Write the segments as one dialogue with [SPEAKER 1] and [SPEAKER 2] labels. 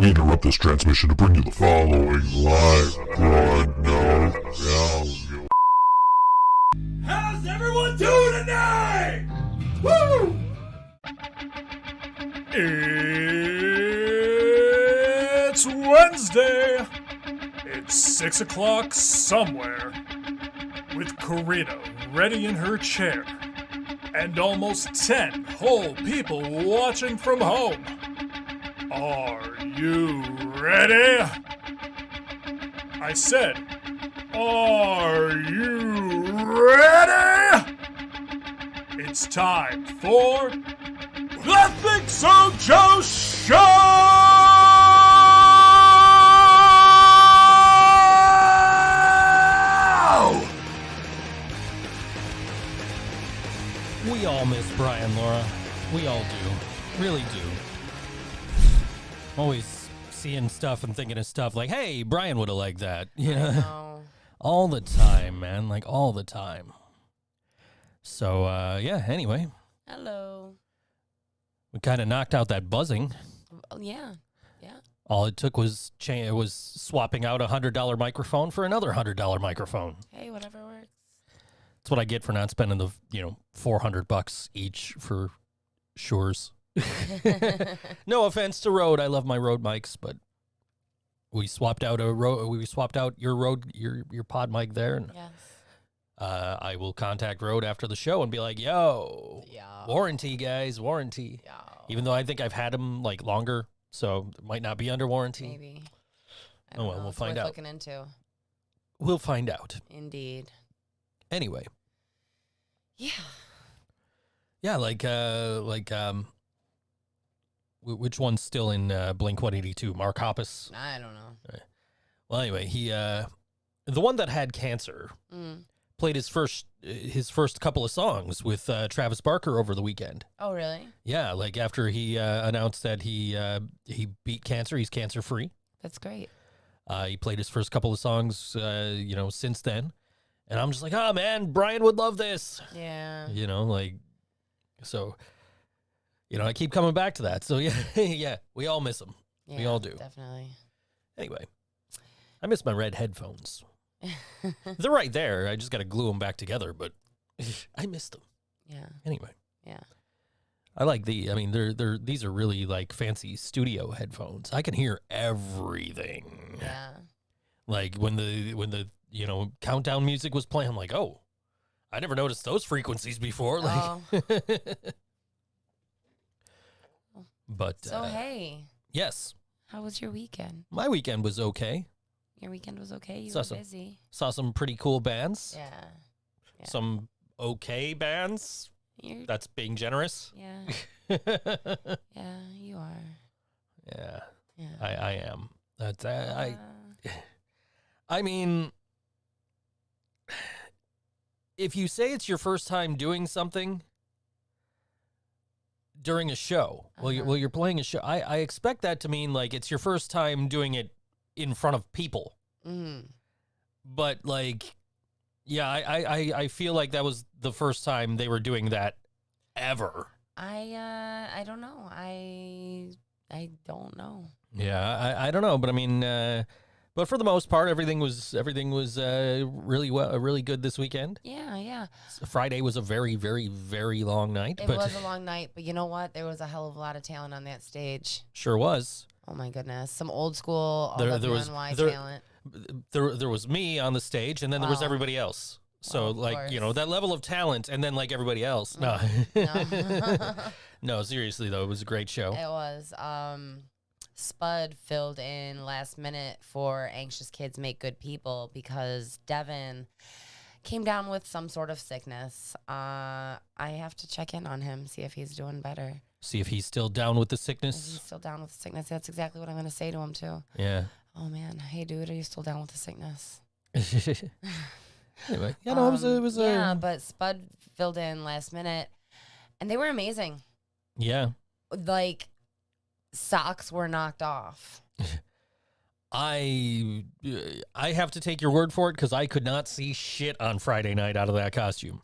[SPEAKER 1] We interrupt this transmission to bring you the following live broadcast.
[SPEAKER 2] How's everyone doing tonight? Woo! It's Wednesday. It's 6 o'clock somewhere. With Karina ready in her chair. And almost 10 whole people watching from home. Are you ready? I said, are you ready? It's time for the ThinkSoJoE Show!
[SPEAKER 3] We all miss Brian, Laura. We all do. Really do. Always seeing stuff and thinking of stuff like, hey, Brian would have liked that. You know? All the time, man. Like, all the time. So, yeah, anyway.
[SPEAKER 4] Hello.
[SPEAKER 3] We kind of knocked out that buzzing.
[SPEAKER 4] Oh, yeah.
[SPEAKER 3] All it took was swapping out a $100 microphone for another $100 microphone.
[SPEAKER 4] Hey, whatever works.
[SPEAKER 3] That's what I get for not spending the, $400 each for Shures. No offense to Rode. I love my Rode mics, but we swapped out your pod mic there, and
[SPEAKER 4] Yes.
[SPEAKER 3] I will contact Rode after the show and be like, "Yo, warranty, guys, warranty."
[SPEAKER 4] Yeah.
[SPEAKER 3] Even though I think I've had them like longer, so it might not be under warranty.
[SPEAKER 4] Maybe.
[SPEAKER 3] Oh well, we'll find out.
[SPEAKER 4] Looking into.
[SPEAKER 3] We'll find out.
[SPEAKER 4] Indeed.
[SPEAKER 3] Anyway.
[SPEAKER 4] Yeah.
[SPEAKER 3] Yeah, which one's still in Blink-182? Mark Hoppus?
[SPEAKER 4] I don't know.
[SPEAKER 3] Well, anyway, he the one that had cancer played his first couple of songs with Travis Barker over the weekend.
[SPEAKER 4] Oh, really?
[SPEAKER 3] Yeah, like after he announced that he beat cancer, he's cancer free.
[SPEAKER 4] That's great.
[SPEAKER 3] He played his first couple of songs, since then, and I'm just like, oh man, Brian would love this.
[SPEAKER 4] Yeah.
[SPEAKER 3] So. I keep coming back to that. So, yeah, we all miss them.
[SPEAKER 4] Yeah,
[SPEAKER 3] we all do.
[SPEAKER 4] Definitely.
[SPEAKER 3] Anyway, I miss my red headphones. They're right there. I just got to glue them back together, but I miss them.
[SPEAKER 4] Yeah.
[SPEAKER 3] Anyway.
[SPEAKER 4] Yeah.
[SPEAKER 3] I like these are really like fancy studio headphones. I can hear everything.
[SPEAKER 4] Yeah.
[SPEAKER 3] Like when the countdown music was playing, I'm like, oh, I never noticed those frequencies before. Like, But
[SPEAKER 4] so, hey.
[SPEAKER 3] Yes.
[SPEAKER 4] How was your weekend?
[SPEAKER 3] My weekend was okay.
[SPEAKER 4] Your weekend was okay? You
[SPEAKER 3] Saw
[SPEAKER 4] were busy.
[SPEAKER 3] Saw some pretty cool bands.
[SPEAKER 4] Yeah.
[SPEAKER 3] Some okay bands. That's being generous.
[SPEAKER 4] Yeah. Yeah, you are.
[SPEAKER 3] Yeah.
[SPEAKER 4] Yeah.
[SPEAKER 3] I am. That's I mean, if you say it's your first time doing something during a show, while you're playing a show, I expect that to mean like it's your first time doing it in front of people.
[SPEAKER 4] Mm-hmm.
[SPEAKER 3] But like, yeah, I feel like that was the first time they were doing that ever.
[SPEAKER 4] I don't know. I don't know.
[SPEAKER 3] Yeah, I don't know, but I mean, but for the most part, everything was really good this weekend.
[SPEAKER 4] Yeah.
[SPEAKER 3] Friday was a very, very, very long night.
[SPEAKER 4] It was a long night, but you know what? There was a hell of a lot of talent on that stage.
[SPEAKER 3] Sure was.
[SPEAKER 4] Oh my goodness, some old school WNY talent.
[SPEAKER 3] There was me on the stage, and then there was everybody else. So that level of talent, and then like everybody else. No, no, seriously though, it was a great show.
[SPEAKER 4] It was. Spud filled in last minute for Anxious Kids Make Good People because Devin came down with some sort of sickness. I have to check in on him, see if he's doing better.
[SPEAKER 3] See if he's still down with the
[SPEAKER 4] If
[SPEAKER 3] sickness.
[SPEAKER 4] he's still down with the sickness. That's exactly what I'm going to say to him, too.
[SPEAKER 3] Yeah.
[SPEAKER 4] Oh, man. Hey, dude, are you still down with the sickness?
[SPEAKER 3] Anyway, yeah, no, it was
[SPEAKER 4] yeah, but Spud filled in last minute, and they were amazing.
[SPEAKER 3] Yeah.
[SPEAKER 4] Like, socks were knocked off.
[SPEAKER 3] I have to take your word for it because I could not see shit on Friday night out of that costume.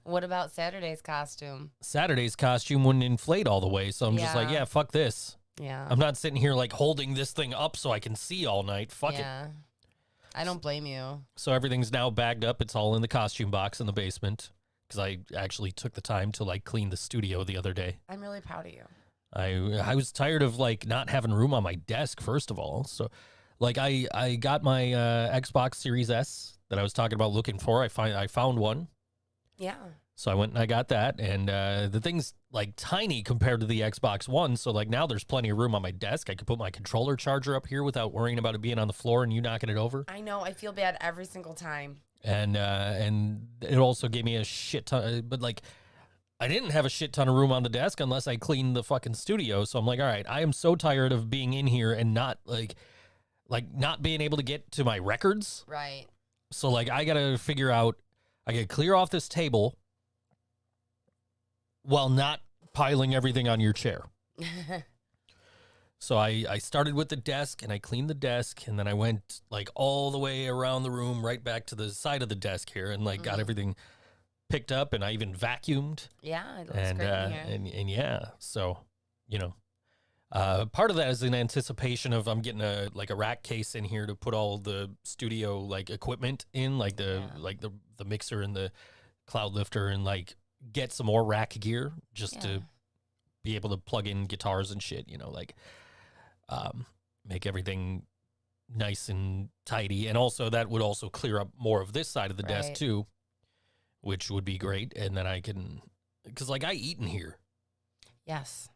[SPEAKER 4] What about Saturday's costume?
[SPEAKER 3] Saturday's costume wouldn't inflate all the way, so I'm just like, yeah, fuck this.
[SPEAKER 4] Yeah.
[SPEAKER 3] I'm not sitting here like holding this thing up so I can see all night. Fuck it.
[SPEAKER 4] Yeah. I don't blame you.
[SPEAKER 3] So everything's now bagged up. It's all in the costume box in the basement because I actually took the time to like clean the studio the other day.
[SPEAKER 4] I'm really proud of you.
[SPEAKER 3] I was tired of like not having room on my desk, first of all. So like I got my Xbox Series S that I was talking about looking for. I found one.
[SPEAKER 4] Yeah.
[SPEAKER 3] So I went and I got that, and the thing's like tiny compared to the Xbox One. So like now there's plenty of room on my desk. I could put my controller charger up here without worrying about it being on the floor and you knocking it over.
[SPEAKER 4] I know. I feel bad every single time.
[SPEAKER 3] And it also gave me a shit ton. But like I didn't have a shit ton of room on the desk unless I cleaned the fucking studio. So I'm like, all right, I am so tired of being in here and not like not being able to get to my records.
[SPEAKER 4] Right.
[SPEAKER 3] So like I gotta figure out. I gotta clear off this table while not piling everything on your chair. So I started with the desk and I cleaned the desk and then I went like all the way around the room right back to the side of the desk here and like got everything picked up and I even vacuumed.
[SPEAKER 4] Yeah, it looks great in here.
[SPEAKER 3] And yeah, so, you know, part of that is in anticipation of I'm getting a rack case in here to put all the studio like equipment in, like the mixer and the cloud lifter and like get some more rack gear just to be able to plug in guitars and shit, you know, like make everything nice and tidy. And also that would also clear up more of this side of the desk too, which would be great. And then I can, because like I eat in here.
[SPEAKER 4] Yes.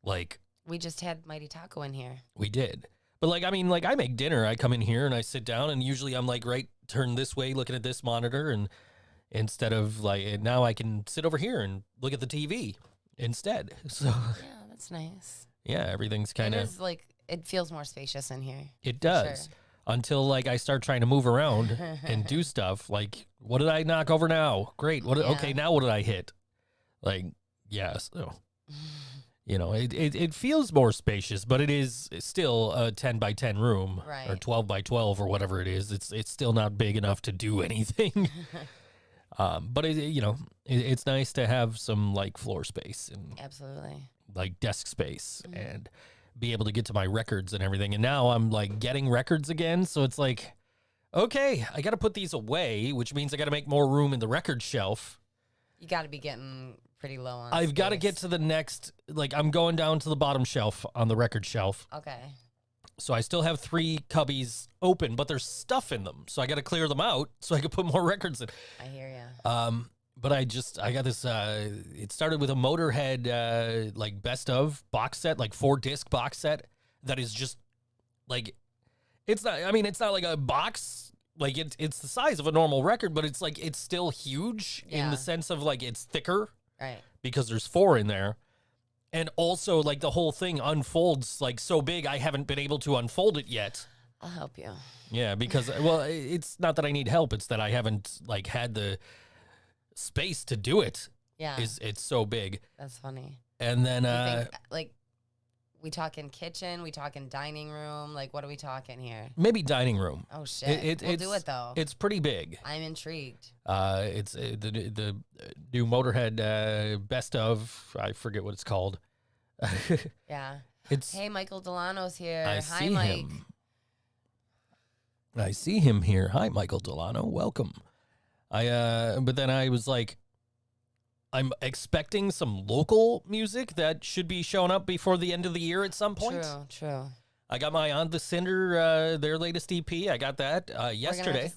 [SPEAKER 3] Like
[SPEAKER 4] we just had Mighty Taco in here.
[SPEAKER 3] We did. But like, I mean, like I make dinner, I come in here and I sit down and usually I'm like turn this way looking at this monitor and instead of like, now I can sit over here and look at the TV instead. So
[SPEAKER 4] yeah, that's nice.
[SPEAKER 3] Yeah, everything's kind of.
[SPEAKER 4] It is like, it feels more spacious in here.
[SPEAKER 3] It does. Sure. Until like I start trying to move around and do stuff. Like, what did I knock over now? Great. Okay, now what did I hit? Like, yes. Yeah, so, you know, it feels more spacious, but it is still a 10 by 10 room or 12 by 12 or whatever it is. It's still not big enough to do anything. But it's nice to have some like floor space and
[SPEAKER 4] absolutely
[SPEAKER 3] like desk space and be able to get to my records and everything. And now I'm like getting records again. So it's like, okay, I got to put these away, which means I got to make more room in the record shelf.
[SPEAKER 4] You got to be getting pretty low on
[SPEAKER 3] I've got to get to the next, like I'm going down to the bottom shelf on the record shelf.
[SPEAKER 4] Okay.
[SPEAKER 3] So I still have 3 cubbies open, but there's stuff in them. So I got to clear them out so I can put more records in.
[SPEAKER 4] I hear you.
[SPEAKER 3] But I got this, it started with a Motorhead, like best of box set, like 4-disc box set that is just like, it's not like a box, like it's the size of a normal record, but it's like, it's still huge in the sense of like, it's thicker.
[SPEAKER 4] Right.
[SPEAKER 3] Because there's 4 in there. And also, like, the whole thing unfolds, like, so big, I haven't been able to unfold it yet.
[SPEAKER 4] I'll help you.
[SPEAKER 3] Yeah, because, well, it's not that I need help. It's that I haven't, like, had the space to do it.
[SPEAKER 4] Yeah.
[SPEAKER 3] It's so big.
[SPEAKER 4] That's funny.
[SPEAKER 3] And then,
[SPEAKER 4] like, we talking kitchen, we talking dining room, like, what are we talking here?
[SPEAKER 3] maybe dining room.
[SPEAKER 4] Oh, shit. We'll do it, though.
[SPEAKER 3] It's pretty big.
[SPEAKER 4] I'm intrigued.
[SPEAKER 3] It's the new Motorhead best of, I forget what it's called.
[SPEAKER 4] Yeah.
[SPEAKER 3] Hey,
[SPEAKER 4] Michael Delano's here.
[SPEAKER 3] Hi,
[SPEAKER 4] Mike.
[SPEAKER 3] Him. I see him here. Hi, Michael Delano. Welcome. But then I was like, I'm expecting some local music that should be showing up before the end of the year at some point.
[SPEAKER 4] True.
[SPEAKER 3] I got my On the Cinder, their latest EP. I got that yesterday.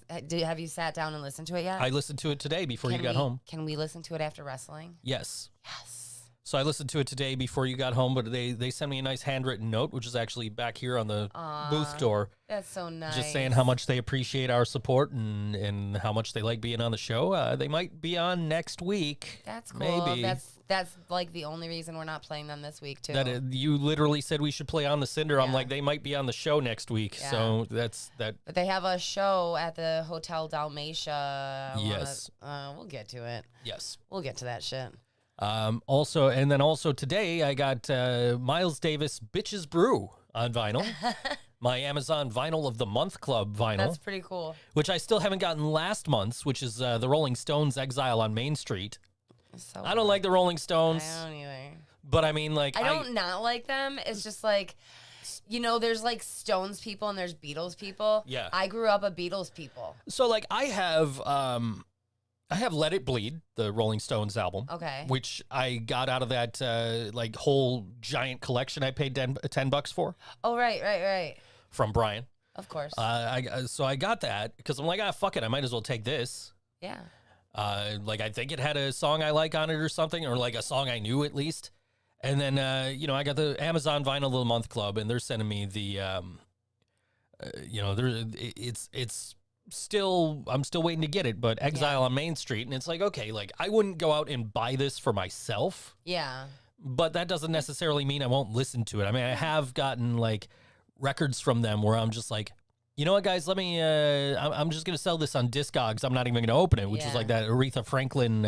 [SPEAKER 4] Have you sat down and listened to it yet?
[SPEAKER 3] I listened to it today before you got home.
[SPEAKER 4] Can we listen to it after wrestling?
[SPEAKER 3] Yes.
[SPEAKER 4] Yes.
[SPEAKER 3] So I listened to it today before you got home, but they sent me a nice handwritten note, which is actually back here on the booth door.
[SPEAKER 4] That's so nice.
[SPEAKER 3] Just saying how much they appreciate our support and how much they like being on the show. They might be on next week.
[SPEAKER 4] That's cool.
[SPEAKER 3] Maybe.
[SPEAKER 4] That's like the only reason we're not playing them this week, too.
[SPEAKER 3] You literally said we should play On the Cinder. I'm like, they might be on the show next week. Yeah. So that's that.
[SPEAKER 4] But they have a show at the Hotel Dalmatia.
[SPEAKER 3] Yes.
[SPEAKER 4] We'll get to it.
[SPEAKER 3] Yes.
[SPEAKER 4] We'll get to that shit.
[SPEAKER 3] Also today I got Miles Davis Bitches Brew on vinyl. My Amazon Vinyl of the Month Club vinyl.
[SPEAKER 4] That's pretty cool.
[SPEAKER 3] Which I still haven't gotten last month's, which is the Rolling Stones Exile on Main Street. I don't like the Rolling Stones.
[SPEAKER 4] I don't either.
[SPEAKER 3] But I mean, like,
[SPEAKER 4] I don't not like them. It's just like, you know, there's like Stones people and there's Beatles people.
[SPEAKER 3] Yeah.
[SPEAKER 4] I grew up a Beatles people.
[SPEAKER 3] So, like, I have Let It Bleed, the Rolling Stones album.
[SPEAKER 4] Okay.
[SPEAKER 3] Which I got out of that, like, whole giant collection I paid $10 for.
[SPEAKER 4] Oh, right.
[SPEAKER 3] From Brian.
[SPEAKER 4] Of course.
[SPEAKER 3] So I got that because I'm like, fuck it. I might as well take this.
[SPEAKER 4] Yeah.
[SPEAKER 3] Like, I think it had a song I like on it or something, or like a song I knew at least. And then, I got the Amazon Vinyl of the Month Club, and they're sending me the, it's still, I'm still waiting to get it, but Exile on Main Street. And it's like, okay, like, I wouldn't go out and buy this for myself.
[SPEAKER 4] Yeah.
[SPEAKER 3] But that doesn't necessarily mean I won't listen to it. I mean, I have gotten, like, records from them where I'm just like, you know what, guys, let me, I'm just going to sell this on Discogs. I'm not even going to open it, which is like that Aretha Franklin,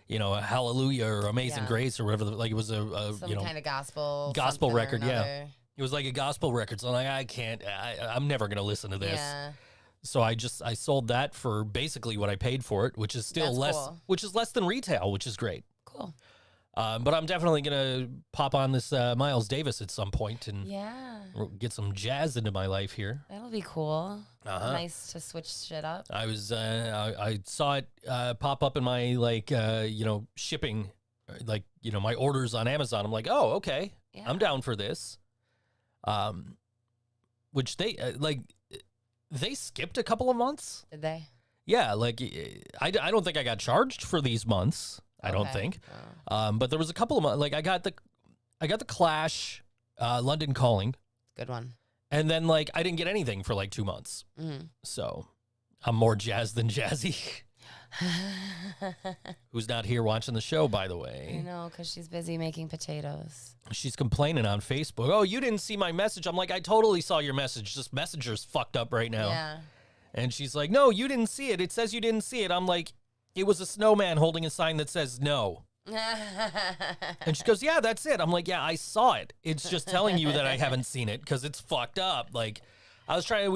[SPEAKER 3] Hallelujah or Amazing Grace or whatever. Like, it was
[SPEAKER 4] some kind of gospel
[SPEAKER 3] record. Yeah. It was like a gospel record. So I'm like, I'm never going to listen to this.
[SPEAKER 4] Yeah.
[SPEAKER 3] So I sold that for basically what I paid for it, which is still which is less than retail, which is great.
[SPEAKER 4] Cool.
[SPEAKER 3] But I'm definitely going to pop on this Miles Davis at some point and get some jazz into my life here.
[SPEAKER 4] That'll be cool. Nice to switch shit up.
[SPEAKER 3] I was I saw it pop up in my shipping, my orders on Amazon. I'm like, oh, okay, I'm down for this. Which they skipped a couple of months.
[SPEAKER 4] Did they?
[SPEAKER 3] Yeah, like I don't think I got charged for these months. I don't think. But there was a couple of months. Like I got the Clash, London Calling.
[SPEAKER 4] Good one.
[SPEAKER 3] And then like I didn't get anything for like 2 months. Mm-hmm. So I'm more jazz than jazzy. Who's not here watching the show, by the way.
[SPEAKER 4] I know, because she's busy making potatoes.
[SPEAKER 3] She's complaining on Facebook. Oh, you didn't see my message. I'm like, I totally saw your message. Just Messenger's fucked up right now.
[SPEAKER 4] Yeah.
[SPEAKER 3] And she's like, no, you didn't see it. It says you didn't see it. I'm like, it was a snowman holding a sign that says no. And she goes, yeah, that's it. I'm like, yeah, I saw it. It's just telling you that I haven't seen it because it's fucked up. Like, I was talking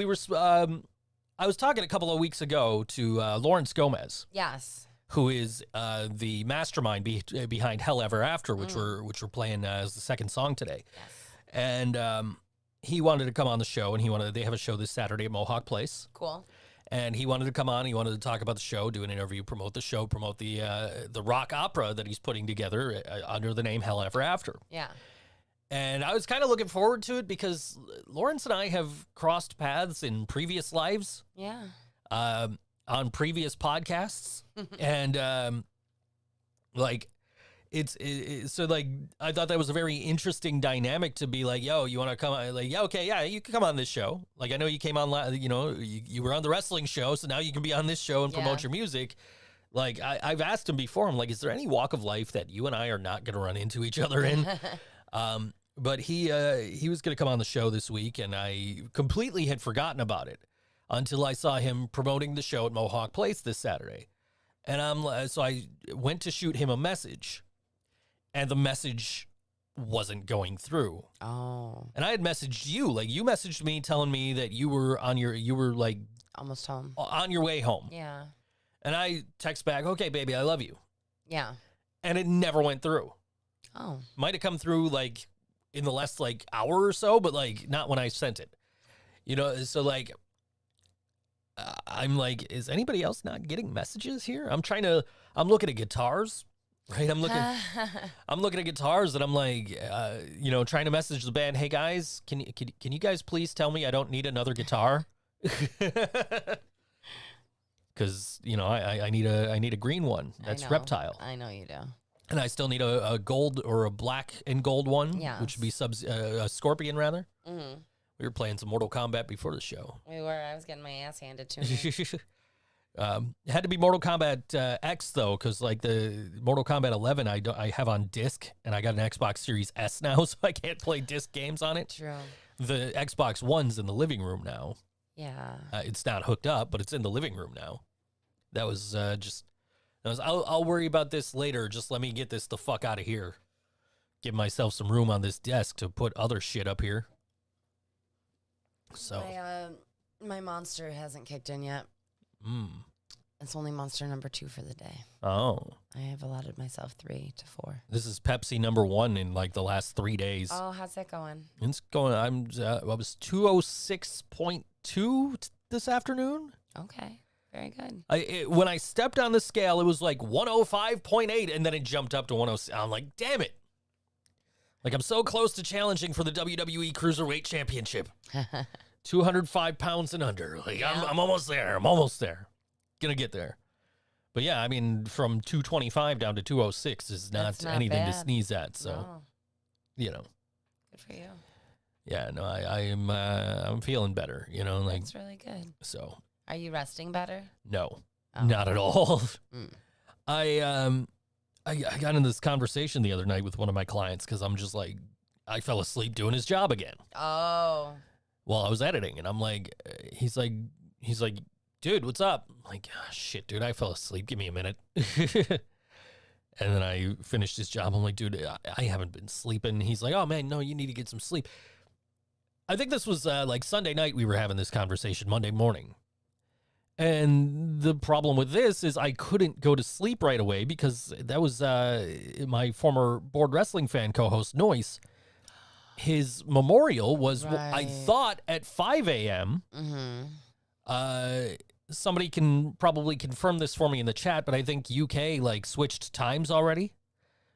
[SPEAKER 3] a couple of weeks ago to Lawrence Gomez.
[SPEAKER 4] Yes.
[SPEAKER 3] Who is the mastermind behind Hell Ever After, which we're playing as the second song today.
[SPEAKER 4] Yes.
[SPEAKER 3] And he wanted to come on the show, and they have a show this Saturday at Mohawk Place.
[SPEAKER 4] Cool.
[SPEAKER 3] And he wanted to come on. He wanted to talk about the show, do an interview, promote the show, promote the rock opera that he's putting together under the name Hell Ever After.
[SPEAKER 4] Yeah.
[SPEAKER 3] And I was kind of looking forward to it because Lawrence and I have crossed paths in previous lives.
[SPEAKER 4] Yeah.
[SPEAKER 3] On previous podcasts. And so like I thought that was a very interesting dynamic to be like, yo, you want to come on? Like, yeah, okay, yeah, you can come on this show. Like, I know you came on, you were on the wrestling show, so now you can be on this show and promote your music. Like, I've asked him before, I'm like, is there any walk of life that you and I are not going to run into each other in? But he was going to come on the show this week, and I completely had forgotten about it until I saw him promoting the show at Mohawk Place this Saturday. And so I went to shoot him a message. And the message wasn't going through.
[SPEAKER 4] Oh.
[SPEAKER 3] And I had messaged you. Like, you messaged me telling me that you were like...
[SPEAKER 4] almost home.
[SPEAKER 3] On your way home.
[SPEAKER 4] Yeah.
[SPEAKER 3] And I text back, okay, baby, I love you.
[SPEAKER 4] Yeah.
[SPEAKER 3] And it never went through.
[SPEAKER 4] Oh.
[SPEAKER 3] Might have come through, like, in the last, like, hour or so, but, like, not when I sent it. So, like... I'm like, is anybody else not getting messages here? I'm looking at guitars. Right, I'm looking at guitars, and I'm like, trying to message the band. Hey guys, can you guys please tell me I don't need another guitar? Because I need a green one. That's Reptile.
[SPEAKER 4] I know you do.
[SPEAKER 3] And I still need a gold or a black and gold one,
[SPEAKER 4] yes.
[SPEAKER 3] which would be a Scorpion rather.
[SPEAKER 4] Mm-hmm.
[SPEAKER 3] We were playing some Mortal Kombat before the show.
[SPEAKER 4] We were. I was getting my ass handed to me.
[SPEAKER 3] It had to be Mortal Kombat X though, because like the Mortal Kombat 11 I have on disc, and I got an Xbox Series S now, so I can't play disc games on it.
[SPEAKER 4] True.
[SPEAKER 3] The Xbox One's in the living room now.
[SPEAKER 4] Yeah.
[SPEAKER 3] It's not hooked up, but it's in the living room now. That was I'll worry about this later. Just let me get this the fuck out of here. Give myself some room on this desk to put other shit up here. So
[SPEAKER 4] my monster hasn't kicked in yet. It's only Monster number 2 for the day.
[SPEAKER 3] Oh.
[SPEAKER 4] I have allotted myself 3 to 4.
[SPEAKER 3] This is Pepsi number 1 in like the last 3 days.
[SPEAKER 4] Oh, how's that going?
[SPEAKER 3] It's going. I was 206.2 this afternoon.
[SPEAKER 4] Okay, very good.
[SPEAKER 3] When I stepped on the scale, it was like 105.8, and then it jumped up to 106. I'm like, damn it! Like I'm so close to challenging for the WWE Cruiserweight Championship. 205 pounds and under. Like I'm almost there. I'm almost there. Gonna get there. But yeah, I mean, from 225 down to 206 is not anything
[SPEAKER 4] bad.
[SPEAKER 3] to sneeze at. So,
[SPEAKER 4] No.
[SPEAKER 3] you know.
[SPEAKER 4] Good for you.
[SPEAKER 3] Yeah, no, I'm feeling better. You know, like
[SPEAKER 4] That's really good.
[SPEAKER 3] so.
[SPEAKER 4] Are you resting better?
[SPEAKER 3] No,
[SPEAKER 4] Oh.
[SPEAKER 3] not at all.
[SPEAKER 4] Mm.
[SPEAKER 3] I got in this conversation the other night with one of my clients because I'm just like, I fell asleep doing his job again
[SPEAKER 4] Oh.
[SPEAKER 3] while I was editing, and I'm like, he's like, dude, what's up? I'm like, oh, shit, dude, I fell asleep. Give me a minute. And then I finished his job. I'm like, dude, I haven't been sleeping. He's like, oh man, no, you need to get some sleep. I think this was like Sunday night we were having this conversation, Monday morning. And the problem with this is I couldn't go to sleep right away because that was my former Board Wrestling fan co-host, Noyce. His memorial was, I
[SPEAKER 4] Right.
[SPEAKER 3] thought, at 5 a.m.
[SPEAKER 4] Mm-hmm.
[SPEAKER 3] Somebody can probably confirm this for me in the chat, but I think UK like switched times already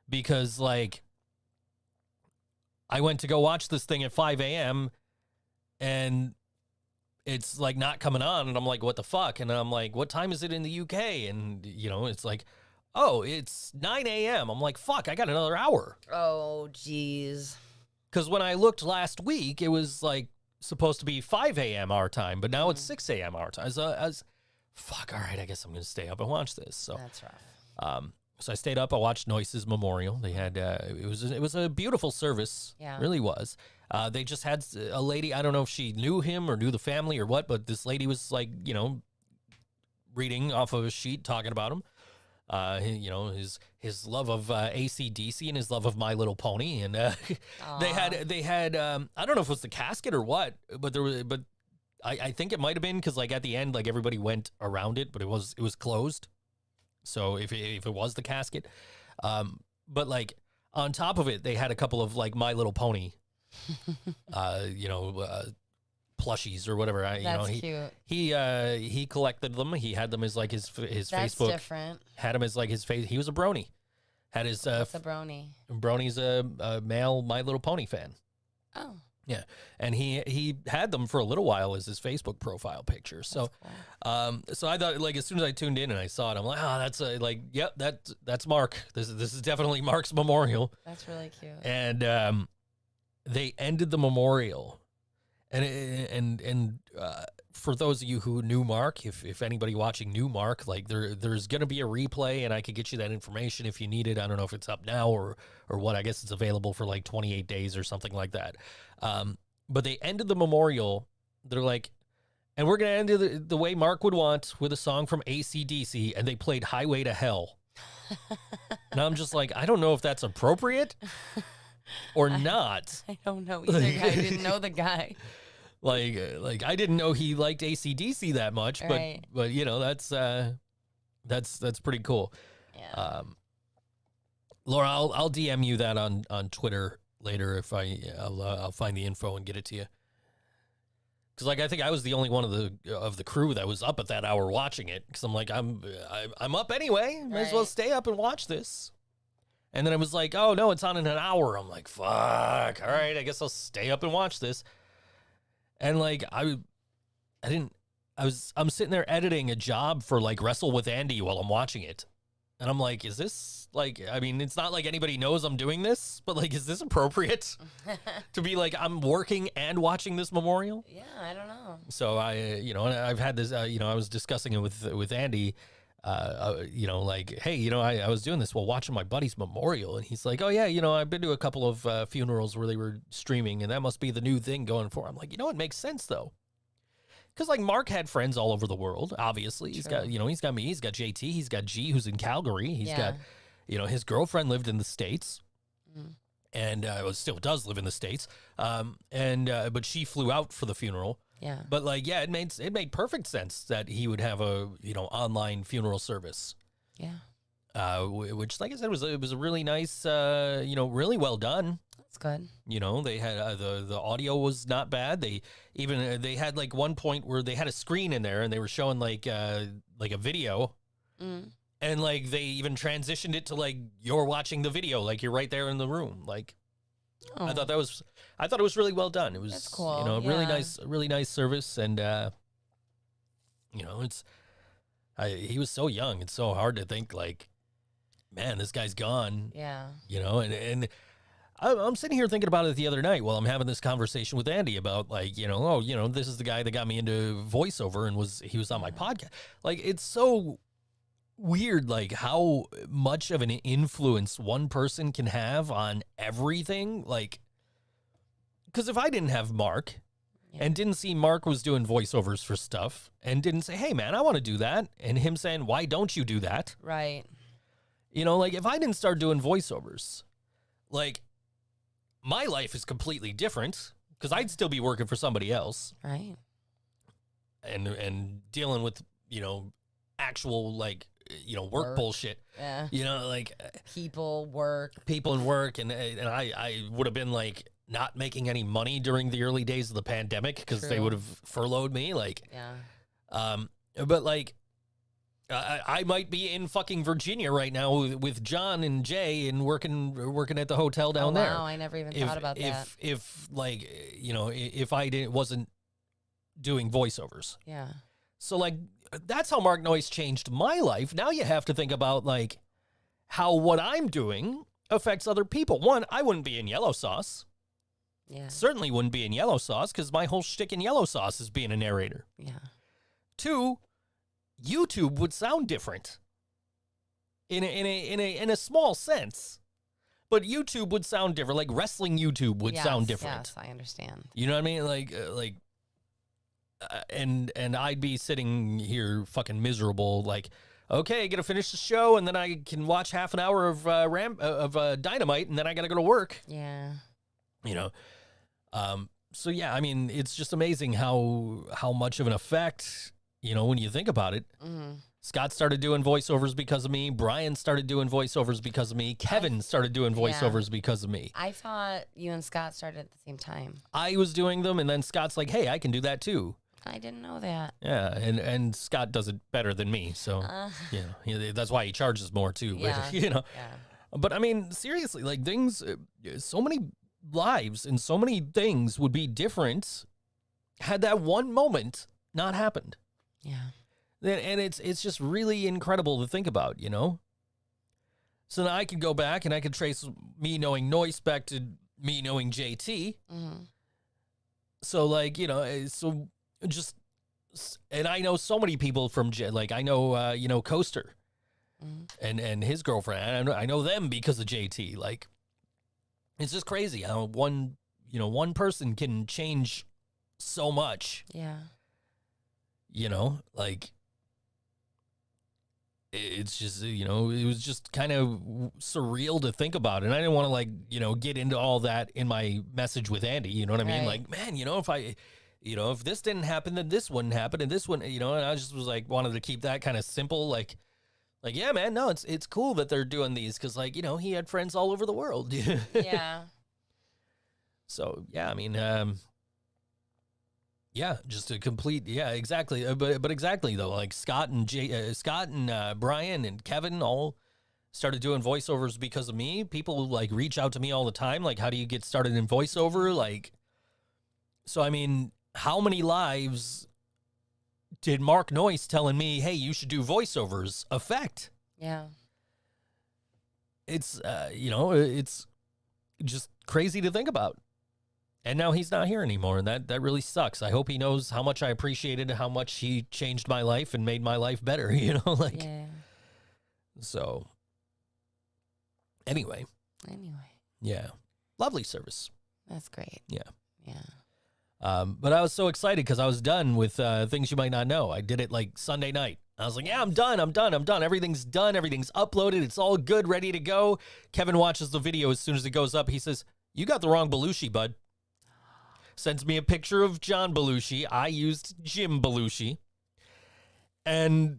[SPEAKER 3] because like I went to go watch this thing at 5 a.m. and it's like not coming on, and I'm like, what the fuck? And I'm like, what time is it in the UK? And you know, it's like, oh, it's 9 a.m. I'm like, fuck, I got another hour.
[SPEAKER 4] Oh, jeez.
[SPEAKER 3] Because when I looked last week, it was like supposed to be 5 a.m. our time, but now it's 6 a.m. our time. So I was, fuck, all right, I guess I'm going to stay up and watch this. So
[SPEAKER 4] That's rough.
[SPEAKER 3] so I stayed up. I watched Noyce's memorial. They had, it was a beautiful service.
[SPEAKER 4] Yeah.
[SPEAKER 3] It really was. They just had a lady, I don't know if she knew him or knew the family or what, but this lady was like, you know, reading off of a sheet, talking about him. You know, his love of AC/DC and his love of My Little Pony, and they had I don't know if it was the casket or what, but I think it might have been because like at the end like everybody went around it, but it was closed. So if it was the casket, but like on top of it they had a couple of like My Little Pony, you know. Plushies or whatever.
[SPEAKER 4] That's cute.
[SPEAKER 3] He collected them. He had them as like his
[SPEAKER 4] That's
[SPEAKER 3] Facebook.
[SPEAKER 4] different.
[SPEAKER 3] Had him as like his face. He was a brony. Had his
[SPEAKER 4] What's a brony?
[SPEAKER 3] brony's a male My Little Pony fan.
[SPEAKER 4] Oh.
[SPEAKER 3] Yeah, and he had them for a little while as his Facebook profile picture. So,
[SPEAKER 4] Cool.
[SPEAKER 3] so I thought like as soon as I tuned in and I saw it, I'm like, oh, that's like, yep, that's Mark. This is definitely Mark's memorial.
[SPEAKER 4] That's really cute.
[SPEAKER 3] And they ended the memorial. And for those of you who knew Mark, if anybody watching knew Mark, like there's going to be a replay, and I could get you that information if you need it. I don't know if it's up now or what. I guess it's available for like 28 days or something like that. But they ended the memorial. They're like, and we're going to end it the way Mark would want, with a song from AC/DC, and they played Highway to Hell. And I'm just like, I don't know if that's appropriate or not.
[SPEAKER 4] I don't know either. I didn't know the guy.
[SPEAKER 3] Like I didn't know he liked AC/DC that much,
[SPEAKER 4] Right.
[SPEAKER 3] but you know that's pretty cool.
[SPEAKER 4] Yeah.
[SPEAKER 3] Laura, I'll DM you that on Twitter later if I'll find the info and get it to you. Because like I think I was the only one of the crew that was up at that hour watching it. Because I'm like I'm up anyway. Might as well
[SPEAKER 4] Right.
[SPEAKER 3] stay up and watch this. And then it was like, oh no, it's on in an hour. I'm like, fuck. All right, I guess I'll stay up and watch this. And like I'm sitting there editing a job for like Wrestle with Andy while I'm watching it. And I'm like, is this like, I mean, it's not like anybody knows I'm doing this, but like, is this appropriate to be like, I'm working and watching this memorial?
[SPEAKER 4] Yeah, I don't know.
[SPEAKER 3] So and I've had this, I was discussing it with Andy, like, hey, I was doing this while watching my buddy's memorial. And he's like, oh yeah, I've been to a couple of funerals where they were streaming, and that must be the new thing going forward. I'm like, it makes sense though. Because like Mark had friends all over the world. Obviously, he's got he's got me, he's got JT, he's got G, who's in Calgary. He's got his girlfriend lived in the States, and still does live in the States. But she flew out for the funeral.
[SPEAKER 4] Yeah.
[SPEAKER 3] But like, yeah, it made perfect sense that he would have a online funeral service.
[SPEAKER 4] Yeah.
[SPEAKER 3] Which, like I said, it was a really nice, really well done.
[SPEAKER 4] That's good.
[SPEAKER 3] They had the audio was not bad. They had like one point where they had a screen in there and they were showing like a video, and like they even transitioned it to like you're watching the video, like you're right there in the room. Like, I thought it was really well done. It was
[SPEAKER 4] That's cool.
[SPEAKER 3] Really nice service, and he was so young. It's so hard to think like, man, this guy's gone.
[SPEAKER 4] Yeah.
[SPEAKER 3] And I'm sitting here thinking about it the other night while I'm having this conversation with Andy about like, this is the guy that got me into voiceover and he was on my podcast. Like, it's so weird, like how much of an influence one person can have on everything. Like, because if I didn't have Mark and didn't see Mark was doing voiceovers for stuff and didn't say, hey man, I want to do that. And him saying, why don't you do that?
[SPEAKER 4] Right.
[SPEAKER 3] Like if I didn't start doing voiceovers, like my life is completely different because I'd still be working for somebody else.
[SPEAKER 4] Right.
[SPEAKER 3] And dealing with, actual like, work bullshit.
[SPEAKER 4] Yeah.
[SPEAKER 3] Like
[SPEAKER 4] people and work.
[SPEAKER 3] And I would have been like not making any money during the early days of the pandemic because they would have furloughed me. Like, but like, I might be in fucking Virginia right now with John and Jay and working at the hotel down there.
[SPEAKER 4] Wow, I never even thought about that.
[SPEAKER 3] If like, if I wasn't doing voiceovers.
[SPEAKER 4] Yeah.
[SPEAKER 3] So like, that's how Mark Noyce changed my life. Now you have to think about like how what I'm doing affects other people. One, I wouldn't be in Yellow Sauce.
[SPEAKER 4] Yeah.
[SPEAKER 3] Certainly wouldn't be in Yellow Sauce because my whole shtick in Yellow Sauce is being a narrator.
[SPEAKER 4] Yeah.
[SPEAKER 3] Two, YouTube would sound different in a small sense, but YouTube would sound different. Like wrestling YouTube would sound different.
[SPEAKER 4] Yes, I understand.
[SPEAKER 3] You know what I mean? And I'd be sitting here fucking miserable. Like, okay, I gotta finish the show, and then I can watch half an hour of Dynamite, and then I gotta go to work.
[SPEAKER 4] Yeah.
[SPEAKER 3] So yeah, I mean, it's just amazing how much of an effect. When you think about it, Scott started doing voiceovers because of me. Brian started doing voiceovers because of me. Kevin started doing voiceovers because of me.
[SPEAKER 4] I thought you and Scott started at the same time.
[SPEAKER 3] I was doing them, and then Scott's like, hey, I can do that too.
[SPEAKER 4] I didn't know that.
[SPEAKER 3] Yeah, and Scott does it better than me, so, that's why he charges more too. But,
[SPEAKER 4] Yeah.
[SPEAKER 3] But I mean, seriously, like things, so many lives and so many things would be different had that one moment not happened.
[SPEAKER 4] Yeah.
[SPEAKER 3] And it's just really incredible to think about, So now I could go back and I could trace me knowing Noyce back to me knowing JT.
[SPEAKER 4] Mm-hmm.
[SPEAKER 3] So like, so just, and I know so many people from, like, I know, Coaster and his girlfriend. I know them because of JT. Like, it's just crazy how one person can change so much.
[SPEAKER 4] Yeah.
[SPEAKER 3] Like, it's just, it was just kind of surreal to think about. And I didn't want to like, get into all that in my message with Andy, you know what I mean? Like, man, if this didn't happen, then this wouldn't happen. And this one, and I just was like, wanted to keep that kind of simple. Like, yeah, man, no, it's cool that they're doing these. Cause like, he had friends all over the world.
[SPEAKER 4] Yeah.
[SPEAKER 3] So yeah, I mean, yeah, just a complete, yeah, exactly. But exactly though, like Scott and Brian and Kevin all started doing voiceovers because of me. People like reach out to me all the time. Like, how do you get started in voiceover? Like, so, I mean, how many lives did Mark Noyce telling me, hey, you should do voiceovers affect?
[SPEAKER 4] Yeah.
[SPEAKER 3] It's, it's just crazy to think about. And now he's not here anymore, and that really sucks. I hope he knows how much I appreciated how much he changed my life and made my life better, like.
[SPEAKER 4] Yeah.
[SPEAKER 3] So, anyway. Yeah. Lovely service.
[SPEAKER 4] That's great.
[SPEAKER 3] Yeah.
[SPEAKER 4] Yeah.
[SPEAKER 3] But I was so excited because I was done with Things You Might Not Know. I did it like Sunday night. I was like, yeah, I'm done. Everything's done. Everything's uploaded. It's all good, ready to go. Kevin watches the video as soon as it goes up. He says, you got the wrong Belushi, bud. sends me a picture of John Belushi. I used Jim Belushi. And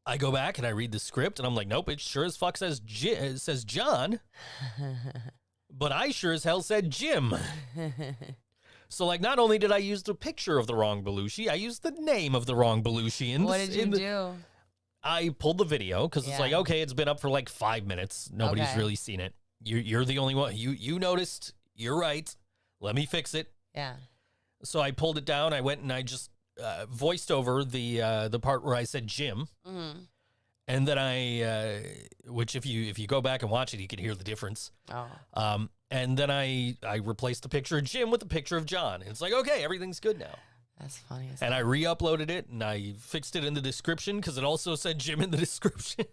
[SPEAKER 3] I go back and I read the script, and I'm like, nope, it sure as fuck says it says John. But I sure as hell said Jim. So, like, not only did I use the picture of the wrong Belushi, I used the name of the wrong Belushi.
[SPEAKER 4] What did you do?
[SPEAKER 3] I pulled the video because it's like, okay, it's been up for like 5 minutes. Nobody's really seen it. You're the only one. You noticed. You're right. Let me fix it.
[SPEAKER 4] Yeah.
[SPEAKER 3] So I pulled it down. I went and I just voiced over the part where I said Jim.
[SPEAKER 4] Mm-hmm.
[SPEAKER 3] And then I, which if you go back and watch it, you can hear the difference.
[SPEAKER 4] Oh.
[SPEAKER 3] And then I replaced the picture of Jim with the picture of John. And it's like, okay, everything's good now.
[SPEAKER 4] That's funny.
[SPEAKER 3] And I re-uploaded it, and I fixed it in the description because it also said Jim in the description.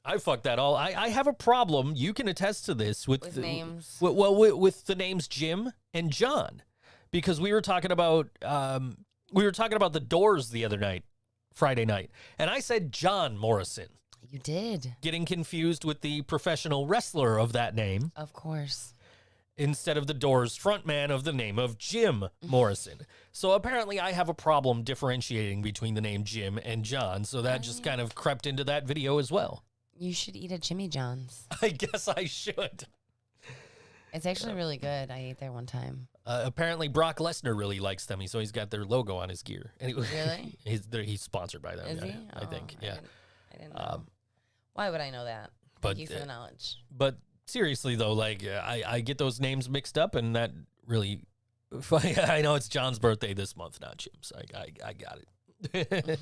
[SPEAKER 3] I fucked that all. I have a problem. You can attest to this with
[SPEAKER 4] names.
[SPEAKER 3] With the names Jim and John, because we were talking about the Doors the other night, Friday night, and I said John Morrison.
[SPEAKER 4] You did.
[SPEAKER 3] Getting confused with the professional wrestler of that name.
[SPEAKER 4] Of course.
[SPEAKER 3] Instead of the Doors frontman of the name of Jim Morrison. So apparently I have a problem differentiating between the name Jim and John, so that just kind of crept into that video as well.
[SPEAKER 4] You should eat at Jimmy John's.
[SPEAKER 3] I guess I should.
[SPEAKER 4] It's actually really good. I ate there one time.
[SPEAKER 3] Apparently Brock Lesnar really likes them, so he's got their logo on his gear. Anyway,
[SPEAKER 4] Really?
[SPEAKER 3] he's sponsored by them.
[SPEAKER 4] Is he?
[SPEAKER 3] I think, yeah.
[SPEAKER 4] I didn't know. Why would I know that?
[SPEAKER 3] But,
[SPEAKER 4] Thank you for the knowledge.
[SPEAKER 3] But seriously, though, like, I get those names mixed up, and that really... I know it's John's birthday this month, not Jim's. I got it.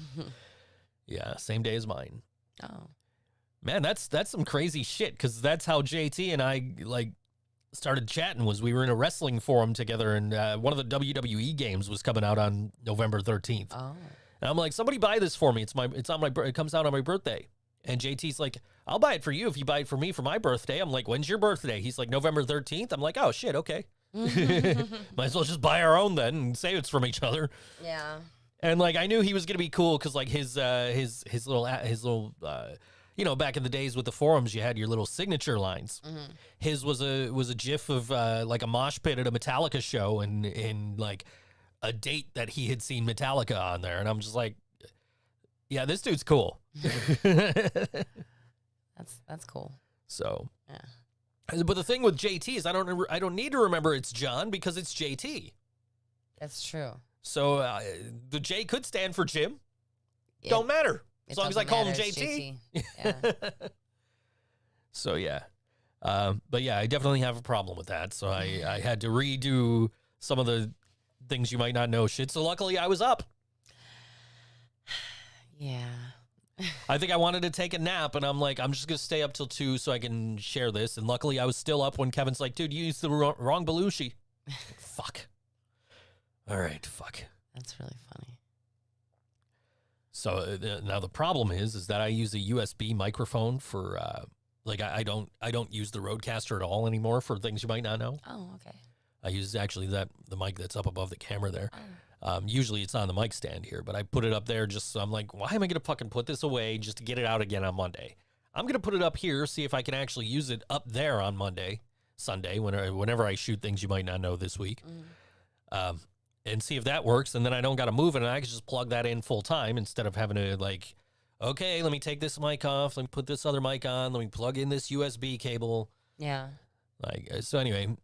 [SPEAKER 3] Yeah, same day as mine.
[SPEAKER 4] Oh.
[SPEAKER 3] Man, that's some crazy shit, because that's how JT and I, like, started chatting, was we were in a wrestling forum together, and one of the WWE games was coming out on November 13th.
[SPEAKER 4] Oh.
[SPEAKER 3] And I'm like, somebody buy this for me. It comes out on my birthday. And JT's like, I'll buy it for you if you buy it for me for my birthday. I'm like, when's your birthday? He's like, November 13th. I'm like, oh, shit, okay. Might as well just buy our own then and say it's from each other.
[SPEAKER 4] Yeah.
[SPEAKER 3] And, like, I knew he was going to be cool because, like, his little, you know, back in the days with the forums, you had your little signature lines.
[SPEAKER 4] Mm-hmm.
[SPEAKER 3] His was a gif of, like, a mosh pit at a Metallica show and like, a date that he had seen Metallica on there. And I'm just like, yeah, this dude's cool.
[SPEAKER 4] That's cool.
[SPEAKER 3] So,
[SPEAKER 4] yeah.
[SPEAKER 3] But the thing with JT is I don't need to remember it's John because it's JT.
[SPEAKER 4] That's true.
[SPEAKER 3] So the J could stand for Jim.
[SPEAKER 4] It,
[SPEAKER 3] don't matter as
[SPEAKER 4] it
[SPEAKER 3] long as I call him
[SPEAKER 4] doesn't
[SPEAKER 3] JT.
[SPEAKER 4] matter, it's JT. Yeah.
[SPEAKER 3] So yeah, but yeah, I definitely have a problem with that. So I had to redo some of the things you might not know shit. So luckily I was up.
[SPEAKER 4] Yeah.
[SPEAKER 3] I think I wanted to take a nap, and I'm like, I'm just going to stay up till 2 so I can share this. And luckily, I was still up when Kevin's like, dude, you used the wrong Belushi. Fuck. All right, fuck.
[SPEAKER 4] That's really funny.
[SPEAKER 3] So now the problem is that I use a USB microphone for, like, I don't use the Rodecaster at all anymore for things you might not know.
[SPEAKER 4] Oh, okay.
[SPEAKER 3] I use actually the mic that's up above the camera there.
[SPEAKER 4] Oh.
[SPEAKER 3] Usually it's on the mic stand here, but I put it up there just so I'm like, why am I going to fucking put this away just to get it out again on Monday? I'm going to put it up here, see if I can actually use it up there on Sunday, whenever I shoot things you might not know this week, and see if that works. And then I don't got to move it, and I can just plug that in full time instead of having to, like, okay, let me take this mic off, let me put this other mic on, let me plug in this USB cable.
[SPEAKER 4] Yeah.
[SPEAKER 3] Like, so anyway,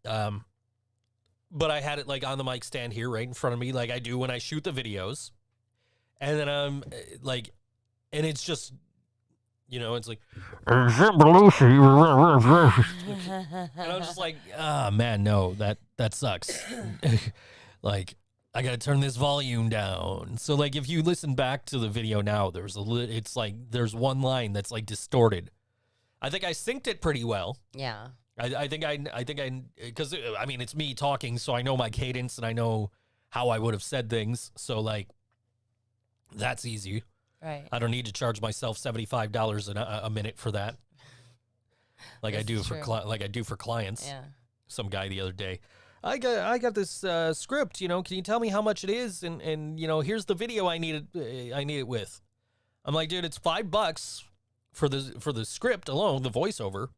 [SPEAKER 3] but I had it, like, on the mic stand here right in front of me, like I do when I shoot the videos. And then I'm like, and it's just, you know, it's like, and I'm just like, oh man, no, that sucks. Like, I got to turn this volume down. So, like, if you listen back to the video now, it's like, there's one line that's, like, distorted. I think I synced it pretty well.
[SPEAKER 4] Yeah.
[SPEAKER 3] I think because, I mean, it's me talking, so I know my cadence and I know how I would have said things. So, like, that's easy.
[SPEAKER 4] Right.
[SPEAKER 3] I don't need to charge myself $75 a minute for that. Like I do for clients.
[SPEAKER 4] Yeah.
[SPEAKER 3] Some guy the other day, I got this script, you know, can you tell me how much it is? And you know, here's the video I need it with. I'm like, dude, it's $5 for the script alone, the voiceover.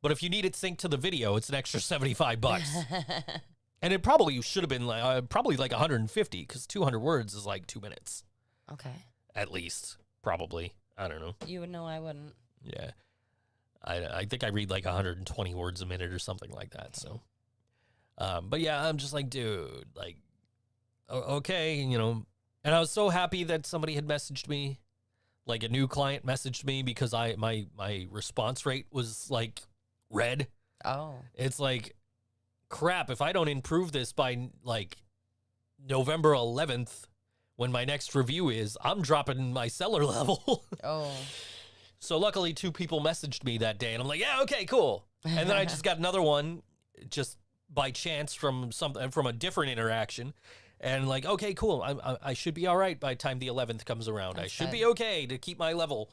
[SPEAKER 3] But if you need it synced to the video, it's an extra $75. And it probably should have been probably like 150 because 200 words is like 2 minutes.
[SPEAKER 4] Okay.
[SPEAKER 3] At least. Probably. I don't know.
[SPEAKER 4] You would know, I wouldn't.
[SPEAKER 3] Yeah. I think I read like 120 words a minute or something like that. So, but yeah, I'm just like, dude, like, okay, you know. And I was so happy that somebody had messaged me, like a new client messaged me because my response rate was like red.
[SPEAKER 4] Oh.
[SPEAKER 3] It's like, crap, if I don't improve this by like November 11th, when my next review is, I'm dropping my seller level.
[SPEAKER 4] Oh.
[SPEAKER 3] So luckily 2 people messaged me that day and I'm like, yeah, okay, cool. And then I just got another one just by chance from a different interaction. And like, okay, cool. I should be all right by the time the 11th comes around.
[SPEAKER 4] That's
[SPEAKER 3] I should
[SPEAKER 4] good.
[SPEAKER 3] be okay to keep my level.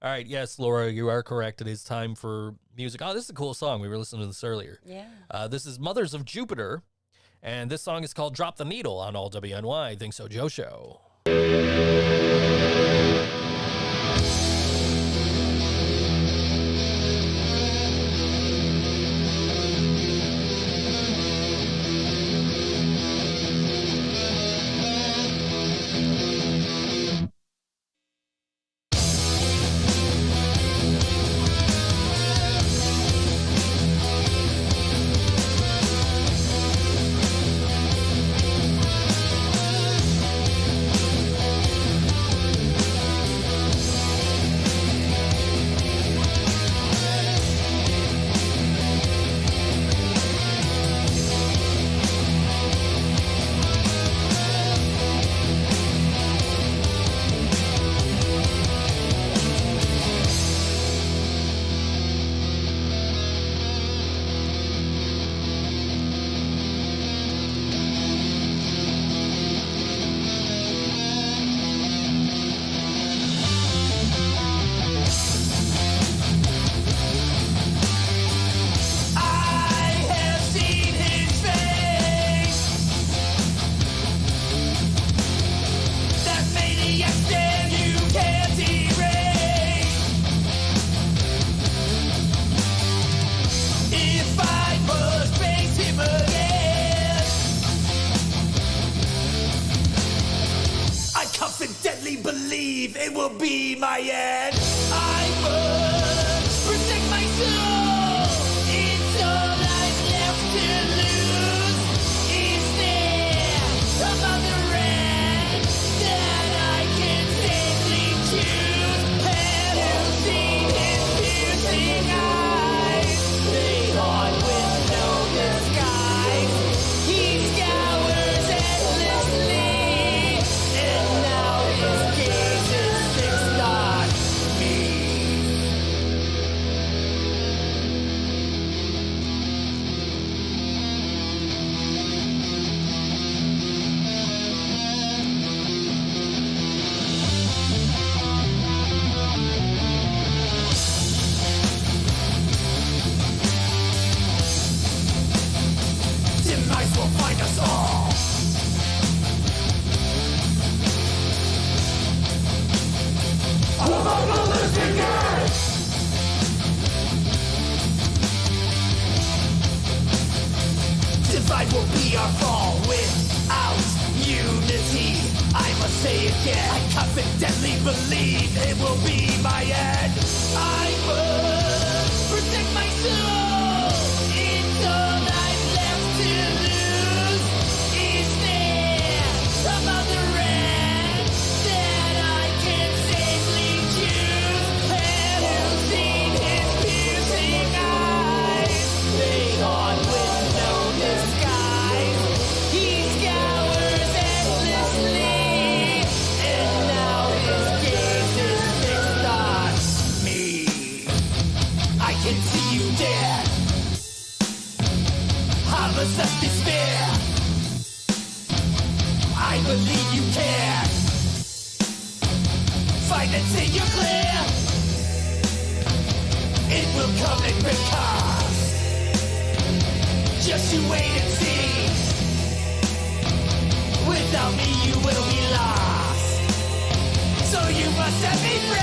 [SPEAKER 3] All right. Yes, Laura, you are correct. It is time for music. Oh, this is a cool song. We were listening to this earlier.
[SPEAKER 4] Yeah.
[SPEAKER 3] This is Mothers of Jupiter. And this song is called Drop the Needle on All WNY. ThinkSoJoE Show.
[SPEAKER 5] believe it will be my end. I must protect my soul. It's all I've left to lose. Is there some other end that I can safely choose? Have you seen his piercing eyes? They haunt with no disguise. He scours endlessly, and now his gaze is fixed on me. Demise will find us all. Divide will be our fall without unity. I must say again, I confidently believe it will be my end. I must protect my soul. It's all I've left to lose. Is there some other end that I can safely choose? Have you seen his piercing eyes? They haunt with no disguise. He scours endlessly, and now his gaze is fixed on me. I can see you there. Possess despair. I believe you can fight until you're clear. It will come at great cost. Just you wait and see. Without me you will be lost. So you must set me free.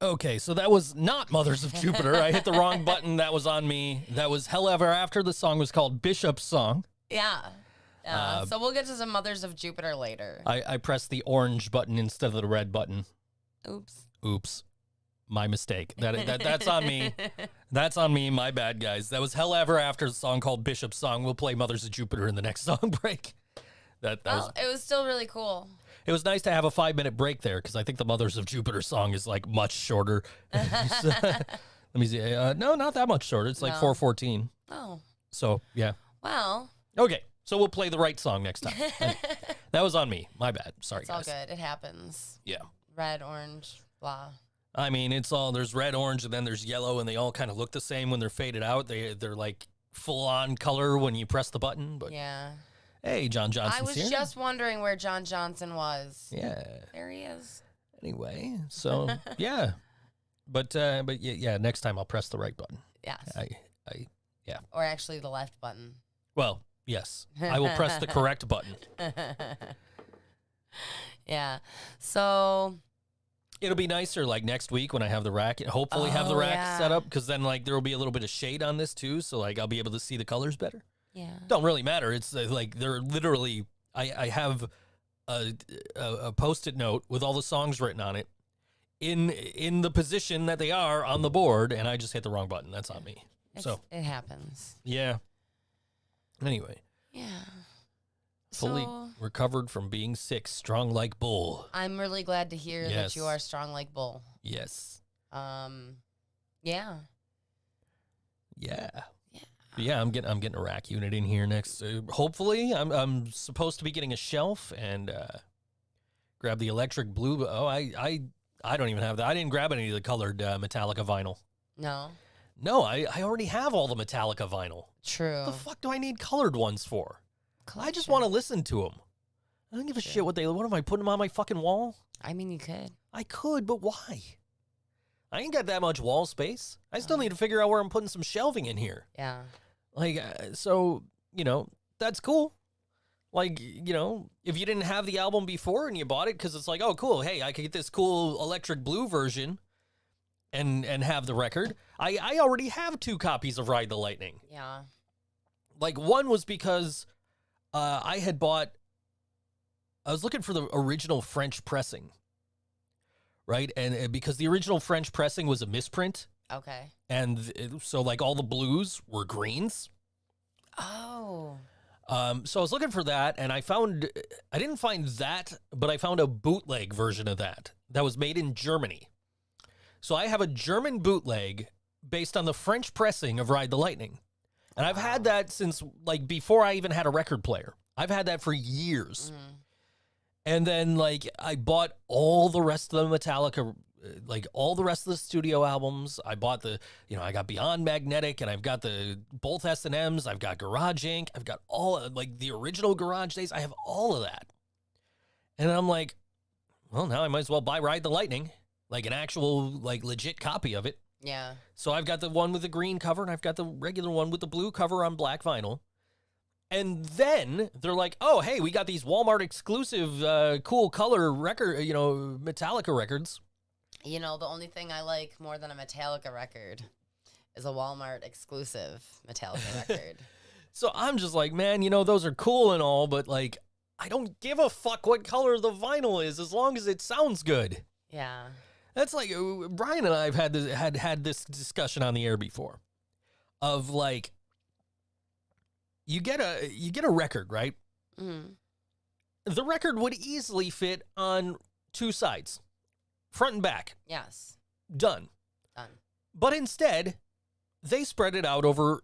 [SPEAKER 3] Okay, so that was not Mothers of Jupiter. I hit the wrong button. That was on me. That was Hell Ever After. The song was called Bishop's Song.
[SPEAKER 4] Yeah. So we'll get to some Mothers of Jupiter later.
[SPEAKER 3] I pressed the orange button instead of the red button. Oops. My mistake. That's on me. That's on me. My bad, guys. That was Hell Ever After, the song called Bishop's Song. We'll play Mothers of Jupiter in the next song break. It
[SPEAKER 4] was still really cool.
[SPEAKER 3] It was nice to have a 5-minute break there because I think the Mothers of Jupiter song is like much shorter. Let me see. No, not that much shorter. It's like 4:14.
[SPEAKER 4] Oh.
[SPEAKER 3] So, yeah.
[SPEAKER 4] Well.
[SPEAKER 3] Okay. So we'll play the right song next time. That was on me. My bad. Sorry, guys.
[SPEAKER 4] It's all good. It happens.
[SPEAKER 3] Yeah.
[SPEAKER 4] Red, orange, blah.
[SPEAKER 3] I mean, there's red, orange, and then there's yellow, and they all kind of look the same when they're faded out. They're like full-on color when you press the button. But
[SPEAKER 4] yeah.
[SPEAKER 3] Hey, John Johnson's
[SPEAKER 4] I was
[SPEAKER 3] here.
[SPEAKER 4] just wondering where John Johnson was.
[SPEAKER 3] Yeah.
[SPEAKER 4] There he is.
[SPEAKER 3] Anyway, so yeah, but yeah, next time I'll press the right button.
[SPEAKER 4] Yes.
[SPEAKER 3] Yeah.
[SPEAKER 4] Or actually the left button.
[SPEAKER 3] Well, yes, I will press the correct button.
[SPEAKER 4] Yeah. So
[SPEAKER 3] it'll be nicer like next week when I have the rack. Hopefully, have the rack set up because then like there will be a little bit of shade on this too, so like I'll be able to see the colors better.
[SPEAKER 4] Yeah.
[SPEAKER 3] Don't really matter. It's like they're literally. I have a Post-it note with all the songs written on it in the position that they are on the board, and I just hit the wrong button. That's on me.
[SPEAKER 4] It happens.
[SPEAKER 3] Yeah. Anyway.
[SPEAKER 4] Yeah.
[SPEAKER 3] Fully recovered from being sick, strong like bull.
[SPEAKER 4] I'm really glad to hear that you are strong like bull.
[SPEAKER 3] Yes.
[SPEAKER 4] Yeah.
[SPEAKER 3] Yeah. Yeah, I'm getting a rack unit in here next. Hopefully, I'm supposed to be getting a shelf and grab the electric blue. Oh, I don't even have that. I didn't grab any of the colored Metallica vinyl. No, I already have all the Metallica vinyl.
[SPEAKER 4] True.
[SPEAKER 3] What the fuck do I need colored ones for? I just want to listen to them. I don't give a shit what am I putting them on my fucking wall?
[SPEAKER 4] I mean, you could. I
[SPEAKER 3] could, but why? I ain't got that much wall space. I still need to figure out where I'm putting some shelving in here.
[SPEAKER 4] Yeah.
[SPEAKER 3] Like, so, that's cool. Like, if you didn't have the album before and you bought it because it's like, oh, cool, hey, I could get this cool electric blue version and have the record. I already have 2 copies of Ride the Lightning.
[SPEAKER 4] Yeah.
[SPEAKER 3] Like, one was because I was looking for the original French pressing, right? And because the original French pressing was a misprint.
[SPEAKER 4] Okay.
[SPEAKER 3] And so, like, all the blues were greens.
[SPEAKER 4] Oh.
[SPEAKER 3] So I was looking for that, and I didn't find that, but I found a bootleg version of that was made in Germany. So I have a German bootleg based on the French pressing of Ride the Lightning. And I've had that since, like, before I even had a record player. I've had that for years. Mm. And then, like, I bought all the rest of the Metallica, like, all the rest of the studio albums. I bought I got Beyond Magnetic, and I've got both S&Ms. I've got Garage Inc. I've got all, like, the original Garage Days. I have all of that. And I'm like, well, now I might as well buy Ride the Lightning, like an actual, like, legit copy of it.
[SPEAKER 4] Yeah. So
[SPEAKER 3] I've got the one with the green cover, and I've got the regular one with the blue cover on black vinyl. And then they're like, oh, hey, we got these Walmart exclusive cool color record, Metallica records.
[SPEAKER 4] The only thing I like more than a Metallica record is a Walmart exclusive Metallica record.
[SPEAKER 3] So I'm just like, man, those are cool and all, but, like, I don't give a fuck what color the vinyl is as long as it sounds good.
[SPEAKER 4] Yeah.
[SPEAKER 3] That's like Brian and I have had this discussion on the air before, of like, you get a record, right? Mm-hmm. The record would easily fit on 2 sides, front and back.
[SPEAKER 4] Yes.
[SPEAKER 3] Done. But instead, they spread it out over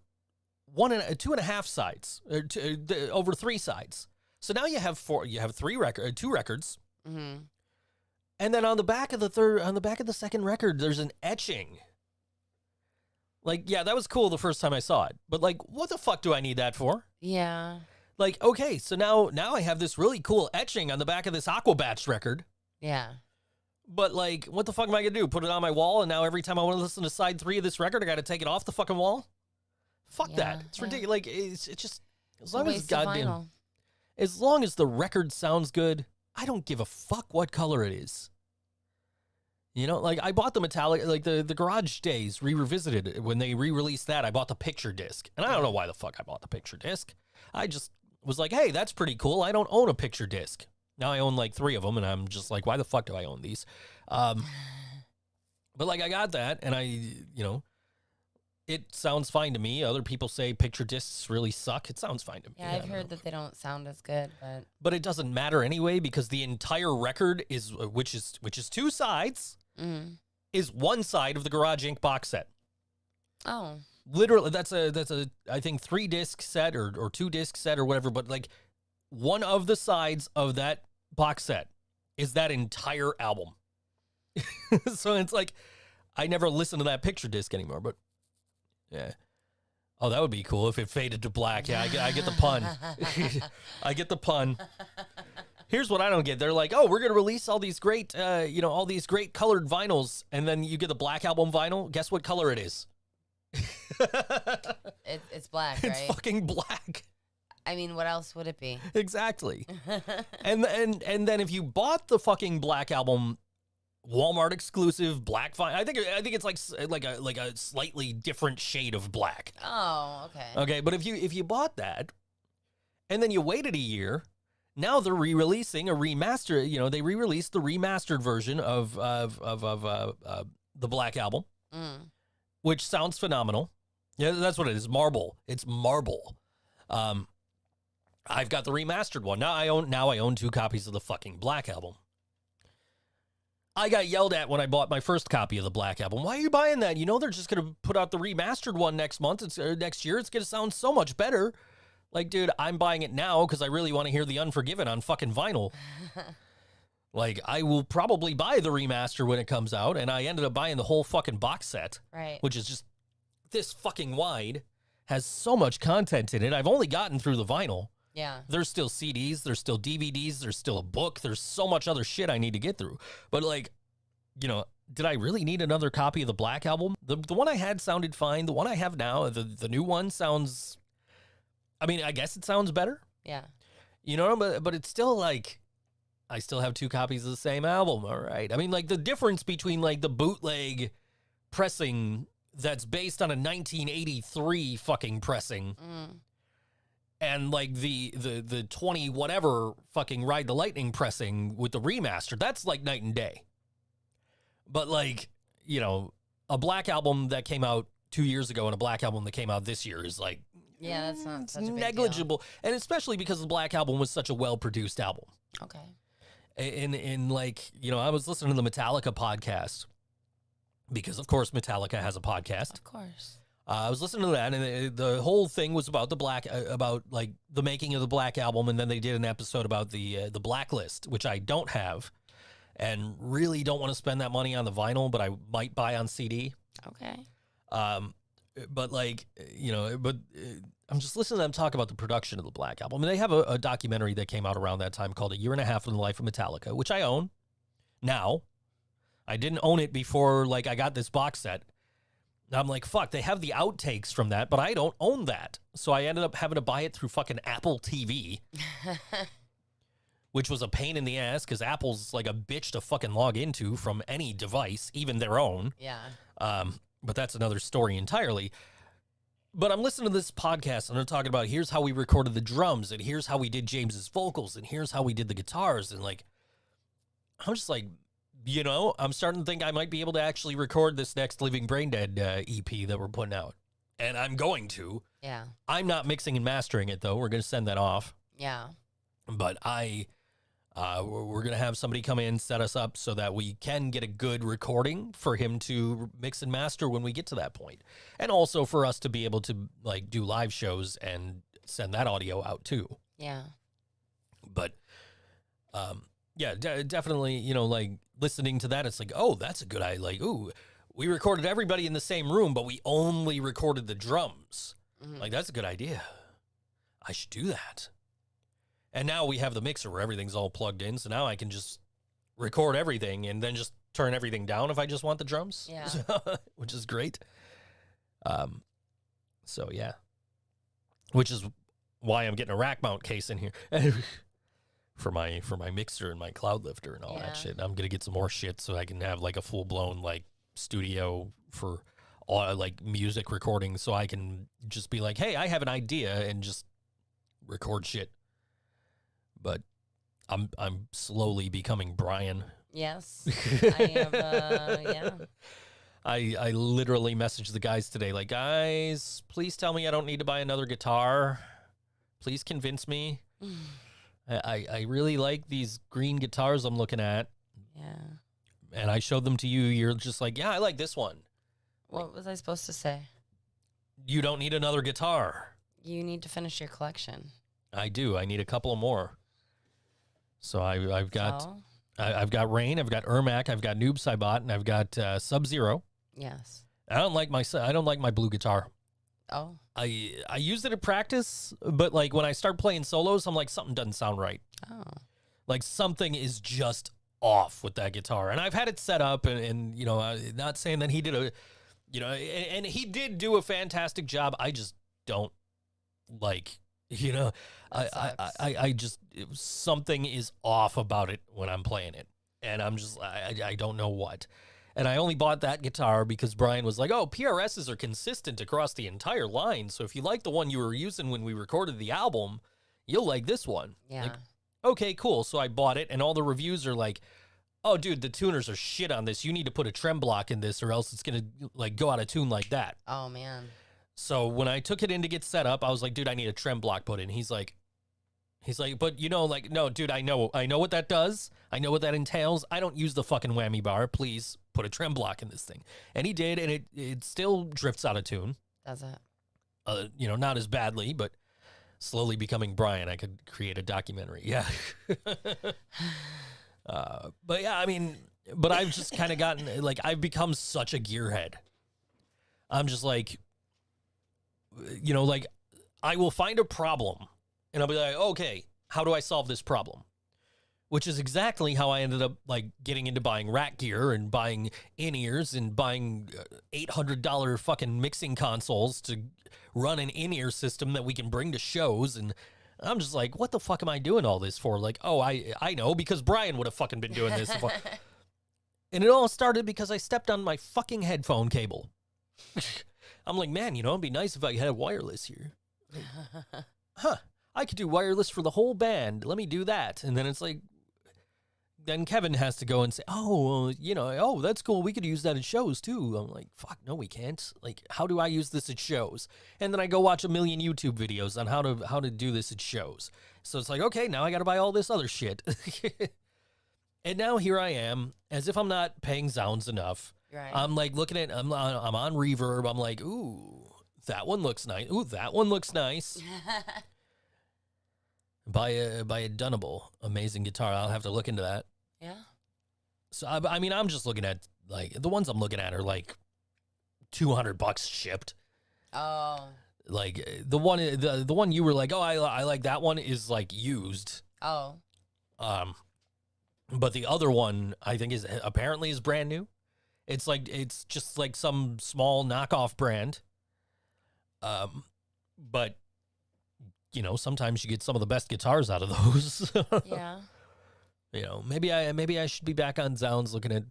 [SPEAKER 3] 2.5 sides, over 3 sides. So now you have 2 records. Mm-hmm. And then on the back of the second record, there's an etching. Like, yeah, that was cool the first time I saw it. But, like, what the fuck do I need that for?
[SPEAKER 4] Yeah.
[SPEAKER 3] Like, okay, so now I have this really cool etching on the back of this Aquabats record.
[SPEAKER 4] Yeah.
[SPEAKER 3] But, like, what the fuck am I going to do? Put it on my wall, and now every time I want to listen to side 3 of this record, I got to take it off the fucking wall? Fuck that. It's ridiculous. Like, it's just, as long as as long as the record sounds good, I don't give a fuck what color it is. You know, like I bought the Metallica, like the Garage Days revisited when they re-released that. I bought the picture disc, and I don't know why the fuck I bought the picture disc. I just was like, hey, that's pretty cool. I don't own a picture disc. Now I own like 3 of them, and I'm just like, why the fuck do I own these? But like I got that, and it sounds fine to me. Other people say picture discs really suck. It sounds fine to me.
[SPEAKER 4] Yeah, I've heard that they don't sound as good,
[SPEAKER 3] but it doesn't matter anyway because the entire record is which is 2 sides. Is 1 side of the Garage Inc. box set.
[SPEAKER 4] Oh.
[SPEAKER 3] Literally, that's a I think 3-disc set or 2-disc set or whatever, but like one of the sides of that box set is that entire album. So it's like I never listen to that picture disc anymore, but yeah. Oh, that would be cool if it faded to black. Yeah, I get the pun. I get the pun. Here's what I don't get. They're like, oh, we're going to release all these great, all these great colored vinyls. And then you get the Black Album vinyl. Guess what color it is?
[SPEAKER 4] It's black, right?
[SPEAKER 3] It's fucking black.
[SPEAKER 4] I mean, what else would it be?
[SPEAKER 3] Exactly. and then if you bought the fucking Black Album Walmart exclusive black vinyl, I think it's like a slightly different shade of black.
[SPEAKER 4] Oh, okay.
[SPEAKER 3] Okay, but if you bought that and then you waited a year, now they're re-releasing a remaster. You know, they re-released the remastered version of the Black Album, which sounds phenomenal. Yeah, that's what it is. Marble. It's marble. I've got the remastered one. Now I own 2 copies of the fucking Black Album. I got yelled at when I bought my first copy of the Black Album. Why are you buying that? You know they're just gonna put out the remastered one next month. Next year. It's gonna sound so much better. Like, dude, I'm buying it now because I really want to hear The Unforgiven on fucking vinyl. Like, I will probably buy the remaster when it comes out, and I ended up buying the whole fucking box set.
[SPEAKER 4] Right.
[SPEAKER 3] Which is just this fucking wide, has so much content in it. I've only gotten through the vinyl.
[SPEAKER 4] Yeah.
[SPEAKER 3] There's still CDs, there's still DVDs, there's still a book, there's so much other shit I need to get through. But, like, did I really need another copy of the Black Album? The one I had sounded fine. The one I have now, the new one sounds... I mean, I guess it sounds better.
[SPEAKER 4] Yeah.
[SPEAKER 3] But it's still like, I still have 2 copies of the same album. All right. I mean, like the difference between like the bootleg pressing that's based on a 1983 fucking pressing and like the 20 whatever fucking Ride the Lightning pressing with the remaster, that's like night and day. But like, a Black Album that came out 2 years ago and a Black Album that came out this year is like,
[SPEAKER 4] yeah, that's not such a big
[SPEAKER 3] negligible.
[SPEAKER 4] deal.
[SPEAKER 3] And especially because the Black Album was such a well-produced album.
[SPEAKER 4] Okay.
[SPEAKER 3] And like, I was listening to the Metallica podcast because, of course, Metallica has a podcast.
[SPEAKER 4] Of course.
[SPEAKER 3] I was listening to that, and the whole thing was about about like the making of the Black Album, and then they did an episode about the Blacklist, which I don't have, and really don't want to spend that money on the vinyl, but I might buy on CD.
[SPEAKER 4] Okay.
[SPEAKER 3] But like, I'm just listening to them talk about the production of the Black Album. And they have a documentary that came out around that time called A Year and a Half in the Life of Metallica, which I own now. I didn't own it before, like, I got this box set. I'm like, fuck, they have the outtakes from that, but I don't own that. So I ended up having to buy it through fucking Apple TV, which was a pain in the ass because Apple's like a bitch to fucking log into from any device, even their own.
[SPEAKER 4] Yeah.
[SPEAKER 3] But that's another story entirely. But I'm listening to this podcast and they're talking about here's how we recorded the drums and here's how we did James's vocals and here's how we did the guitars. And like, I'm just like, I'm starting to think I might be able to actually record this next Living Brain Dead EP that we're putting out. And I'm going to.
[SPEAKER 4] Yeah.
[SPEAKER 3] I'm not mixing and mastering it though. We're going to send that off.
[SPEAKER 4] Yeah.
[SPEAKER 3] But we're going to have somebody come in, set us up so that we can get a good recording for him to mix and master when we get to that point. And also for us to be able to like do live shows and send that audio out too.
[SPEAKER 4] Yeah.
[SPEAKER 3] But, yeah, definitely, like listening to that, it's like, oh, that's a good idea. Like, ooh, we recorded everybody in the same room, but we only recorded the drums. Mm-hmm. Like, that's a good idea. I should do that. And now we have the mixer where everything's all plugged in, so now I can just record everything and then just turn everything down if I just want the drums.
[SPEAKER 4] Yeah.
[SPEAKER 3] Which is great. So, yeah. Which is why I'm getting a rack mount case in here. for my mixer and my cloud lifter and all
[SPEAKER 4] Yeah.
[SPEAKER 3] that shit. I'm gonna get some more shit so I can have like a full blown like studio for all like music recording, so I can just be like, hey, I have an idea and just record shit. But I'm slowly becoming Brian.
[SPEAKER 4] Yes. I have, yeah.
[SPEAKER 3] I literally messaged the guys today, like, guys, please tell me I don't need to buy another guitar. Please convince me. I really like these green guitars I'm looking at.
[SPEAKER 4] Yeah.
[SPEAKER 3] And I showed them to you. You're just like, yeah, I like this one.
[SPEAKER 4] What was I supposed to say?
[SPEAKER 3] You don't need another guitar.
[SPEAKER 4] You need to finish your collection.
[SPEAKER 3] I do. I need a couple of more. So I've got
[SPEAKER 4] Oh,
[SPEAKER 3] I've got Rain, I've got Ermac, I've got Noob Saibot, and I've got Sub-Zero.
[SPEAKER 4] yes.
[SPEAKER 3] I don't like my blue guitar.
[SPEAKER 4] Oh,
[SPEAKER 3] I used it at practice, but like when I start playing solos, I'm like, something doesn't sound right.
[SPEAKER 4] oh.
[SPEAKER 3] Like something is just off with that guitar. And I've had it set up and you know, not saying that he did a, you know, and he did do a fantastic job. I just don't like, you know,
[SPEAKER 4] That sucks.
[SPEAKER 3] I just, something is off about it when I'm playing it. And I'm just, I don't know what. And I only bought that guitar because Brian was like, oh, PRSs are consistent across the entire line. So if you like the one you were using when we recorded the album, you'll like this one.
[SPEAKER 4] Yeah.
[SPEAKER 3] Like, okay, cool. So I bought it, and all the reviews are like, oh, dude, the tuners are shit on this. You need to put a trem block in this or else it's going to like go out of tune like that.
[SPEAKER 4] Oh, man.
[SPEAKER 3] So when I took it in to get set up, I was like, dude, I need a trem block put in. He's like, but you know, like, no, dude, I know what that does. I know what that entails. I don't use the fucking whammy bar. Please put a trem block in this thing. And he did, and it still drifts out of tune.
[SPEAKER 4] Does it?
[SPEAKER 3] You know, not as badly, but slowly becoming Brian. I could create a documentary. Yeah. But yeah, I mean, but I've just kind of gotten, like, I've become such a gearhead. I'm just like, you know, like, I will find a problem, and I'll be like, okay, how do I solve this problem? Which is exactly how I ended up, like, getting into buying rack gear and buying in-ears and buying $800 fucking mixing consoles to run an in-ear system that we can bring to shows. And I'm just like, what the fuck am I doing all this for? Like, oh, I know, because Brian would have fucking been doing this. And it all started because I stepped on my fucking headphone cable. I'm like, man, you know, it'd be nice if I had wireless here. Huh, I could do wireless for the whole band. Let me do that. And then it's like, then Kevin has to go and say, oh, well, you know, oh, that's cool. We could use that at shows too. I'm like, fuck, no, we can't. Like, how do I use this at shows? And then I go watch a million YouTube videos on how to do this at shows. So it's like, okay, now I got to buy all this other shit. And now here I am, as if I'm not paying Zounds enough.
[SPEAKER 4] Right.
[SPEAKER 3] I'm like looking at, I'm on Reverb. I'm like, ooh, that one looks nice. Ooh, that one looks nice. Buy a Dunable, amazing guitar. I'll have to look into that.
[SPEAKER 4] Yeah.
[SPEAKER 3] So I mean, I'm just looking at, like, the ones I'm looking at are like $200 shipped.
[SPEAKER 4] Oh.
[SPEAKER 3] Like the one you were like, oh, I like that one is like used.
[SPEAKER 4] Oh.
[SPEAKER 3] But the other one I think is apparently is brand new. It's just like some small knockoff brand. But you know, sometimes you get some of the best guitars out of those.
[SPEAKER 4] Yeah.
[SPEAKER 3] You know, maybe I should be back on Zounds looking at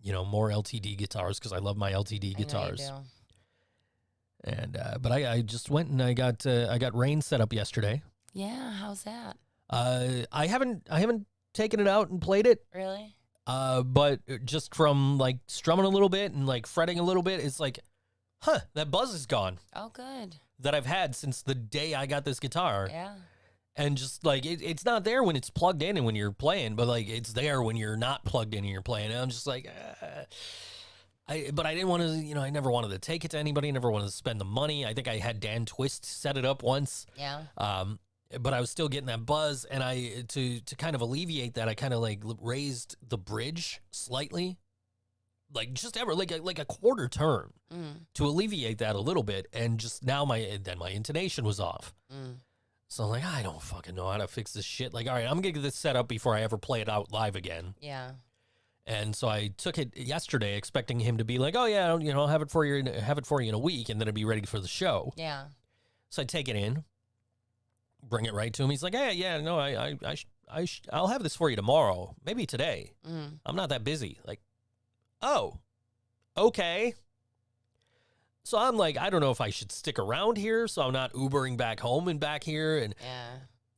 [SPEAKER 3] you know, more LTD guitars because I love my LTD guitars.
[SPEAKER 4] I know you do.
[SPEAKER 3] And but I just went and I got Rain set up yesterday.
[SPEAKER 4] Yeah. How's that?
[SPEAKER 3] I haven't taken it out and played it.
[SPEAKER 4] Really?
[SPEAKER 3] But just from like strumming a little bit and like fretting a little bit, it's like, huh, that buzz is gone
[SPEAKER 4] Oh, good.
[SPEAKER 3] that I've had since the day I got this guitar.
[SPEAKER 4] Yeah.
[SPEAKER 3] And just like it's not there when it's plugged in and when you're playing, but like it's there when you're not plugged in and you're playing. And I'm just like, but I didn't want to, you know, I never wanted to take it to anybody, never wanted to spend the money. I think I had Dan Twist set it up once.
[SPEAKER 4] Yeah.
[SPEAKER 3] But I was still getting that buzz, and to kind of alleviate that, I kind of like raised the bridge slightly, like just ever like a quarter turn to alleviate that a little bit, and just now my intonation was off. So I'm like, I don't fucking know how to fix this shit. Like, all right, I'm gonna get this set up before I ever play it out live again.
[SPEAKER 4] Yeah.
[SPEAKER 3] And so I took it yesterday, expecting him to be like, oh yeah, you know, I'll have it for you in a week, and then it'd be ready for the show.
[SPEAKER 4] Yeah.
[SPEAKER 3] So I take it in, bring it right to him. He's like, hey, yeah, no, I I'll have this for you tomorrow, maybe today. I'm not that busy. Like, oh, okay. So I'm like, I don't know if I should stick around here so I'm not Ubering back home and back here. And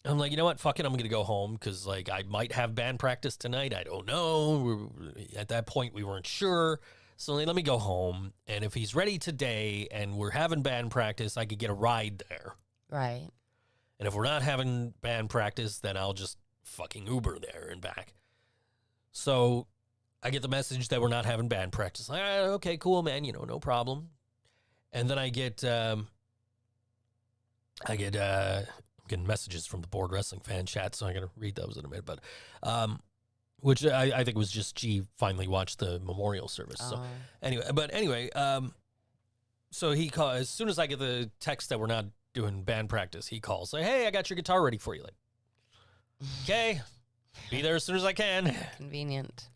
[SPEAKER 3] I'm like, you know what? Fuck it. I'm going to go home because, like, I might have band practice tonight. I don't know. At that point, we weren't sure. So let me go home. And if he's ready today and we're having band practice, I could get a ride there.
[SPEAKER 4] Right.
[SPEAKER 3] And if we're not having band practice, then I'll just fucking Uber there and back. So I get the message that we're not having band practice. Like, okay, cool, man. You know, no problem. And then I get getting messages from the Board Wrestling fan chat, so I'm going to read those in a minute. But, which I think was just G finally watched the memorial service. So anyway, so he calls, as soon as I get the text that we're not doing band practice, he calls, like, hey, I got your guitar ready for you. Like, okay, be there as soon as I can.
[SPEAKER 4] Convenient.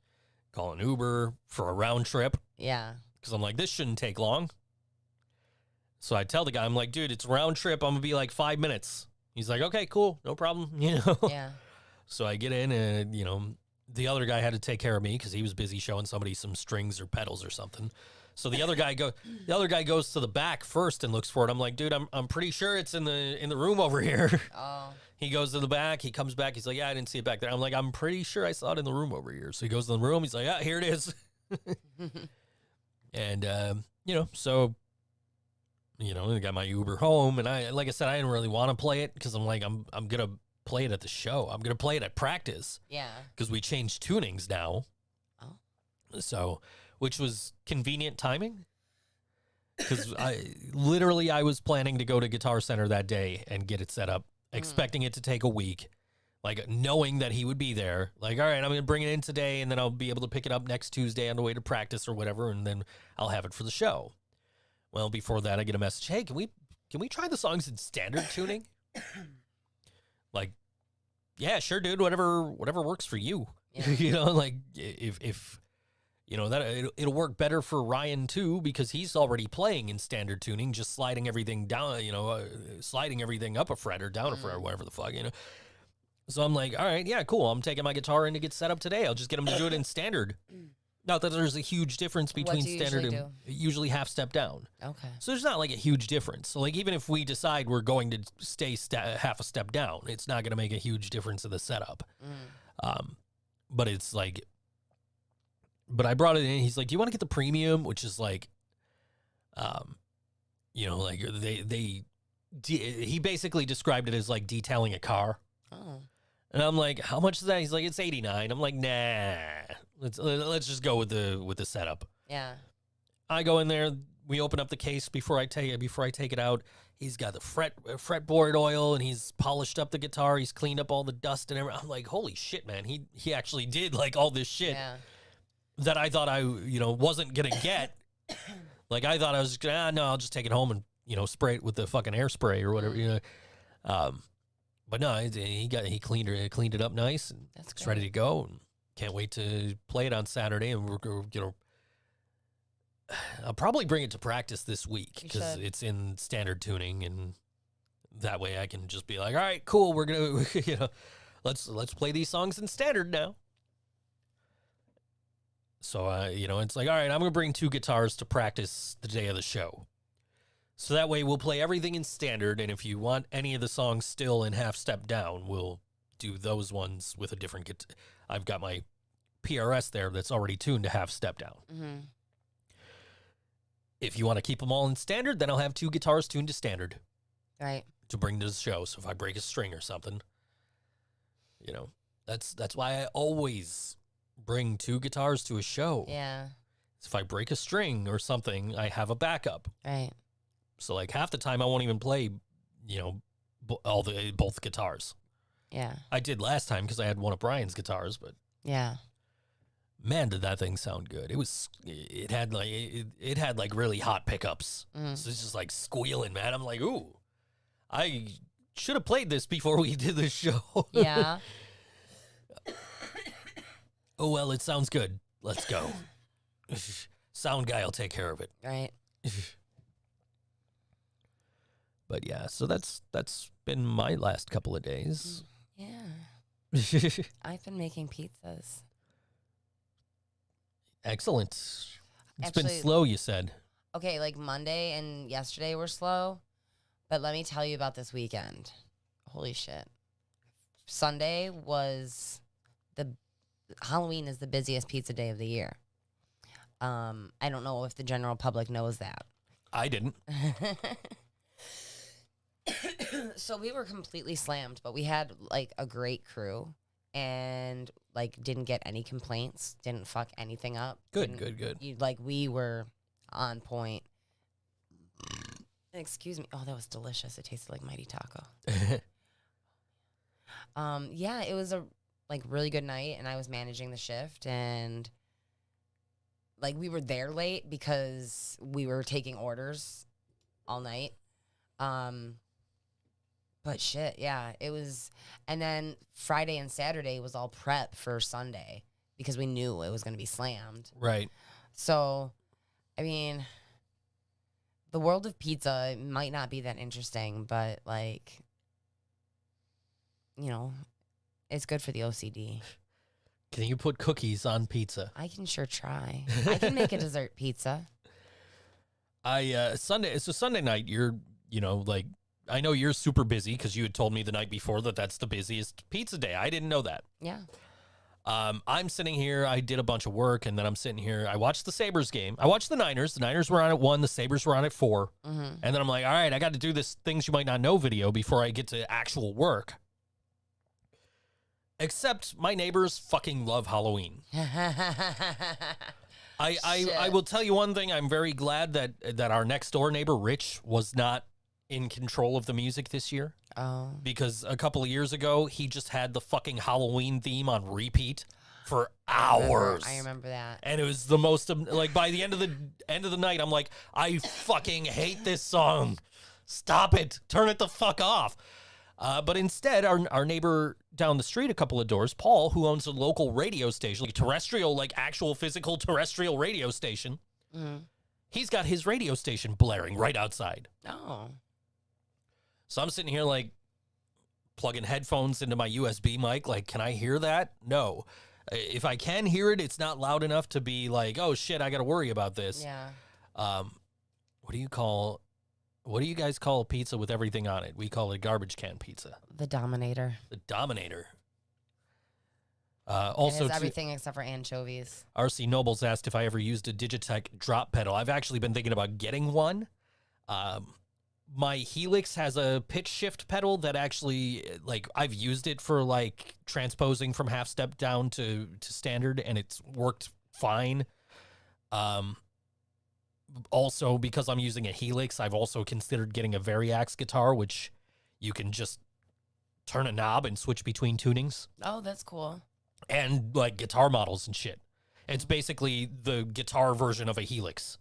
[SPEAKER 3] Call an Uber for a round trip.
[SPEAKER 4] Yeah.
[SPEAKER 3] Because I'm like, this shouldn't take long. So I tell the guy, I'm like, dude, it's round trip. I'm going to be like 5 minutes. He's like, okay, cool. No problem. You know?
[SPEAKER 4] Yeah.
[SPEAKER 3] So I get in and, you know, the other guy had to take care of me because he was busy showing somebody some strings or pedals or something. So the other guy goes to the back first and looks for it. I'm like, dude, I'm pretty sure it's in the room over here. Oh. He goes to the back. He comes back. He's like, yeah, I didn't see it back there. I'm like, I'm pretty sure I saw it in the room over here. So he goes to the room. He's like, yeah, here it is. And, you know, so, you know, I got my Uber home. And like I said, I didn't really want to play it because I'm like, I'm going to play it at the show. I'm going to play it at practice. Yeah. Because we changed tunings now. Oh. So, which was convenient timing. Because I was planning to go to Guitar Center that day and get it set up, expecting it to take a week, like knowing that he would be there. Like, all right, I'm going to bring it in today, and then I'll be able to pick it up next Tuesday on the way to practice or whatever, and then I'll have it for the show. Well, before that, I get a message, hey, can we try the songs in standard tuning? Like, yeah, sure, dude, whatever works for you. Yeah. You know, like, if you know, that it'll work better for Ryan, too, because he's already playing in standard tuning, just sliding everything down, you know, sliding everything up a fret or down a fret or whatever the fuck, you know. So I'm like, all right, yeah, cool. I'm taking my guitar in to get set up today. I'll just get him to do it in standard. Not that there's a huge difference between standard and usually half step down. Okay. So there's not like a huge difference. So like even if we decide we're going to stay half a step down, it's not going to make a huge difference in the setup. But it's like... But I brought it in. He's like, do you want to get the premium? Which is like, you know, like he basically described it as like detailing a car. Oh. And I'm like, how much is that? He's like, it's $89. I'm like, nah, let's just go with the setup. Yeah. I go in there. We open up the case before I take it out. He's got the fretboard oil and he's polished up the guitar. He's cleaned up all the dust and everything. I'm like, holy shit, man. He actually did like all this shit. Yeah. That I thought I, you know, wasn't going to get. Like, I thought I was no, I'll just take it home and, you know, spray it with the fucking air spray or whatever, you know. But no, he cleaned it up nice and it's ready to go. And can't wait to play it on Saturday. And we're you know, I'll probably bring it to practice this week because it's in standard tuning, and that way I can just be like, all right, cool, we're gonna, you know, let's play these songs in standard now. So, you know, it's like, all right, I'm going to bring 2 guitars to practice the day of the show. So that way we'll play everything in standard, and if you want any of the songs still in half step down, we'll do those ones with a different guitar. I've got my PRS there that's already tuned to half step down. Mm-hmm. If you want to keep them all in standard, then I'll have 2 guitars tuned to standard. Right. To bring to the show. So if I break a string or something, you know, that's why I always... bring 2 guitars to a show. Yeah. If I break a string or something, I have a backup. Right. So like half the time I won't even play, you know, both guitars. Yeah. I did last time because I had one of Brian's guitars, but yeah. Man, did that thing sound good. It had like really hot pickups. So it's just like squealing, man. I'm like, ooh, I should have played this before we did this show. Yeah. Oh, well, it sounds good. Let's go. Sound guy will take care of it. Right. But yeah, so that's been my last couple of days. Yeah.
[SPEAKER 4] I've been making pizzas.
[SPEAKER 3] Excellent. It's
[SPEAKER 4] Actually,
[SPEAKER 3] been slow, you said.
[SPEAKER 4] Okay, like Monday and yesterday were slow, but let me tell you about this weekend. Holy shit. Sunday was Halloween is the busiest pizza day of the year. I don't know if the general public knows that.
[SPEAKER 3] I didn't.
[SPEAKER 4] So we were completely slammed, but we had like a great crew and like didn't get any complaints, didn't fuck anything up.
[SPEAKER 3] Good.
[SPEAKER 4] Like we were on point. Excuse me. Oh, that was delicious. It tasted like Mighty Taco. Yeah, it was a like really good night, and I was managing the shift, and like we were there late because we were taking orders all night. But shit, yeah, it was. And then Friday and Saturday was all prep for Sunday because we knew it was going to be slammed.
[SPEAKER 3] Right.
[SPEAKER 4] So, I mean, the world of pizza might not be that interesting, but like, you know, it's good for the OCD.
[SPEAKER 3] Can you put cookies on pizza?
[SPEAKER 4] I can sure try. I can make a dessert pizza.
[SPEAKER 3] Sunday night, like, I know you're super busy because you had told me the night before that that's the busiest pizza day. I didn't know that.
[SPEAKER 4] Yeah.
[SPEAKER 3] I'm sitting here. I did a bunch of work, and then I'm sitting here. I watched the Sabres game. I watched the Niners. The Niners were on at 1. The Sabres were on at 4.
[SPEAKER 4] Mm-hmm.
[SPEAKER 3] And then I'm like, all right, I got to do this Things You Might Not Know video before I get to actual work. Except my neighbors fucking love Halloween. I will tell you one thing. I'm very glad that our next door neighbor, Rich, was not in control of the music this year.
[SPEAKER 4] Oh.
[SPEAKER 3] Because a couple of years ago, he just had the fucking Halloween theme on repeat for hours.
[SPEAKER 4] I remember that.
[SPEAKER 3] And it was the most, like, by the end of the night, I'm like, I fucking hate this song. Stop it. Turn it the fuck off. But instead, our neighbor down the street, a couple of doors, Paul, who owns a local radio station, like terrestrial, like actual physical terrestrial radio station, he's got his radio station blaring right outside.
[SPEAKER 4] Oh.
[SPEAKER 3] So I'm sitting here like plugging headphones into my USB mic. Like, can I hear that? No. If I can hear it, it's not loud enough to be like, oh shit, I got to worry about this.
[SPEAKER 4] Yeah.
[SPEAKER 3] What do you guys call pizza with everything on it? We call it garbage can pizza.
[SPEAKER 4] The Dominator.
[SPEAKER 3] The Dominator.
[SPEAKER 4] It
[SPEAKER 3] Also,
[SPEAKER 4] has everything except for anchovies.
[SPEAKER 3] RC Nobles asked if I ever used a Digitech drop pedal. I've actually been thinking about getting one. My Helix has a pitch shift pedal that actually, like, I've used it for, like, transposing from half step down to standard, and it's worked fine. Also, because I'm using a Helix, I've also considered getting a Variax guitar, which you can just turn a knob and switch between tunings.
[SPEAKER 4] Oh, that's cool.
[SPEAKER 3] And, like, guitar models and shit. It's basically the guitar version of a Helix.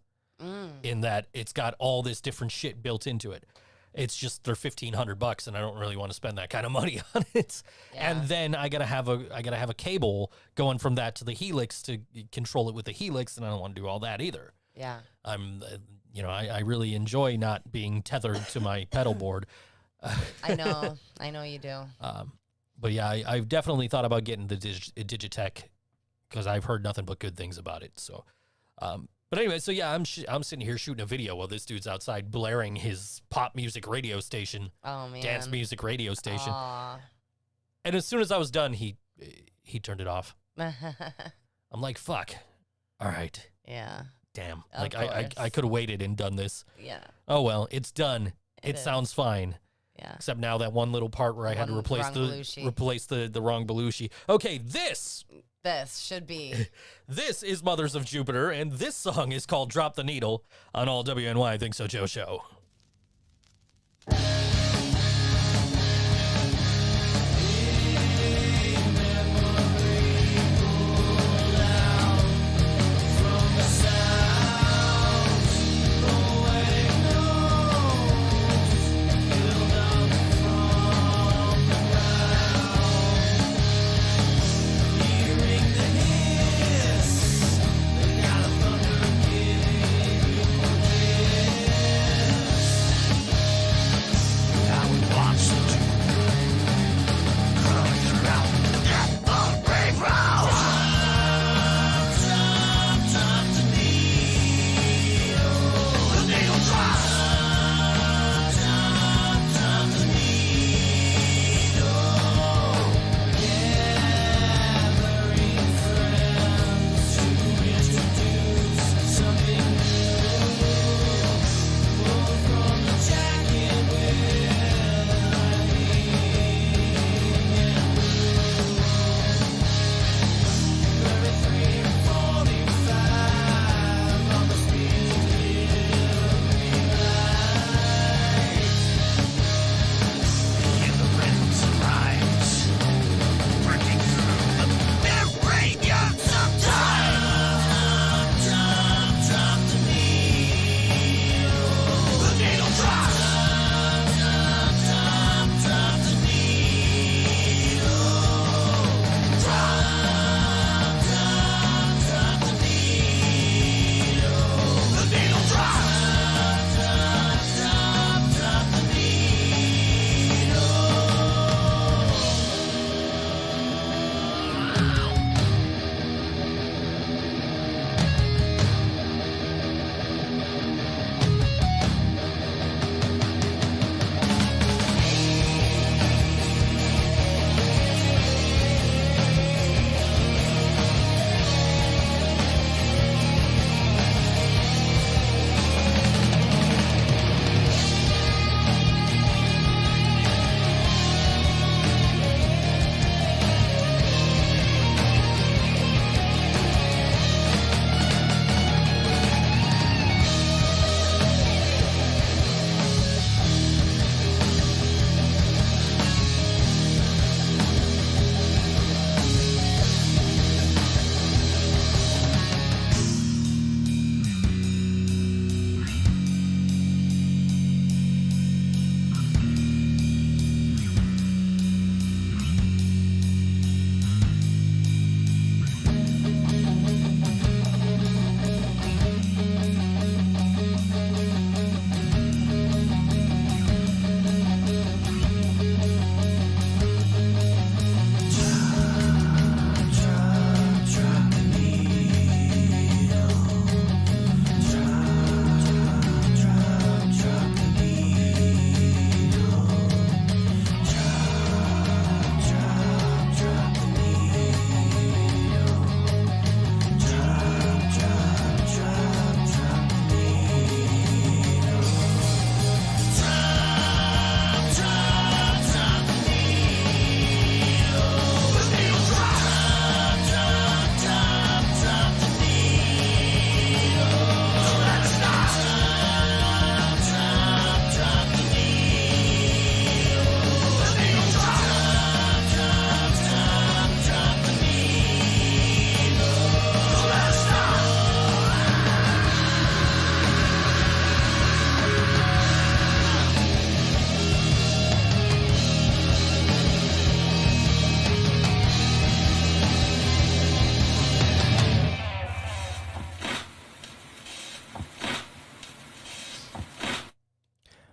[SPEAKER 3] In that it's got all this different shit built into it. It's just they're $1,500, and I don't really want to spend that kind of money on it.
[SPEAKER 4] Yeah.
[SPEAKER 3] And then I gotta have a cable going from that to the Helix to control it with the Helix, and I don't want to do all that either.
[SPEAKER 4] Yeah.
[SPEAKER 3] I really enjoy not being tethered to my pedal board.
[SPEAKER 4] I know you do.
[SPEAKER 3] But yeah, I've definitely thought about getting the Digitech because I've heard nothing but good things about it. So, but anyway, so yeah, I'm sitting here shooting a video while this dude's outside blaring his pop music radio station,
[SPEAKER 4] Oh man.
[SPEAKER 3] dance music radio station.
[SPEAKER 4] Aw.
[SPEAKER 3] And as soon as I was done, he turned it off. I'm like, fuck. All right.
[SPEAKER 4] Yeah.
[SPEAKER 3] Damn.
[SPEAKER 4] Of
[SPEAKER 3] Like I
[SPEAKER 4] course.
[SPEAKER 3] could have waited and done this.
[SPEAKER 4] Yeah.
[SPEAKER 3] Oh well, it's done. It
[SPEAKER 4] is.
[SPEAKER 3] sounds fine.
[SPEAKER 4] Yeah.
[SPEAKER 3] Except now that one little part where I had to
[SPEAKER 4] One
[SPEAKER 3] replace
[SPEAKER 4] wrong Belushi.
[SPEAKER 3] the wrong Belushi. Okay, this
[SPEAKER 4] should be.
[SPEAKER 3] This is Mothers of Jupiter, and this song is called Drop the Needle on all WNY ThinkSoJoE Show.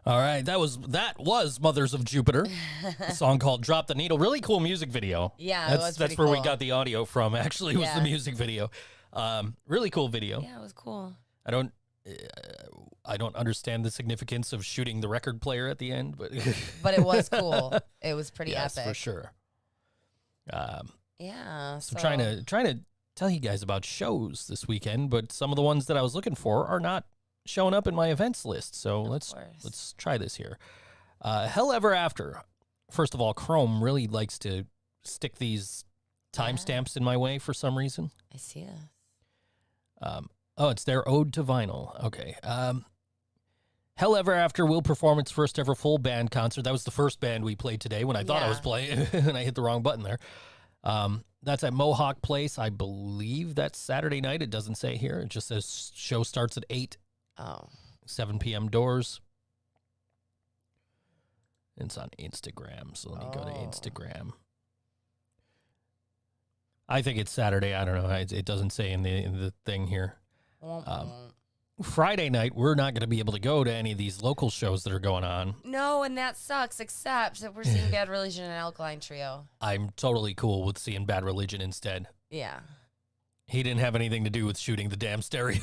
[SPEAKER 3] All right, that was Mothers of Jupiter, a song called "Drop the Needle." Really cool music video.
[SPEAKER 4] Yeah,
[SPEAKER 3] that's
[SPEAKER 4] pretty
[SPEAKER 3] where we
[SPEAKER 4] cool.
[SPEAKER 3] got the audio from. Actually, was the
[SPEAKER 4] Yeah.
[SPEAKER 3] music video. Really cool video.
[SPEAKER 4] Yeah, it was cool.
[SPEAKER 3] I don't understand the significance of shooting the record player at the end, but
[SPEAKER 4] But it was cool. It was pretty
[SPEAKER 3] yes,
[SPEAKER 4] epic.
[SPEAKER 3] for sure.
[SPEAKER 4] Yeah.
[SPEAKER 3] So trying to tell you guys about shows this weekend, but some of the ones that I was looking for are not showing up in my events list. So let's try this here. Hell Ever After. First of all, Chrome really likes to stick these timestamps in my way for some reason.
[SPEAKER 4] I see this.
[SPEAKER 3] Oh, it's their Ode to Vinyl. Okay. Hell Ever After will perform its first ever full band concert. That was the first band we played today when I thought I was playing, and I hit the wrong button there. That's at Mohawk Place. I believe that's Saturday night. It doesn't say here. It just says show starts at 8. 7 p.m. doors. It's on Instagram, so let me go to Instagram. I think it's Saturday. I don't know. It doesn't say in the thing here. Friday night, we're not going to be able to go to any of these local shows that are going on.
[SPEAKER 4] No, and that sucks, except that we're seeing Bad Religion and Alkaline Trio.
[SPEAKER 3] I'm totally cool with seeing Bad Religion instead.
[SPEAKER 4] Yeah.
[SPEAKER 3] He didn't have anything to do with shooting the damn stereo.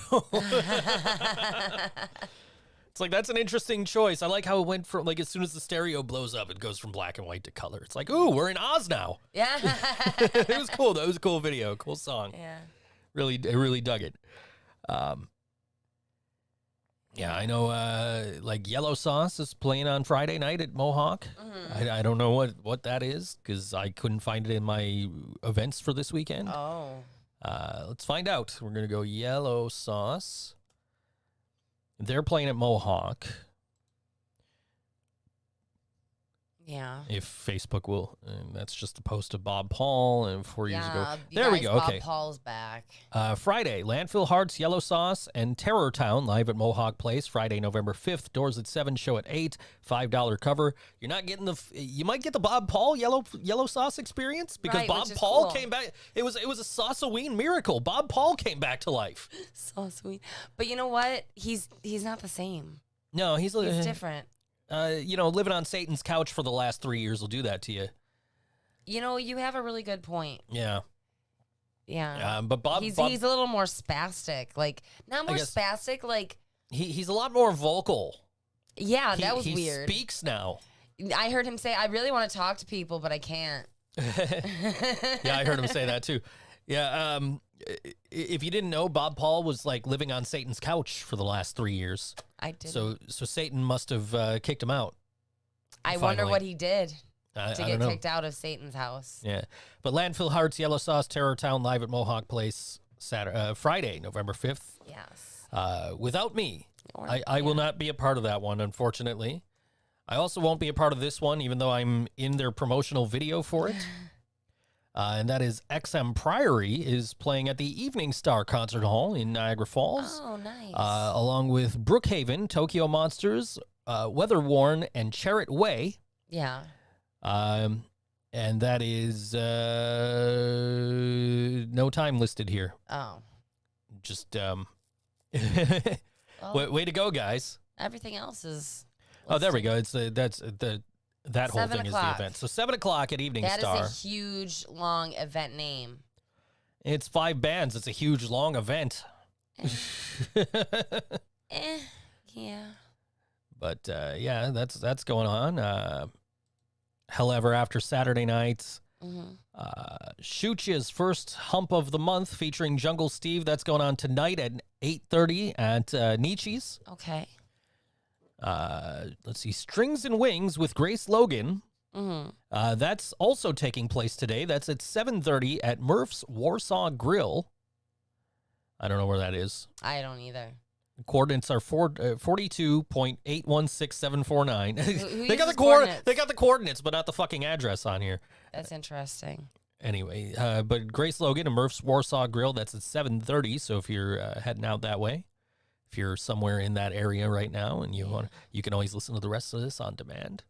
[SPEAKER 3] It's like, that's an interesting choice. I like how it went from, like, as soon as the stereo blows up, it goes from black and white to color. It's like, ooh, we're in Oz now.
[SPEAKER 4] Yeah.
[SPEAKER 3] It was cool, though. It was a cool video, cool song.
[SPEAKER 4] Yeah.
[SPEAKER 3] I really dug it. Yeah, I know, like, Yellow Sauce is playing on Friday night at Mohawk.
[SPEAKER 4] Mm-hmm.
[SPEAKER 3] I don't know what that is, because I couldn't find it in my events for this weekend.
[SPEAKER 4] Oh.
[SPEAKER 3] Let's find out. We're going to go Yellow Sauce. They're playing at Mohawk.
[SPEAKER 4] Yeah.
[SPEAKER 3] If Facebook will. And that's just a post of Bob Paul and 4 years ago.
[SPEAKER 4] You
[SPEAKER 3] There we
[SPEAKER 4] guys,
[SPEAKER 3] go.
[SPEAKER 4] Bob
[SPEAKER 3] Okay.
[SPEAKER 4] Paul's back.
[SPEAKER 3] Friday, Landfill Hearts, Yellow Sauce, and Terror Town live at Mohawk Place. Friday, November 5th. Doors at 7, show at 8. $5 cover. You're not getting you might get the Bob Paul Yellow Sauce experience because
[SPEAKER 4] Right,
[SPEAKER 3] Bob
[SPEAKER 4] which is
[SPEAKER 3] Paul
[SPEAKER 4] cool.
[SPEAKER 3] came back. It was a Sauce-a-ween miracle. Bob Paul came back to life.
[SPEAKER 4] So sweet. But you know what? He's not the same.
[SPEAKER 3] No, he's
[SPEAKER 4] different.
[SPEAKER 3] Living on Satan's couch for the last 3 years will do that to you.
[SPEAKER 4] You know, you have a really good point.
[SPEAKER 3] Yeah.
[SPEAKER 4] Yeah.
[SPEAKER 3] But Bob,
[SPEAKER 4] He's a little more spastic. Like, not more
[SPEAKER 3] guess-
[SPEAKER 4] spastic, like,
[SPEAKER 3] he's a lot more vocal.
[SPEAKER 4] yeah, that was
[SPEAKER 3] he
[SPEAKER 4] weird.
[SPEAKER 3] Speaks now.
[SPEAKER 4] I heard him say, I really want to talk to people, but I can't.
[SPEAKER 3] Yeah, I heard him say that too. Yeah, if you didn't know, Bob Paul was like living on Satan's couch for the last 3 years.
[SPEAKER 4] I did.
[SPEAKER 3] So Satan must have kicked him out.
[SPEAKER 4] I wonder
[SPEAKER 3] finally.
[SPEAKER 4] what he did
[SPEAKER 3] I
[SPEAKER 4] to
[SPEAKER 3] don't
[SPEAKER 4] get
[SPEAKER 3] know.
[SPEAKER 4] kicked out of Satan's house.
[SPEAKER 3] Yeah, but Landfill Hearts, Yellow Sauce, Terror Town live at Mohawk Place Friday, November 5th.
[SPEAKER 4] Yes.
[SPEAKER 3] Without me,
[SPEAKER 4] Or-
[SPEAKER 3] I will
[SPEAKER 4] yeah.
[SPEAKER 3] not be a part of that one, unfortunately. I also won't be a part of this one, even though I'm in their promotional video for it. And that is XM Priory is playing at the Evening Star Concert Hall in Niagara Falls.
[SPEAKER 4] Oh, nice.
[SPEAKER 3] Along with Brookhaven, Tokyo Monsters, Weatherworn, and Charrot Way.
[SPEAKER 4] yeah.
[SPEAKER 3] And that is no time listed here.
[SPEAKER 4] Oh.
[SPEAKER 3] Just
[SPEAKER 4] Well,
[SPEAKER 3] way to go, guys.
[SPEAKER 4] everything else is.
[SPEAKER 3] Oh, there we
[SPEAKER 4] listed.
[SPEAKER 3] go. That whole
[SPEAKER 4] 7
[SPEAKER 3] thing is the
[SPEAKER 4] o'clock.
[SPEAKER 3] event. So 7 o'clock at Evening
[SPEAKER 4] That
[SPEAKER 3] Star.
[SPEAKER 4] is a huge, long event name.
[SPEAKER 3] It's 5 bands. It's a huge, long event.
[SPEAKER 4] Yeah.
[SPEAKER 3] But yeah, that's going on. Hell Ever After Saturday nights.
[SPEAKER 4] Mm-hmm.
[SPEAKER 3] Shuchia's first hump of the month featuring Jungle Steve. That's going on tonight at 8:30 at Nietzsche's.
[SPEAKER 4] Okay.
[SPEAKER 3] Let's see, Strings and Wings with Grace Logan.
[SPEAKER 4] Mm-hmm.
[SPEAKER 3] That's also taking place today. That's at 7:30 at Murph's Warsaw Grill. I don't know where that is.
[SPEAKER 4] I don't either.
[SPEAKER 3] Coordinates are 42.816749.
[SPEAKER 4] Who
[SPEAKER 3] They got
[SPEAKER 4] uses
[SPEAKER 3] the
[SPEAKER 4] coordinates?
[SPEAKER 3] They got the coordinates, but not the fucking address on here.
[SPEAKER 4] That's interesting.
[SPEAKER 3] Anyway, but Grace Logan and Murph's Warsaw Grill. That's at 7:30. So if you're heading out that way, if you're somewhere in that area right now, and you can always listen to the rest of this on demand.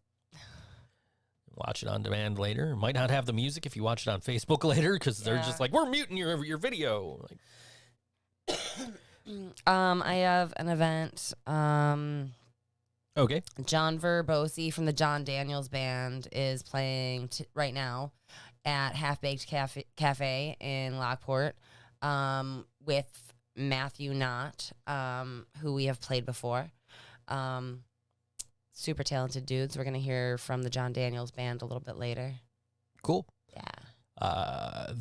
[SPEAKER 3] Watch it on demand later. Might not have the music if you watch it on Facebook later, because they're just like, we're muting your video. Like,
[SPEAKER 4] I have an event.
[SPEAKER 3] oh Okay.
[SPEAKER 4] John Verbosi from the John Daniels Band is playing right now at Half Baked Cafe in Lockport with Matthew Knott, who we have played before. Super talented dudes. We're going to hear from the John Daniels Band a little bit later.
[SPEAKER 3] Cool.
[SPEAKER 4] Yeah.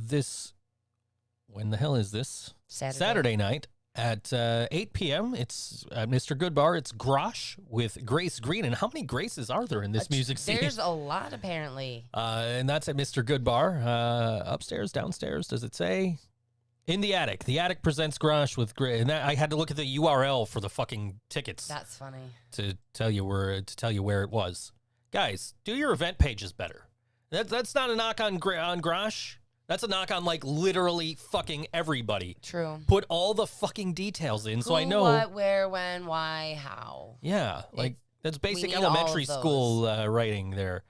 [SPEAKER 3] When the hell is this?
[SPEAKER 4] Saturday
[SPEAKER 3] night at 8 p.m. It's at Mr. Goodbar. It's Grosh with Grace Green. And how many Graces are there in this music scene?
[SPEAKER 4] There's a lot, apparently.
[SPEAKER 3] And that's at Mr. Goodbar. Upstairs, downstairs, does it say? In the attic. The attic presents Grosh with Grace. And I had to look at the URL for the fucking tickets.
[SPEAKER 4] That's funny.
[SPEAKER 3] To tell you where it was. Guys, do your event pages better. That's not a knock on Grosh. That's a knock on, like, literally fucking everybody.
[SPEAKER 4] True.
[SPEAKER 3] Put all the fucking details in so I know.
[SPEAKER 4] What, where, when, why, how.
[SPEAKER 3] Yeah, like, that's basic
[SPEAKER 4] need all
[SPEAKER 3] elementary
[SPEAKER 4] of those.
[SPEAKER 3] school writing there.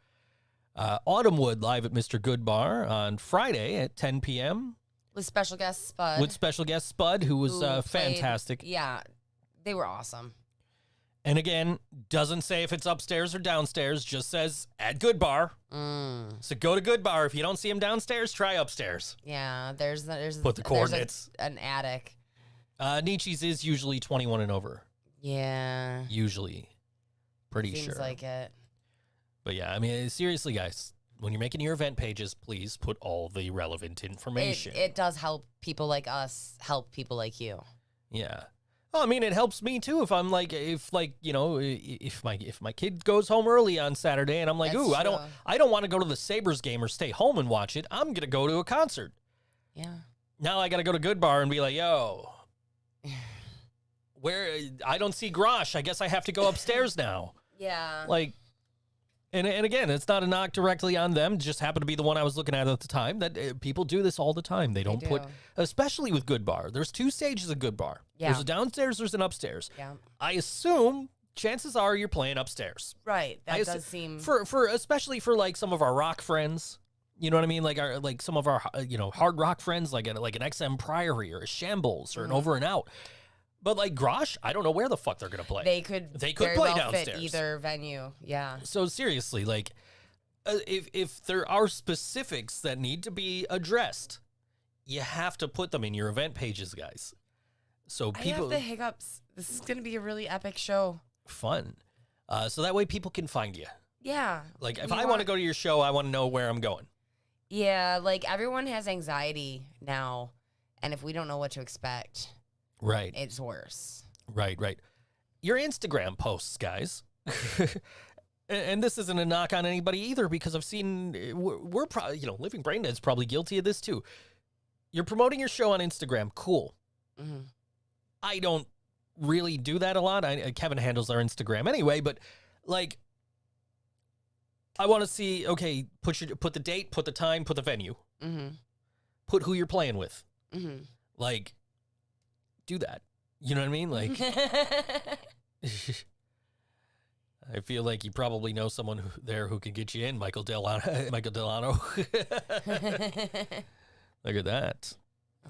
[SPEAKER 3] Autumnwood live at Mr. Goodbar on Friday at 10 p.m.
[SPEAKER 4] With special guest Spud.
[SPEAKER 3] with special guest Spud, who was
[SPEAKER 4] who played-
[SPEAKER 3] fantastic.
[SPEAKER 4] Yeah, they were awesome.
[SPEAKER 3] And again, doesn't say if it's upstairs or downstairs, just says at Goodbar. So go to Goodbar. If you don't see him downstairs, try upstairs.
[SPEAKER 4] Yeah, there's
[SPEAKER 3] Put the coordinates.
[SPEAKER 4] An attic.
[SPEAKER 3] Nietzsche's is usually 21 and over.
[SPEAKER 4] Yeah.
[SPEAKER 3] Usually. Pretty
[SPEAKER 4] Seems
[SPEAKER 3] sure.
[SPEAKER 4] like it.
[SPEAKER 3] But yeah, I mean, seriously, guys, when you're making your event pages, please put all the relevant information.
[SPEAKER 4] It does help people like us help people like you.
[SPEAKER 3] Yeah. Well, I mean, it helps me too if I'm like, if my kid goes home early on Saturday and I'm like,
[SPEAKER 4] That's
[SPEAKER 3] ooh,
[SPEAKER 4] true.
[SPEAKER 3] I don't want to go to the Sabres game or stay home and watch it. I'm gonna go to a concert.
[SPEAKER 4] Yeah.
[SPEAKER 3] Now I gotta go to Goodbar and be like, yo, where I don't see Grosh. I guess I have to go upstairs now.
[SPEAKER 4] Yeah.
[SPEAKER 3] Like, and again, it's not a knock directly on them. It just happened to be the one I was looking at the time. That people do this all the time. They don't put,
[SPEAKER 4] do.
[SPEAKER 3] especially with Goodbar. There's two stages of Goodbar.
[SPEAKER 4] Yeah.
[SPEAKER 3] There's a downstairs. There's an upstairs.
[SPEAKER 4] Yeah.
[SPEAKER 3] I assume chances are you're playing upstairs.
[SPEAKER 4] Right.
[SPEAKER 3] I
[SPEAKER 4] That
[SPEAKER 3] assu-
[SPEAKER 4] does seem
[SPEAKER 3] for especially for like some of our rock friends. You know what I mean? Like some of our hard rock friends, like an XM Priory or a Shambles or an Over and Out. But like Grosh, I don't know where the fuck they're gonna play.
[SPEAKER 4] they could
[SPEAKER 3] very
[SPEAKER 4] play
[SPEAKER 3] well
[SPEAKER 4] fit
[SPEAKER 3] downstairs.
[SPEAKER 4] either venue. Yeah.
[SPEAKER 3] So seriously, like, if there are specifics that need to be addressed, you have to put them in your event pages, guys. So
[SPEAKER 4] I
[SPEAKER 3] people
[SPEAKER 4] have the hiccups. This is gonna be a really epic show.
[SPEAKER 3] fun, so that way people can find you.
[SPEAKER 4] Yeah.
[SPEAKER 3] Like, if
[SPEAKER 4] We
[SPEAKER 3] I want to go to your show, I want to know where I'm going.
[SPEAKER 4] Yeah, like everyone has anxiety now, and if we don't know what to expect,
[SPEAKER 3] Right,
[SPEAKER 4] it's worse.
[SPEAKER 3] right. Your Instagram posts, guys. And this isn't a knock on anybody either, because I've seen we're probably Living Brain Dead's probably guilty of this too. You're promoting your show on Instagram, cool.
[SPEAKER 4] Mhm.
[SPEAKER 3] I don't really do that a lot. Kevin handles our Instagram anyway, but like, I want to see. Okay, put the date, put the time, put the venue,
[SPEAKER 4] Mhm.
[SPEAKER 3] put who you're playing with.
[SPEAKER 4] Mhm.
[SPEAKER 3] Like, do that. You know what I mean? Like, I feel like you probably know someone there who can get you in, Michael Delano. Michael Delano. Look at that.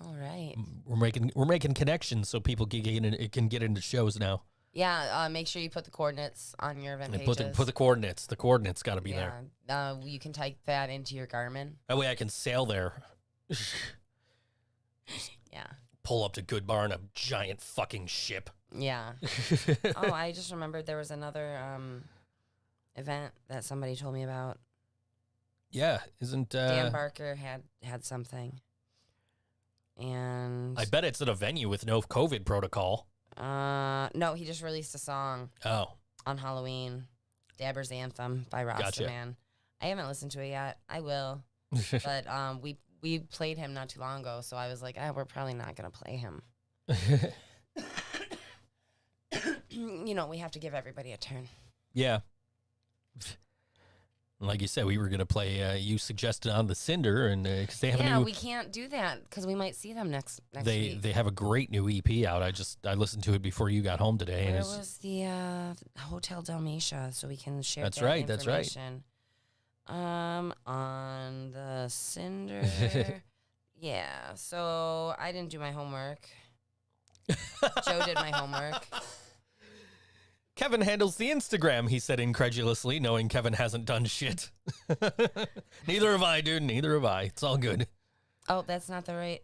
[SPEAKER 4] All right.
[SPEAKER 3] We're making connections so people can get into shows now.
[SPEAKER 4] Yeah. Make sure you put the coordinates on your event
[SPEAKER 3] And
[SPEAKER 4] pages.
[SPEAKER 3] put the coordinates. The coordinates got to be there.
[SPEAKER 4] You can type that into your Garmin.
[SPEAKER 3] That way I can sail there.
[SPEAKER 4] Yeah.
[SPEAKER 3] Pull up to Goodbar in a giant fucking ship.
[SPEAKER 4] Yeah. Oh, I just remembered there was another event that somebody told me about.
[SPEAKER 3] Yeah, isn't
[SPEAKER 4] Dan Barker had something. And
[SPEAKER 3] I bet it's at a venue with no COVID protocol.
[SPEAKER 4] no, he just released a song
[SPEAKER 3] Oh,
[SPEAKER 4] on Halloween, Dabber's Anthem by Rasta
[SPEAKER 3] Gotcha.
[SPEAKER 4] Man. I haven't listened to it yet. I will. But we played him not too long ago, so I was like, we're probably not gonna play him. We have to give everybody a turn.
[SPEAKER 3] yeah. Like you said, we were gonna play. You suggested on the Cinder, and because they have a new,
[SPEAKER 4] we can't do that because we might see them next
[SPEAKER 3] they
[SPEAKER 4] week.
[SPEAKER 3] they have a great new EP out. I listened to it before you got home today, and
[SPEAKER 4] Where
[SPEAKER 3] it's,
[SPEAKER 4] was the Hotel Dalmatia so we can share
[SPEAKER 3] That's
[SPEAKER 4] that
[SPEAKER 3] right, that's right.
[SPEAKER 4] information? On the Cinder. Yeah, so I didn't do my homework. Joe did my homework.
[SPEAKER 3] Kevin handles the Instagram, he said incredulously, knowing Kevin hasn't done shit. Neither have I, dude. Neither have I. It's all good.
[SPEAKER 4] Oh, that's not the right.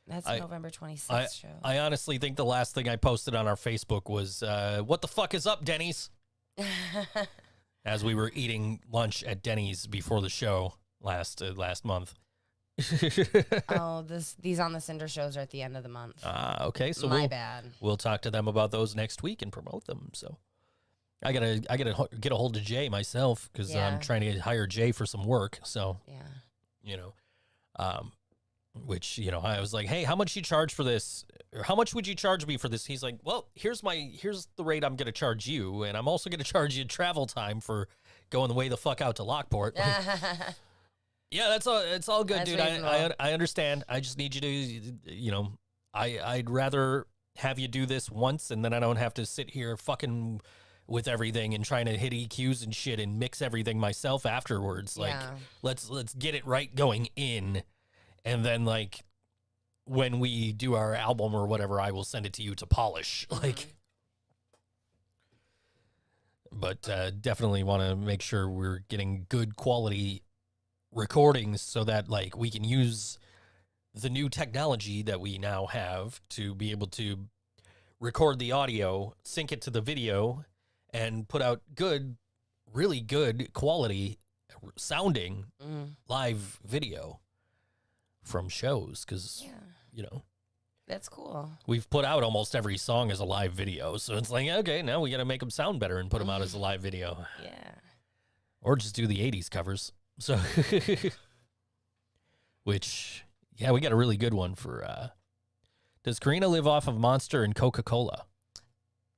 [SPEAKER 4] That's November 26th show.
[SPEAKER 3] I honestly think the last thing I posted on our Facebook was, what the fuck is up, Denny's? As we were eating lunch at Denny's before the show last month.
[SPEAKER 4] Oh, these On the Cinder shows are at the end of the month.
[SPEAKER 3] Okay. So
[SPEAKER 4] My bad.
[SPEAKER 3] We'll talk to them about those next week and promote them. So I gotta get a hold of Jay myself because I'm trying to hire Jay for some work. So which I was like, hey, how much you charge for this? Or how much would you charge me for this? He's like, well, here's the rate I'm gonna charge you, and I'm also gonna charge you travel time for going the way the fuck out to Lockport. Yeah, that's all. It's all good, dude. I understand. I just need you to, I'd rather have you do this once, and then I don't have to sit here fucking with everything and trying to hit EQs and shit and mix everything myself afterwards. Like, let's get it right going in, and then like when we do our album or whatever, I will send it to you to polish. Like, but definitely want to make sure we're getting good quality recordings so that like we can use the new technology that we now have to be able to record the audio, sync it to the video, and put out really good quality sounding live video from shows. Because
[SPEAKER 4] that's cool.
[SPEAKER 3] We've put out almost every song as a live video, so it's like, okay, now we got to make them sound better and put them out as a live video.
[SPEAKER 4] Yeah.
[SPEAKER 3] Or just do the 80s covers. So, which, we got a really good one for, does Karina live off of Monster and Coca-Cola?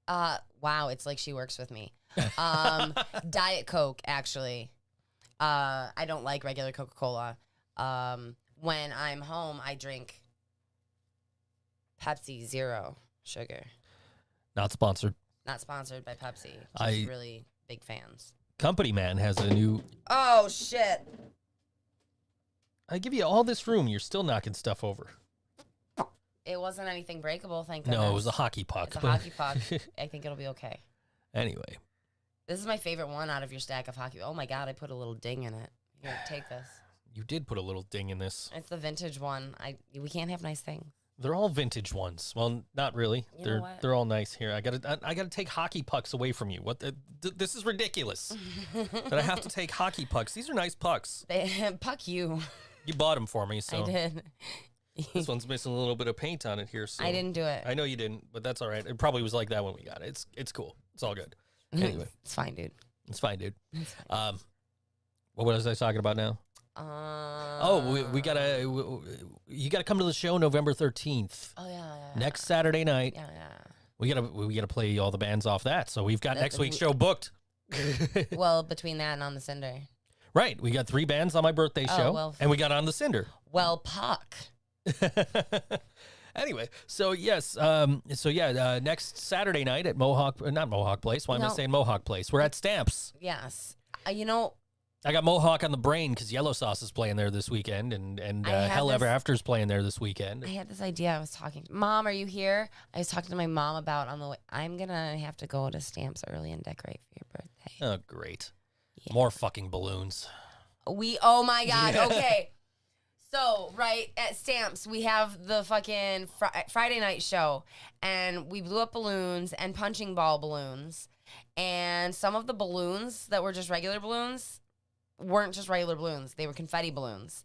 [SPEAKER 4] Wow, it's like she works with me. Diet Coke, actually. I don't like regular Coca-Cola. When I'm home, I drink Pepsi Zero sugar.
[SPEAKER 3] Not sponsored.
[SPEAKER 4] Not sponsored by Pepsi. Just really big fans.
[SPEAKER 3] Company Man has a new...
[SPEAKER 4] Oh, shit.
[SPEAKER 3] I give you all this room. You're still knocking stuff over.
[SPEAKER 4] It wasn't anything breakable, thank goodness.
[SPEAKER 3] No, it was a hockey puck.
[SPEAKER 4] It's a hockey puck. I think it'll be okay.
[SPEAKER 3] Anyway.
[SPEAKER 4] This is my favorite one out of your stack of hockey. Oh, my God, I put a little ding in it. Here, take this.
[SPEAKER 3] You did put a little ding in this.
[SPEAKER 4] It's the vintage one. We can't have nice things.
[SPEAKER 3] They're all vintage ones. Well, not really. They're all nice here. I gotta take hockey pucks away from you. This is ridiculous. That I have to take hockey pucks. These are nice pucks.
[SPEAKER 4] Puck you.
[SPEAKER 3] You bought them for me, so
[SPEAKER 4] I did.
[SPEAKER 3] This one's missing a little bit of paint on it here. So
[SPEAKER 4] I didn't do it.
[SPEAKER 3] I know you didn't, but that's all right. It probably was like that when we got it. It's cool. It's all good. Anyway,
[SPEAKER 4] it's fine, dude.
[SPEAKER 3] It's fine, dude. What was I talking about now? You gotta come to the show November 13th.
[SPEAKER 4] Oh yeah.
[SPEAKER 3] Next Saturday night.
[SPEAKER 4] Yeah.
[SPEAKER 3] We gotta play all the bands off that. So we've got next week's show booked.
[SPEAKER 4] Well, between that and On the Cinder.
[SPEAKER 3] Right. We got 3 bands on my birthday show, and we got On the Cinder.
[SPEAKER 4] Well, Puck.
[SPEAKER 3] Anyway, so yes, next Saturday night at not Mohawk Place. Why am I saying Mohawk Place? We're at Stamps.
[SPEAKER 4] Yes.
[SPEAKER 3] I got Mohawk on the brain because Yellow Sauce is playing there this weekend, and Hell Ever After's playing there this weekend.
[SPEAKER 4] I had this idea. I was talking, Mom, are you here? I was talking to my mom about on the way. I'm gonna have to go to Stamps early and decorate for your birthday.
[SPEAKER 3] Oh, great! Yeah. More fucking balloons.
[SPEAKER 4] Oh my God. Yeah. Okay. So right at Stamps, we have the fucking Friday night show, and we blew up balloons and punching ball balloons, and some of the balloons that were just regular balloons weren't just regular balloons. They were confetti balloons.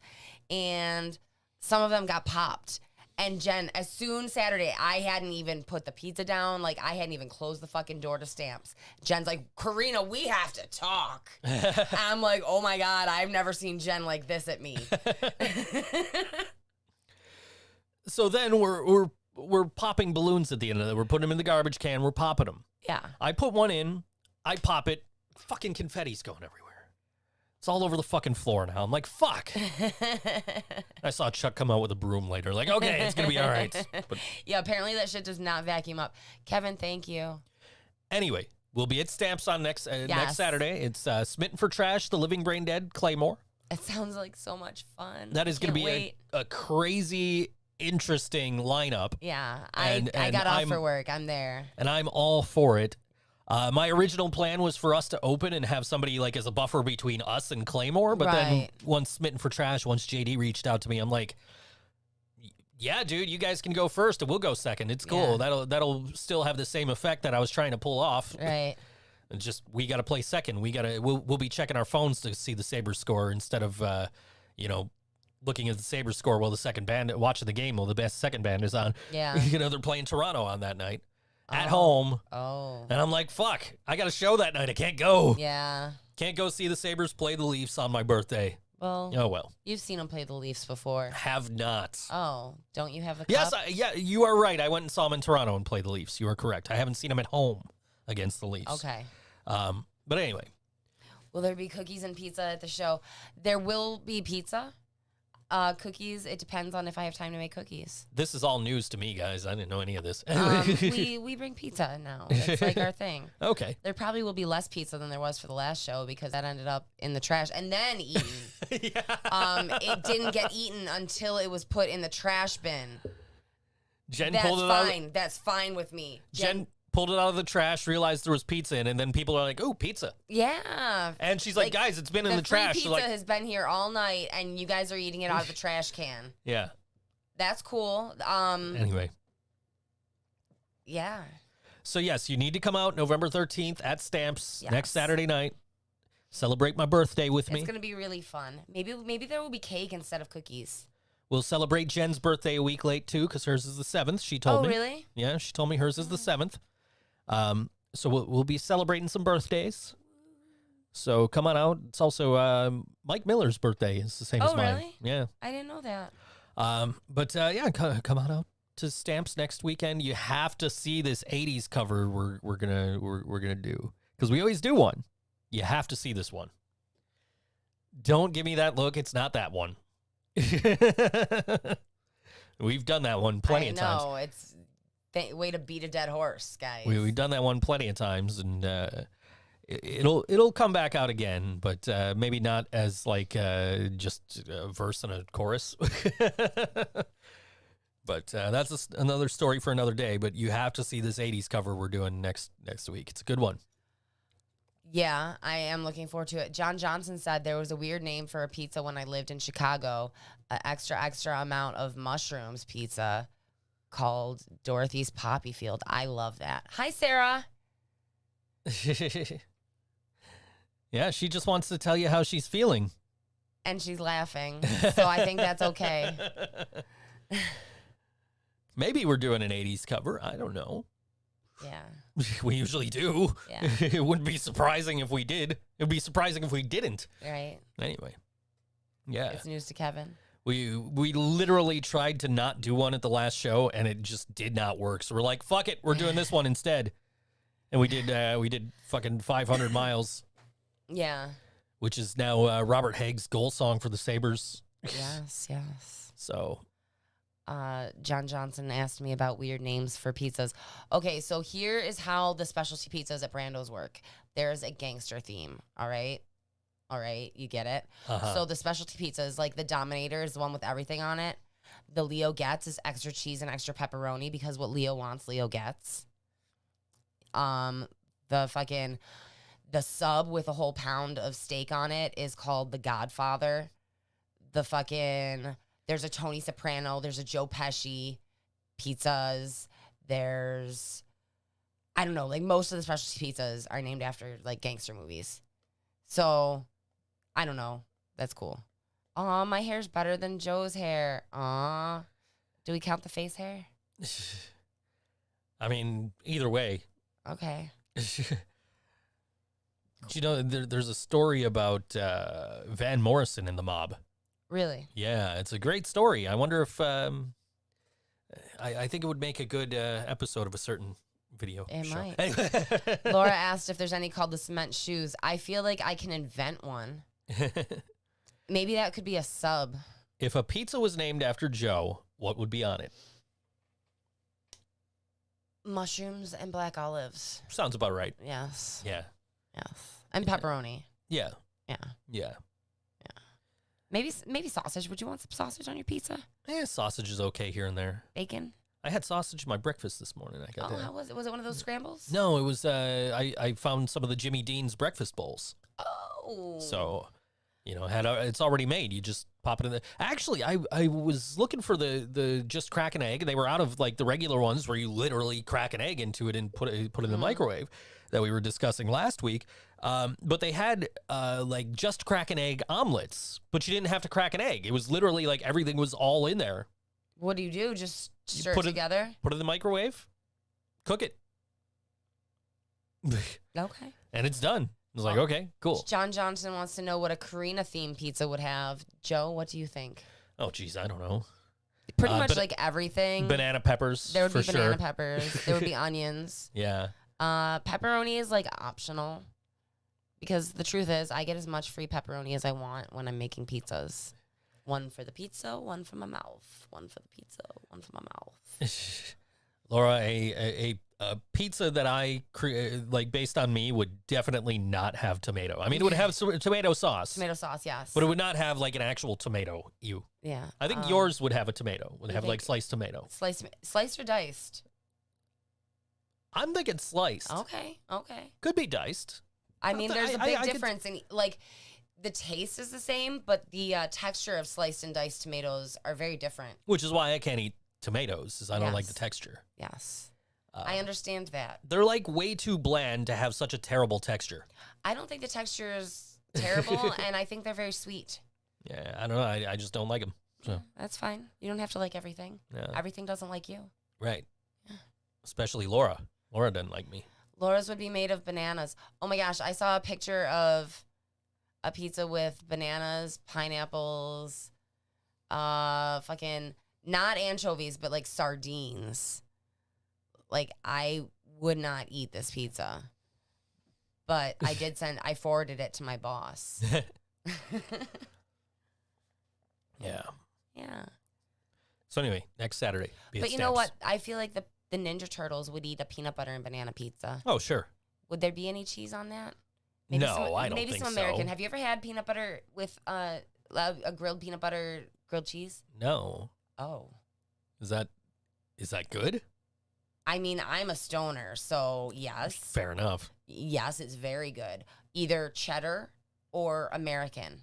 [SPEAKER 4] And some of them got popped. And Jen, as soon Saturday, I hadn't even put the pizza down. Like, I hadn't even closed the fucking door to Stamps. Jen's like, Karina, we have to talk. I'm like, oh my God, I've never seen Jen like this at me.
[SPEAKER 3] So then we're popping balloons at the end of it. We're putting them in the garbage can. We're popping them.
[SPEAKER 4] Yeah.
[SPEAKER 3] I put one in. I pop it. Fucking confetti's going everywhere. It's all over the fucking floor now. I'm like, fuck. I saw Chuck come out with a broom later. Like, okay, it's going to be all right. But
[SPEAKER 4] yeah, apparently that shit does not vacuum up. Kevin, thank you.
[SPEAKER 3] Anyway, we'll be at Stamps on next Saturday. It's Smitten for Trash, The Living Brain Dead, Claymore.
[SPEAKER 4] It sounds like so much fun.
[SPEAKER 3] That is going to be a crazy, interesting lineup.
[SPEAKER 4] Yeah, I got off for work. I'm there.
[SPEAKER 3] And I'm all for it. My original plan was for us to open and have somebody like as a buffer between us and Claymore, but then
[SPEAKER 4] Right.
[SPEAKER 3] once Smitten for Trash, once JD reached out to me, I'm like, yeah, dude, you guys can go first and we'll go second. It's cool.
[SPEAKER 4] Yeah.
[SPEAKER 3] That'll still have the same effect that I was trying to pull off.
[SPEAKER 4] Right.
[SPEAKER 3] And just we got to play second. We'll be checking our phones to see the Sabres score instead of looking at the Sabres score while the second band watching the game while the best second band is on.
[SPEAKER 4] Yeah.
[SPEAKER 3] They're playing Toronto on that night at home.
[SPEAKER 4] Oh.
[SPEAKER 3] And I'm like, fuck, I got a show that night. I can't go.
[SPEAKER 4] Yeah.
[SPEAKER 3] Can't go see the Sabres play the Leafs on my birthday.
[SPEAKER 4] Well,
[SPEAKER 3] Oh, well.
[SPEAKER 4] you've seen them play the Leafs before.
[SPEAKER 3] Have not.
[SPEAKER 4] Oh, don't you have a cup?
[SPEAKER 3] Yes, you are right. I went and saw them in Toronto and played the Leafs. You are correct. I haven't seen them at home against the Leafs.
[SPEAKER 4] Okay.
[SPEAKER 3] But anyway,
[SPEAKER 4] Will there be cookies and pizza at the show? There will be pizza. Cookies, it depends on if I have time to make cookies.
[SPEAKER 3] this is all news to me, guys. I didn't know any of this.
[SPEAKER 4] We bring pizza now. It's like our thing.
[SPEAKER 3] Okay.
[SPEAKER 4] There probably will be less pizza than there was for the last show because that ended up in the trash and then eaten. It didn't get eaten until it was put in the trash bin.
[SPEAKER 3] Jen
[SPEAKER 4] That's
[SPEAKER 3] pulled it out.
[SPEAKER 4] fine. That's fine with me.
[SPEAKER 3] Jen pulled it out of the trash, realized there was pizza in, and then people are like, "Oh, pizza!"
[SPEAKER 4] Yeah.
[SPEAKER 3] And she's like, "Guys, it's been in the
[SPEAKER 4] free
[SPEAKER 3] trash."
[SPEAKER 4] pizza
[SPEAKER 3] So like,
[SPEAKER 4] has been here all night, and you guys are eating it out of the trash can.
[SPEAKER 3] yeah.
[SPEAKER 4] That's cool.
[SPEAKER 3] Anyway,
[SPEAKER 4] Yeah.
[SPEAKER 3] so yes, you need to come out November 13th at Stamps
[SPEAKER 4] Yes.
[SPEAKER 3] next Saturday night. Celebrate my birthday with me.
[SPEAKER 4] It's gonna be really fun. Maybe there will be cake instead of cookies.
[SPEAKER 3] We'll celebrate Jen's birthday a week late too, because hers is the 7th. She told me.
[SPEAKER 4] Oh, really?
[SPEAKER 3] Yeah, she told me hers is the 7th. So we'll be celebrating some birthdays. So come on out. It's also Mike Miller's birthday is the same as mine.
[SPEAKER 4] Really?
[SPEAKER 3] Yeah.
[SPEAKER 4] I didn't know that.
[SPEAKER 3] Come on out to Stamps next weekend. You have to see this 80s cover we're gonna do, because we always do one. You have to see this one. Don't give me that look. It's not that one. We've done that one plenty of times.
[SPEAKER 4] No, it's way to beat a dead horse, guys.
[SPEAKER 3] We've done that one plenty of times, and it'll come back out again, but maybe not as like just a verse and a chorus. But that's another story for another day. But you have to see this 80s cover we're doing next week. It's a good one.
[SPEAKER 4] Yeah, I am looking forward to it. John Johnson said there was a weird name for a pizza when I lived in Chicago, an extra amount of mushrooms pizza called Dorothy's Poppy Field. I love that. Hi, Sarah.
[SPEAKER 3] Yeah, she just wants to tell you how she's feeling.
[SPEAKER 4] And she's laughing, so I think that's okay.
[SPEAKER 3] Maybe we're doing an 80s cover. I don't know.
[SPEAKER 4] Yeah.
[SPEAKER 3] We usually do.
[SPEAKER 4] Yeah.
[SPEAKER 3] It wouldn't be surprising if we did. It would be surprising if we didn't.
[SPEAKER 4] Right.
[SPEAKER 3] Anyway. Yeah.
[SPEAKER 4] It's news to Kevin.
[SPEAKER 3] We literally tried to not do one at the last show, and it just did not work. So we're like, fuck it, we're doing this one instead. And we did fucking 500 miles,
[SPEAKER 4] Yeah.
[SPEAKER 3] which is now Robert Haig's goal song for the Sabres.
[SPEAKER 4] Yes, yes.
[SPEAKER 3] So
[SPEAKER 4] John Johnson asked me about weird names for pizzas. Okay, so here is how the specialty pizzas at Brando's work. There's a gangster theme, all right? All right, you get it?
[SPEAKER 3] Uh-huh.
[SPEAKER 4] So the specialty pizza is like the Dominator is the one with everything on it. The Leo gets is extra cheese and extra pepperoni because what Leo wants, Leo gets. The sub with a whole pound of steak on it is called the Godfather. There's a Tony Soprano, there's a Joe Pesci pizzas. There's, I don't know, like most of the specialty pizzas are named after like gangster movies. So, I don't know. That's cool. Aw, my hair's better than Joe's hair. Aw. Do we count the face hair?
[SPEAKER 3] I mean, either way.
[SPEAKER 4] Okay.
[SPEAKER 3] You know, there's a story about Van Morrison in the mob.
[SPEAKER 4] Really?
[SPEAKER 3] Yeah, it's a great story. I wonder if I think it would make a good episode of a certain video.
[SPEAKER 4] It
[SPEAKER 3] show.
[SPEAKER 4] might. Laura asked if there's any called the cement shoes. I feel like I can invent one. Maybe that could be a sub.
[SPEAKER 3] If a pizza was named after Joe, what would be on it?
[SPEAKER 4] Mushrooms and black olives.
[SPEAKER 3] Sounds about right.
[SPEAKER 4] Yes.
[SPEAKER 3] Yeah.
[SPEAKER 4] Yes. And pepperoni.
[SPEAKER 3] Yeah.
[SPEAKER 4] Yeah.
[SPEAKER 3] Yeah.
[SPEAKER 4] Maybe sausage. Would you want some sausage on your pizza?
[SPEAKER 3] Sausage is okay here and there.
[SPEAKER 4] Bacon?
[SPEAKER 3] I had sausage in my breakfast this morning. I got
[SPEAKER 4] Oh,
[SPEAKER 3] that.
[SPEAKER 4] how was it? Was it one of those scrambles?
[SPEAKER 3] No, it was. I found some of the Jimmy Dean's breakfast bowls.
[SPEAKER 4] Oh.
[SPEAKER 3] So, it's already made. You just pop it in the. Actually, I was looking for the just crack an egg. They were out of like the regular ones where you literally crack an egg into it and put it in the microwave that we were discussing last week. But they had like just crack an egg omelets, but you didn't have to crack an egg. It was literally like everything was all in there.
[SPEAKER 4] What do you do? Just stir
[SPEAKER 3] put
[SPEAKER 4] it together?
[SPEAKER 3] Put it in the microwave, cook it.
[SPEAKER 4] Okay.
[SPEAKER 3] And it's done. I was like, okay, cool.
[SPEAKER 4] John Johnson wants to know what a Karina-themed pizza would have. Joe, what do you think?
[SPEAKER 3] Oh, geez, I don't know.
[SPEAKER 4] Pretty much like everything.
[SPEAKER 3] Banana peppers,
[SPEAKER 4] There would be
[SPEAKER 3] for
[SPEAKER 4] banana
[SPEAKER 3] sure.
[SPEAKER 4] peppers. There would be onions.
[SPEAKER 3] Yeah.
[SPEAKER 4] Pepperoni is like optional. Because the truth is, I get as much free pepperoni as I want when I'm making pizzas. One for the pizza, one for my mouth. One for the pizza, one for my mouth.
[SPEAKER 3] Laura, a pizza that I like based on me would definitely not have tomato. I mean, it would have tomato sauce.
[SPEAKER 4] Tomato sauce, yes.
[SPEAKER 3] But it would not have like an actual tomato.
[SPEAKER 4] Yeah.
[SPEAKER 3] I think yours would have a tomato. Would have like sliced tomato.
[SPEAKER 4] Sliced or diced?
[SPEAKER 3] I'm thinking sliced.
[SPEAKER 4] Okay.
[SPEAKER 3] Could be diced.
[SPEAKER 4] I mean, there's a big
[SPEAKER 3] I could-
[SPEAKER 4] difference in like the taste is the same, but the texture of sliced and diced tomatoes are very different.
[SPEAKER 3] Which is why I can't eat tomatoes, is I don't like the
[SPEAKER 4] Yes.
[SPEAKER 3] texture.
[SPEAKER 4] Yes. I understand that.
[SPEAKER 3] They're like way too bland to have such a terrible texture.
[SPEAKER 4] I don't think the texture is terrible, and I think they're very sweet.
[SPEAKER 3] Yeah, I don't know. I just don't like them. So,
[SPEAKER 4] That's fine. You don't have to like everything.
[SPEAKER 3] yeah.
[SPEAKER 4] Everything doesn't like you.
[SPEAKER 3] Right. Especially Laura. Laura doesn't like me.
[SPEAKER 4] Laura's would be made of bananas. Oh my gosh, I saw a picture of a pizza with bananas, pineapples, fucking not anchovies, but like sardines. Like I would not eat this pizza. But I forwarded it to my boss.
[SPEAKER 3] Yeah.
[SPEAKER 4] Yeah.
[SPEAKER 3] So anyway, next Saturday. Be at
[SPEAKER 4] But you know
[SPEAKER 3] Stamps.
[SPEAKER 4] what? I feel like the Ninja Turtles would eat a peanut butter and banana pizza.
[SPEAKER 3] Oh, sure.
[SPEAKER 4] Would there be any cheese on that?
[SPEAKER 3] No, I don't
[SPEAKER 4] maybe
[SPEAKER 3] think
[SPEAKER 4] some
[SPEAKER 3] so.
[SPEAKER 4] American. Have you ever had peanut butter with a grilled peanut butter grilled cheese?
[SPEAKER 3] No.
[SPEAKER 4] Oh.
[SPEAKER 3] Is that good?
[SPEAKER 4] I mean, I'm a stoner, so yes.
[SPEAKER 3] Fair enough.
[SPEAKER 4] Yes, it's very good. Either cheddar or American.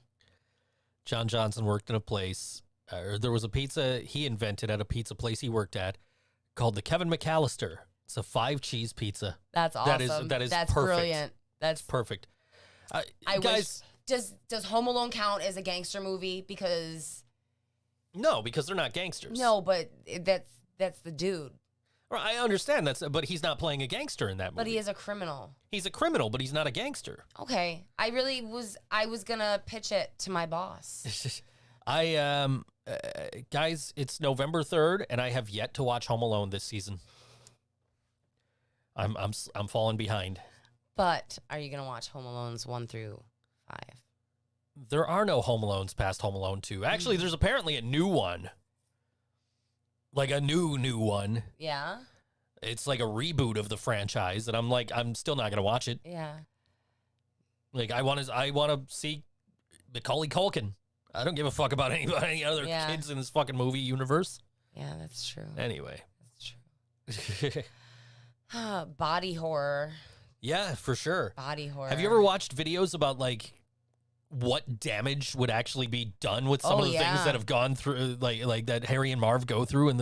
[SPEAKER 3] John Johnson worked in a place, or there was a pizza he invented at a pizza place he worked at called the Kevin McAllister. It's a 5-cheese pizza.
[SPEAKER 4] That's awesome.
[SPEAKER 3] That is
[SPEAKER 4] That's
[SPEAKER 3] perfect.
[SPEAKER 4] brilliant. That's
[SPEAKER 3] Perfect.
[SPEAKER 4] I
[SPEAKER 3] Guys,
[SPEAKER 4] wish. Does Home Alone count as a gangster movie? Because
[SPEAKER 3] no, because they're not gangsters.
[SPEAKER 4] no, but that's the dude.
[SPEAKER 3] Well, I understand but he's not playing a gangster in that movie.
[SPEAKER 4] But he is a criminal.
[SPEAKER 3] He's a criminal, but he's not a gangster.
[SPEAKER 4] Okay, I was gonna pitch it to my boss.
[SPEAKER 3] Guys, it's November 3rd, and I have yet to watch Home Alone this season. I'm falling behind.
[SPEAKER 4] But are you gonna watch Home Alones 1 through 5?
[SPEAKER 3] There are no Home Alones past Home Alone 2. Actually, there's apparently a new one. Like a new one.
[SPEAKER 4] Yeah.
[SPEAKER 3] It's like a reboot of the franchise, and I'm still not gonna watch it.
[SPEAKER 4] Yeah.
[SPEAKER 3] Like I want to see Macaulay Culkin. I don't give a fuck about any other
[SPEAKER 4] Yeah.
[SPEAKER 3] kids in this fucking movie universe.
[SPEAKER 4] Yeah, that's true.
[SPEAKER 3] Anyway.
[SPEAKER 4] That's true. Body horror.
[SPEAKER 3] Yeah, for sure.
[SPEAKER 4] Body horror.
[SPEAKER 3] Have you ever watched videos about like what damage would actually be done with some
[SPEAKER 4] Oh,
[SPEAKER 3] of the
[SPEAKER 4] yeah.
[SPEAKER 3] things that have gone through, like that Harry and Marv go through in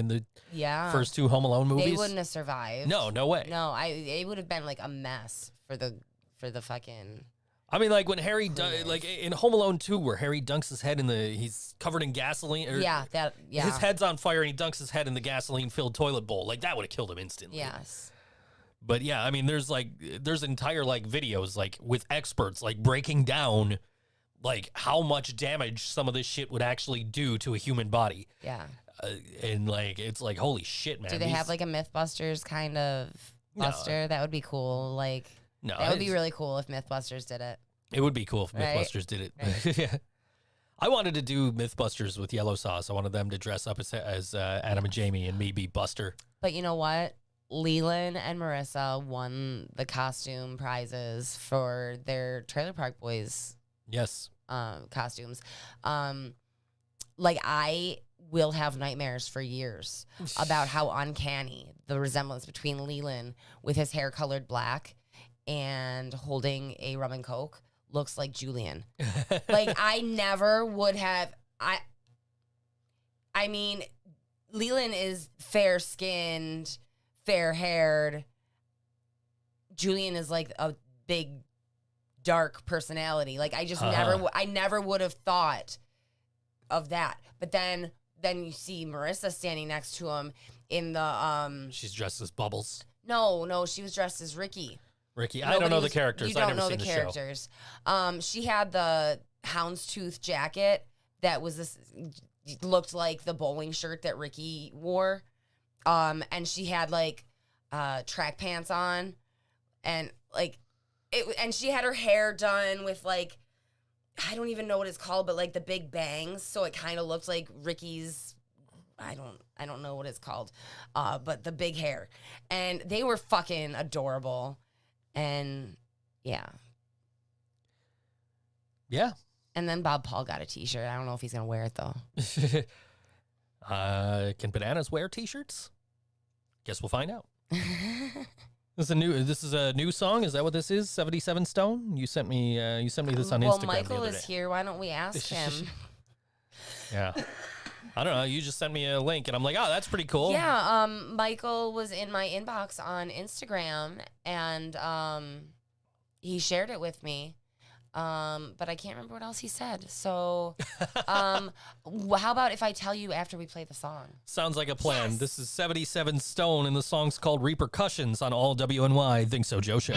[SPEAKER 3] the
[SPEAKER 4] Yeah.
[SPEAKER 3] first 2 Home Alone movies?
[SPEAKER 4] They wouldn't have survived.
[SPEAKER 3] No way.
[SPEAKER 4] No, it would have been like a mess for the fucking.
[SPEAKER 3] I mean, like when Harry, like in Home Alone 2, where Harry dunks his head he's covered in gasoline. Or
[SPEAKER 4] Yeah.
[SPEAKER 3] His head's on fire and he dunks his head in the gasoline-filled toilet bowl. Like that would have killed him instantly.
[SPEAKER 4] Yes.
[SPEAKER 3] But yeah, I mean, there's entire like videos like with experts like breaking down like how much damage some of this shit would actually do to a human body.
[SPEAKER 4] Yeah.
[SPEAKER 3] And like it's like holy shit, man.
[SPEAKER 4] Do they have like a MythBusters kind of buster? That would be cool. Like
[SPEAKER 3] No,
[SPEAKER 4] that would be really cool if MythBusters did it.
[SPEAKER 3] It would be cool if
[SPEAKER 4] Right?
[SPEAKER 3] MythBusters did it.
[SPEAKER 4] Right.
[SPEAKER 3] Yeah. I wanted to do MythBusters with yellow sauce. I wanted them to dress up as Adam and Jamie and me be Buster.
[SPEAKER 4] But you know what? Leland and Marissa won the costume prizes for their Trailer Park Boys
[SPEAKER 3] Yes.
[SPEAKER 4] costumes. Like I will have nightmares for years about how uncanny the resemblance between Leland with his hair colored black and holding a rum and coke looks like Julian. Like, I never would have. I mean, Leland is fair-skinned, fair-haired. Julian is like a big, dark personality. Like, I just never would have thought of that. But then you see Marissa standing next to him in the
[SPEAKER 3] She's dressed as Bubbles.
[SPEAKER 4] No, she was dressed as Ricky.
[SPEAKER 3] I don't know the characters.
[SPEAKER 4] You don't know the characters. She had the houndstooth jacket that was this looked like the bowling shirt that Ricky wore. And she had like track pants on, and like and she had her hair done with like, I don't even know what it's called, but like the big bangs, so it kind of looked like Ricky's. I don't know what it's called, but the big hair, and they were fucking adorable, and yeah. And then Bob Paul got a T-shirt. I don't know if he's gonna wear it though.
[SPEAKER 3] Can bananas wear T-shirts? Guess we'll find out. This is a new song. Is that what this is? 77 Stone. You sent me this on Instagram.
[SPEAKER 4] Well, Michael is here. Why don't we ask him?
[SPEAKER 3] Yeah. I don't know. You just sent me a link, and I'm like, oh, that's pretty cool.
[SPEAKER 4] Yeah. Michael was in my inbox on Instagram, and he shared it with me. But I can't remember what else he said. So, how about if I tell you after we play the song?
[SPEAKER 3] Sounds like a plan. Yes. This is 77 Stone, and the song's called Repercussions on all WNY Think So Joe Show.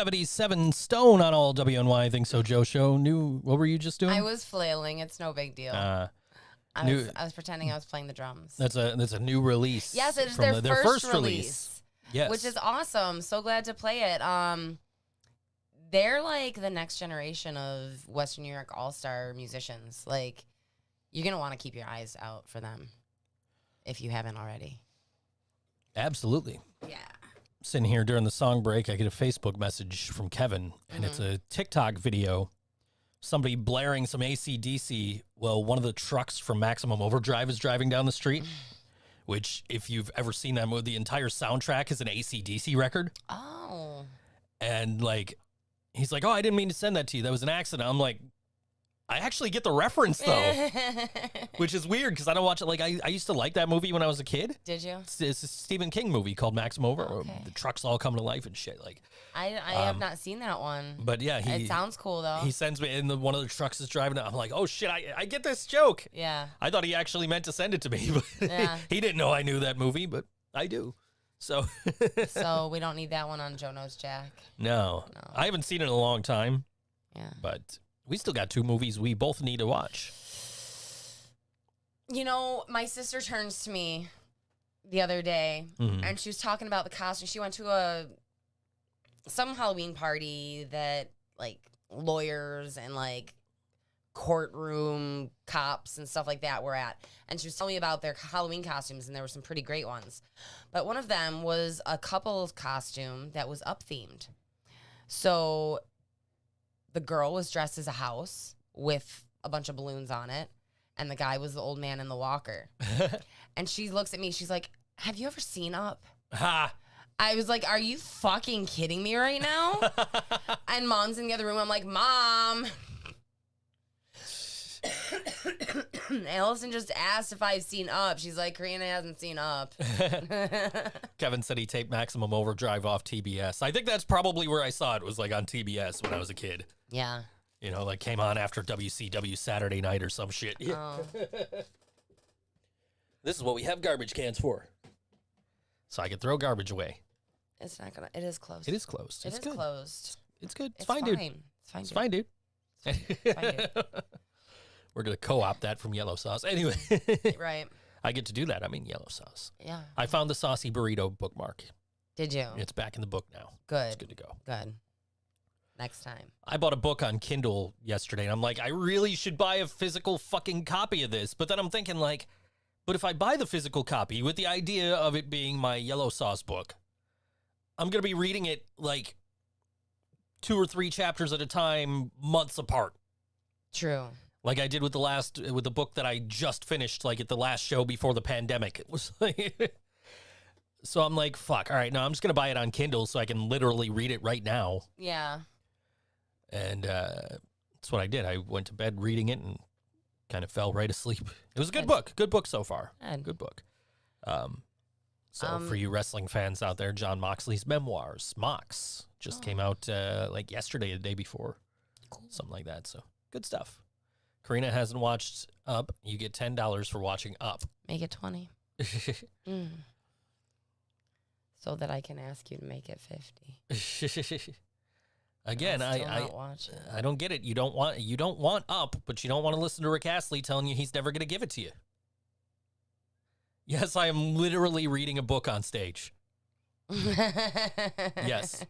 [SPEAKER 3] .77 Stone on all WNY Think So Joe Show. What were you just doing?
[SPEAKER 4] I was flailing. It's no big deal. I was pretending I was playing the drums.
[SPEAKER 3] That's a new release.
[SPEAKER 4] Yes, it's their first release. Yes, which is awesome. So glad to play it. They're like the next generation of Western New York all-star musicians. Like, you're gonna want to keep your eyes out for them if you haven't already.
[SPEAKER 3] Absolutely.
[SPEAKER 4] Yeah.
[SPEAKER 3] sitting here during the song break, I get a Facebook message from Kevin, and it's a TikTok video. Somebody blaring some AC/DC. Well, one of the trucks from Maximum Overdrive is driving down the street, which, if you've ever seen that movie, the entire soundtrack is an AC/DC record.
[SPEAKER 4] Oh.
[SPEAKER 3] And, like, he's like, oh, I didn't mean to send that to you. That was an accident. I'm like, I actually get the reference, though, which is weird because I don't watch it. Like, I used to like that movie when I was a kid.
[SPEAKER 4] Did you?
[SPEAKER 3] It's a Stephen King movie called Maximum Overdrive.
[SPEAKER 4] Okay.
[SPEAKER 3] The trucks all come to life and shit. Like,
[SPEAKER 4] I have not seen that one.
[SPEAKER 3] but yeah,
[SPEAKER 4] It sounds cool, though.
[SPEAKER 3] he sends me, and one of the trucks is driving. I'm like, oh shit, I get this joke.
[SPEAKER 4] Yeah.
[SPEAKER 3] I thought he actually meant to send it to me, but
[SPEAKER 4] Yeah.
[SPEAKER 3] he didn't know I knew that movie, but I do. So
[SPEAKER 4] So we don't need that one on Joe Knows Jack.
[SPEAKER 3] no, I haven't seen it in a long time,
[SPEAKER 4] Yeah.
[SPEAKER 3] but we still got 2 movies we both need to watch.
[SPEAKER 4] You know, my sister turns to me the other day, and she was talking about the costume. She went to some Halloween party that, like, lawyers and, like, courtroom cops and stuff like that were at. And she was telling me about their Halloween costumes, and there were some pretty great ones. But one of them was a couple's costume that was up-themed. So the girl was dressed as a house with a bunch of balloons on it, and the guy was the old man in the walker. And she looks at me, she's like, have you ever seen Up?
[SPEAKER 3] Ha!
[SPEAKER 4] I was like, are you fucking kidding me right now? And Mom's in the other room. I'm like, Mom. Allison just asked if I've seen Up. She's like, Karina hasn't seen Up.
[SPEAKER 3] Kevin said he taped Maximum Overdrive off TBS. I think that's probably where I saw it, was like on TBS when I was a kid.
[SPEAKER 4] Yeah.
[SPEAKER 3] You know, like came on after WCW Saturday night or some shit.
[SPEAKER 4] Oh.
[SPEAKER 3] This is what we have garbage cans for. So I can throw garbage away.
[SPEAKER 4] It's not gonna. It is closed.
[SPEAKER 3] It is closed.
[SPEAKER 4] It
[SPEAKER 3] It's
[SPEAKER 4] is
[SPEAKER 3] good.
[SPEAKER 4] closed.
[SPEAKER 3] It's good. It's
[SPEAKER 4] It's
[SPEAKER 3] fine, dude.
[SPEAKER 4] It's fine.
[SPEAKER 3] It's
[SPEAKER 4] dude.
[SPEAKER 3] fine, dude.
[SPEAKER 4] It's fine, dude.
[SPEAKER 3] We're going to co-opt that from Yellow Sauce. Anyway,
[SPEAKER 4] Right.
[SPEAKER 3] I get to do that. I mean, Yellow Sauce.
[SPEAKER 4] Yeah.
[SPEAKER 3] I found the Saucy Burrito bookmark.
[SPEAKER 4] Did you?
[SPEAKER 3] It's back in the book now.
[SPEAKER 4] Good.
[SPEAKER 3] It's good to go.
[SPEAKER 4] Good. Next time.
[SPEAKER 3] I bought a book on Kindle yesterday, and I'm like, I really should buy a physical fucking copy of this. But then I'm thinking, like, but if I buy the physical copy with the idea of it being my Yellow Sauce book, I'm going to be reading it, like, 2 or 3 chapters at a time, months apart.
[SPEAKER 4] True.
[SPEAKER 3] Like I did with the book that I just finished, like at the last show before the pandemic. It was like, so I'm like, fuck. All right, no, I'm just gonna buy it on Kindle so I can literally read it right now.
[SPEAKER 4] Yeah.
[SPEAKER 3] And that's what I did. I went to bed reading it and kind of fell right asleep. It was a good book. Good book so far. Good book. So for you wrestling fans out there, John Moxley's memoirs, Mox, just came out like yesterday, the day before, something like that. So good stuff. Karina hasn't watched Up. You get $10 for watching Up.
[SPEAKER 4] Make it 20. So that I can ask you to make it 50.
[SPEAKER 3] Again, I don't get it. You don't want Up, but you don't want to listen to Rick Astley telling you he's never going to give it to you. Yes, I am literally reading a book on stage. Yes.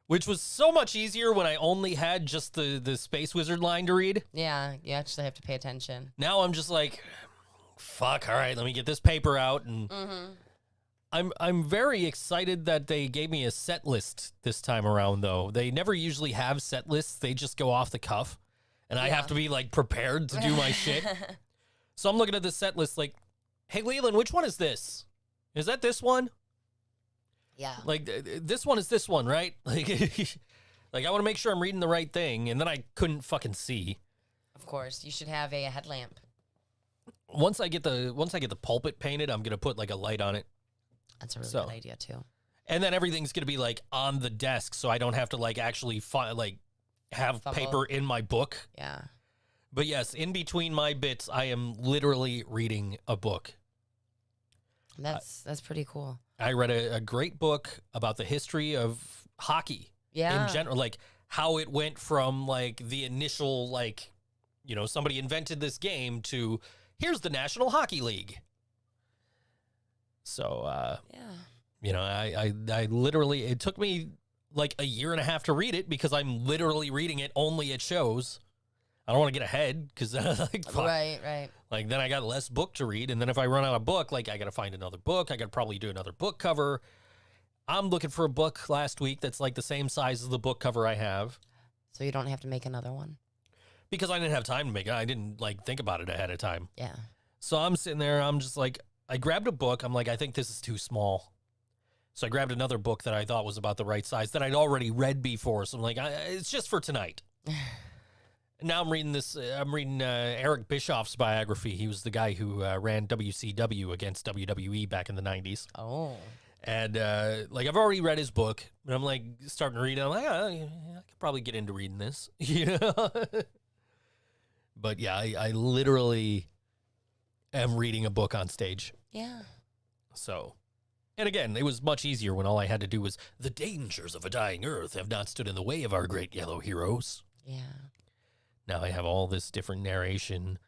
[SPEAKER 3] Which was so much easier when I only had just the Space Wizard line to read.
[SPEAKER 4] Yeah, you actually have to pay attention.
[SPEAKER 3] Now I'm just like, fuck, all right, let me get this paper out. And I'm very excited that they gave me a set list this time around, though. They never usually have set lists. They just go off the cuff. And I have to be, like, prepared to do my shit. So I'm looking at the set list like, hey, Leland, which one is this? Is that this one?
[SPEAKER 4] Yeah.
[SPEAKER 3] Like, this one is this one, right? Like, like I want to make sure I'm reading the right thing, and then I couldn't fucking see.
[SPEAKER 4] Of course, you should have a headlamp.
[SPEAKER 3] Once I get the pulpit painted, I'm gonna put like a light on it.
[SPEAKER 4] That's a really good idea too.
[SPEAKER 3] And then everything's gonna be like on the desk, so I don't have to like actually have
[SPEAKER 4] Fumble.
[SPEAKER 3] paper in my book.
[SPEAKER 4] Yeah.
[SPEAKER 3] But yes, in between my bits, I am literally reading a book.
[SPEAKER 4] That's pretty cool.
[SPEAKER 3] I read a great book about the history of hockey.
[SPEAKER 4] Yeah.
[SPEAKER 3] In general, like how it went from like the initial, like, you know, somebody invented this game to here's the National Hockey League. So,
[SPEAKER 4] Yeah.
[SPEAKER 3] you know, I literally, it took me like a year and a half to read it because I'm literally reading it only at shows. I don't want to get ahead because like, fuck.
[SPEAKER 4] Right.
[SPEAKER 3] Like, then I got less book to read. And then if I run out of book, like, I got to find another book. I got to probably do another book cover. I'm looking for a book last week that's like the same size as the book cover I have.
[SPEAKER 4] So you don't have to make another one?
[SPEAKER 3] Because I didn't have time to make it. I didn't like think about it ahead of time.
[SPEAKER 4] Yeah.
[SPEAKER 3] So I'm sitting there. I'm just like, I grabbed a book. I'm like, I think this is too small. So I grabbed another book that I thought was about the right size that I'd already read before. So I'm like, it's just for tonight. Now I'm reading this. I'm reading Eric Bischoff's biography. He was the guy who ran WCW against WWE back in the 90s.
[SPEAKER 4] Oh.
[SPEAKER 3] And like I've already read his book, but I'm like starting to read it. I'm like, I could probably get into reading this, you know. But yeah, I literally am reading a book on stage.
[SPEAKER 4] Yeah.
[SPEAKER 3] So, and again, it was much easier when all I had to do was the dangers of a dying earth have not stood in the way of our great yellow heroes.
[SPEAKER 4] Yeah.
[SPEAKER 3] Now I have all this different narration,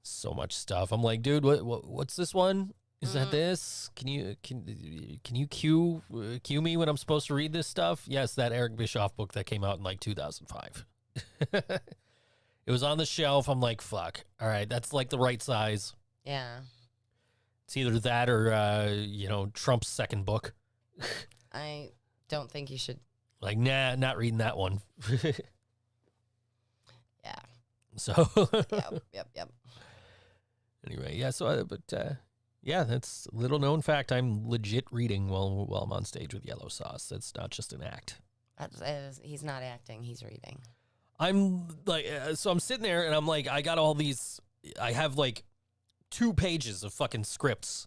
[SPEAKER 3] so much stuff. I'm like, dude, what's this one? Is that this? Can you cue me when I'm supposed to read this stuff? Yes, that Eric Bischoff book that came out in like 2005. It was on the shelf. I'm like, fuck. All right, that's like the right size.
[SPEAKER 4] Yeah.
[SPEAKER 3] It's either that or Trump's second book.
[SPEAKER 4] I don't think you should.
[SPEAKER 3] Like, nah, not reading that one.
[SPEAKER 4] Yeah.
[SPEAKER 3] So.
[SPEAKER 4] Yep.
[SPEAKER 3] Anyway, yeah. So, yeah, that's a little known fact. I'm legit reading while I'm on stage with Yellow Sauce. That's not just an act.
[SPEAKER 4] He's not acting. He's reading.
[SPEAKER 3] I'm like, so I'm sitting there and I'm like, I got all these. I have like 2 pages of fucking scripts.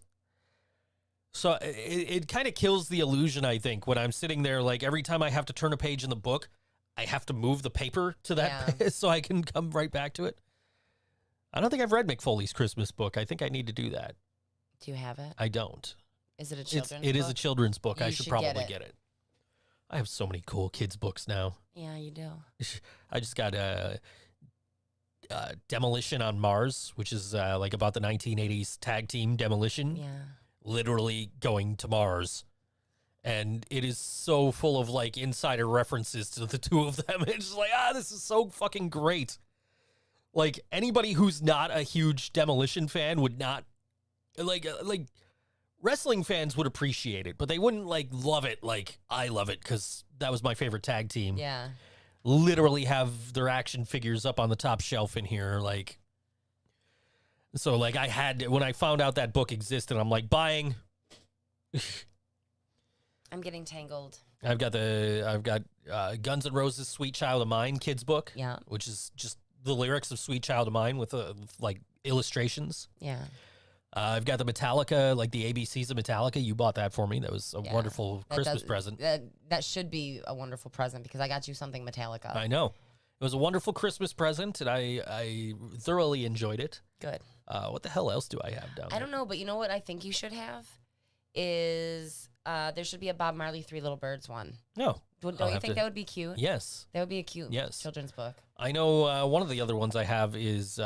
[SPEAKER 3] So it kind of kills the illusion, I think, when I'm sitting there. Like every time I have to turn a page in the book, I have to move the paper to that so I can come right back to it. I don't think I've read McFoley's Christmas book. I think I need to do that.
[SPEAKER 4] Do you have it?
[SPEAKER 3] I don't.
[SPEAKER 4] Is it a children's book?
[SPEAKER 3] It is a children's book.
[SPEAKER 4] You
[SPEAKER 3] I should
[SPEAKER 4] should
[SPEAKER 3] probably get it. I have so many cool kids' books now.
[SPEAKER 4] Yeah, you do.
[SPEAKER 3] I just got Demolition on Mars, which is like about the 1980s tag team Demolition.
[SPEAKER 4] Yeah.
[SPEAKER 3] Literally going to Mars. And it is so full of like insider references to the two of them. It's just like, this is so fucking great. Like anybody who's not a huge Demolition fan would not like wrestling fans would appreciate it, but they wouldn't like love it like I love it because that was my favorite tag team.
[SPEAKER 4] Yeah.
[SPEAKER 3] Literally have their action figures up on the top shelf in here, like. So like I had when I found out that book existed, I'm like buying.
[SPEAKER 4] I'm getting tangled.
[SPEAKER 3] I've got Guns N' Roses' "Sweet Child of Mine" kids book,
[SPEAKER 4] Yeah.
[SPEAKER 3] which is just the lyrics of "Sweet Child of Mine" with like illustrations.
[SPEAKER 4] Yeah.
[SPEAKER 3] I've got the Metallica, like the ABCs of Metallica. You bought that for me. That was a wonderful Christmas present.
[SPEAKER 4] That should be a wonderful present because I got you something Metallica.
[SPEAKER 3] I know. It was a wonderful Christmas present, and I thoroughly enjoyed it.
[SPEAKER 4] Good.
[SPEAKER 3] What the hell else do I have down there?
[SPEAKER 4] I don't know, but you know what I think you should have is there should be a Bob Marley Three Little Birds one.
[SPEAKER 3] No.
[SPEAKER 4] Don't you think that would be cute?
[SPEAKER 3] Yes.
[SPEAKER 4] That would be a cute children's book.
[SPEAKER 3] I know one of the other ones I have is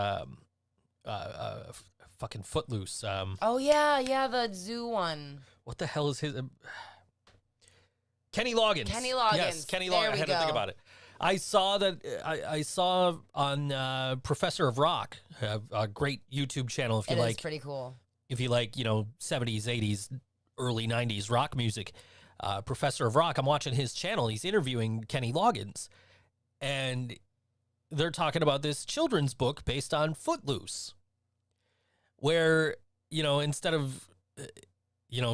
[SPEAKER 3] fucking Footloose.
[SPEAKER 4] Oh, yeah, the zoo one.
[SPEAKER 3] What the hell is his? Kenny Loggins.
[SPEAKER 4] Kenny Loggins.
[SPEAKER 3] Yes, Kenny Loggins. I had to think about it. I saw that. I saw on Professor of Rock, a great YouTube channel. If you like,
[SPEAKER 4] it's pretty cool.
[SPEAKER 3] If you like, 70s, 80s, early 90s rock music, Professor of Rock. I'm watching his channel. He's interviewing Kenny Loggins, and they're talking about this children's book based on Footloose, where instead of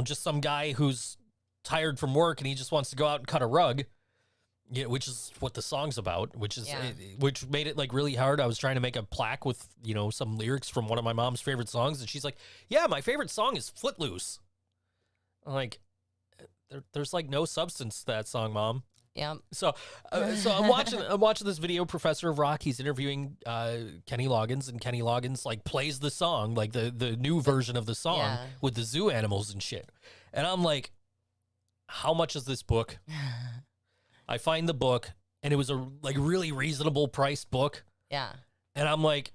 [SPEAKER 3] just some guy who's tired from work and he just wants to go out and cut a rug. Yeah, which is what the song's about, which made it like really hard. I was trying to make a plaque with, some lyrics from one of my mom's favorite songs. And she's like, yeah, my favorite song is Footloose. I'm like, there's like no substance to that song, Mom.
[SPEAKER 4] Yeah.
[SPEAKER 3] So I'm watching this video, Professor of Rock. He's interviewing Kenny Loggins, and Kenny Loggins like plays the song, like the new version of the song with the zoo animals and shit. And I'm like, how much is this book? I find the book, and it was a really reasonable priced book.
[SPEAKER 4] Yeah.
[SPEAKER 3] And I'm like,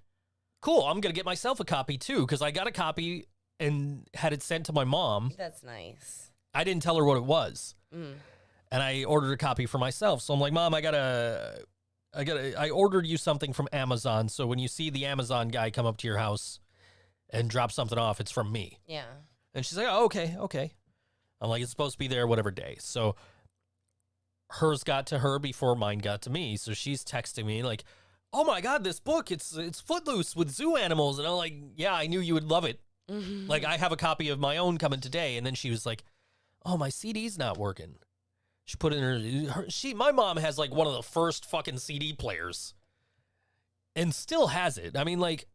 [SPEAKER 3] cool, I'm going to get myself a copy too, because I got a copy and had it sent to my mom.
[SPEAKER 4] That's nice.
[SPEAKER 3] I didn't tell her what it was. Mm. And I ordered a copy for myself. So I'm like, Mom, I ordered you something from Amazon. So when you see the Amazon guy come up to your house and drop something off, it's from me.
[SPEAKER 4] Yeah.
[SPEAKER 3] And she's like, oh, okay. I'm like, it's supposed to be there whatever day. So hers got to her before mine got to me. So she's texting me like, oh my God, this book, it's Footloose with zoo animals. And I'm like, yeah, I knew you would love it. Like, I have a copy of my own coming today. And then she was like, oh, my CD's not working. She put in my mom has like one of the first fucking CD players and still has it. I mean, like,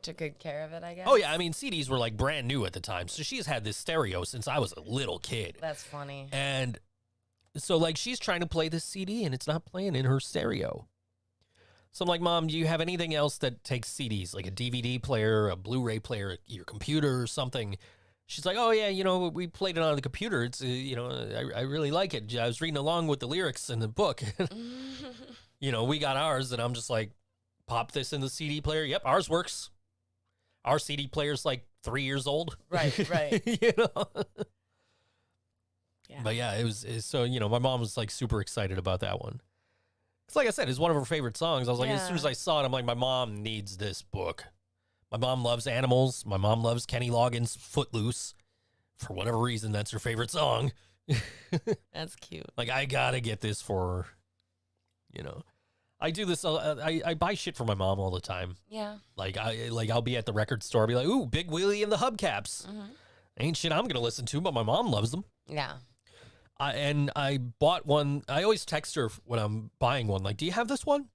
[SPEAKER 4] Took good care of it, I guess.
[SPEAKER 3] oh yeah, I mean, CDs were like brand new at the time. So she's had this stereo since I was a little kid.
[SPEAKER 4] That's funny.
[SPEAKER 3] And so like she's trying to play this CD and it's not playing in her stereo. So I'm like, Mom, do you have anything else that takes CDs, like a DVD player, a Blu-ray player, your computer or something? She's like, oh, yeah, you know, we played it on the computer. It's, you know, I really like it. I was reading along with the lyrics in the book. You know, we got ours, and I'm just like, pop this in the CD player. Yep, ours works. Our CD player's like 3 years old.
[SPEAKER 4] Right.
[SPEAKER 3] You know?
[SPEAKER 4] Yeah.
[SPEAKER 3] But yeah, it's so, you know, my mom was like super excited about that one. It's like I said, it's one of her favorite songs. I was like, as soon as I saw it, I'm like, my mom needs this book. My mom loves animals. My mom loves Kenny Loggins' Footloose. For whatever reason, that's her favorite song.
[SPEAKER 4] That's cute.
[SPEAKER 3] Like, I gotta get this for her. You know, I do this. I buy shit for my mom all the time.
[SPEAKER 4] Yeah.
[SPEAKER 3] Like, I'll be at the record store, be like, ooh, Big Willie and the Hubcaps. Ain't shit I'm gonna listen to, but my mom loves them.
[SPEAKER 4] Yeah.
[SPEAKER 3] And I bought one. I always text her when I'm buying one, like, do you have this one?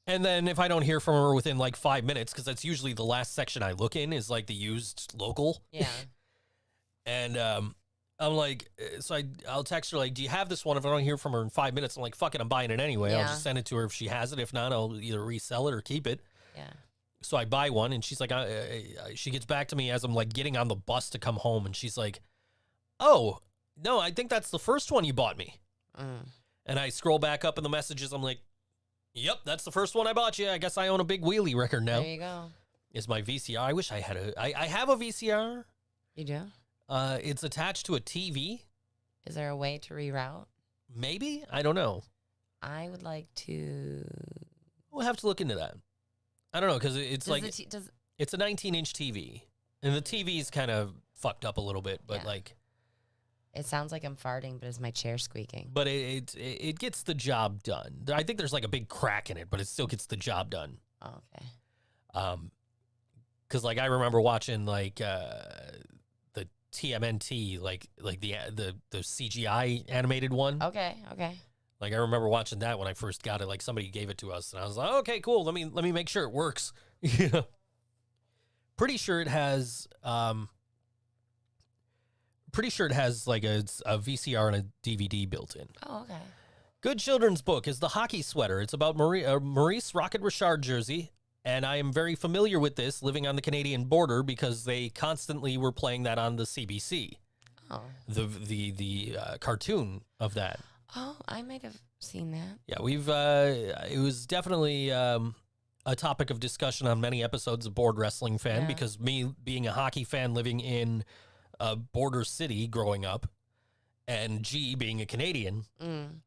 [SPEAKER 3] And then if I don't hear from her within like 5 minutes, because that's usually the last section I look in is like the used local.
[SPEAKER 4] Yeah.
[SPEAKER 3] And I'm like, so I'll text her like, do you have this one? If I don't hear from her in 5 minutes, I'm like, fuck it, I'm buying it anyway. I'll just send it to her if she has it. If not, I'll either resell it or keep it.
[SPEAKER 4] Yeah.
[SPEAKER 3] So I buy one, and she's like, she gets back to me as I'm like getting on the bus to come home, and she's like, oh, no, I think that's the first one you bought me. And I scroll back up in the messages. I'm like, yep, that's the first one I bought you. I guess I own a Big Wheelie record now.
[SPEAKER 4] There you go.
[SPEAKER 3] Is my VCR. I wish I had I have a VCR.
[SPEAKER 4] You do?
[SPEAKER 3] It's attached to a TV.
[SPEAKER 4] Is there a way to reroute?
[SPEAKER 3] Maybe? I don't know.
[SPEAKER 4] I would like to.
[SPEAKER 3] We'll have to look into that. I don't know, because it's
[SPEAKER 4] Does
[SPEAKER 3] like,
[SPEAKER 4] does
[SPEAKER 3] it's a 19-inch TV. And the TV's kind of fucked up a little bit, but like.
[SPEAKER 4] It sounds like I'm farting, but is my chair squeaking?
[SPEAKER 3] But it gets the job done. I think there's like a big crack in it, but it still gets the job done.
[SPEAKER 4] Oh, okay.
[SPEAKER 3] Because like I remember watching like the TMNT, like the CGI animated one.
[SPEAKER 4] Okay.
[SPEAKER 3] Like I remember watching that when I first got it. Like somebody gave it to us, and I was like, okay, cool. Let me make sure it works. You know, pretty sure it has. Pretty sure it has like a VCR and a DVD built in.
[SPEAKER 4] Oh, okay.
[SPEAKER 3] Good children's book is The Hockey Sweater. It's about Maurice Rocket Richard jersey, and I am very familiar with this living on the Canadian border because they constantly were playing that on the CBC.
[SPEAKER 4] Oh.
[SPEAKER 3] The cartoon of that.
[SPEAKER 4] Oh, I might have seen that.
[SPEAKER 3] Yeah, we've it was definitely a topic of discussion on many episodes of Board Wrestling Fan because me being a hockey fan living in a border city growing up, and G being a Canadian,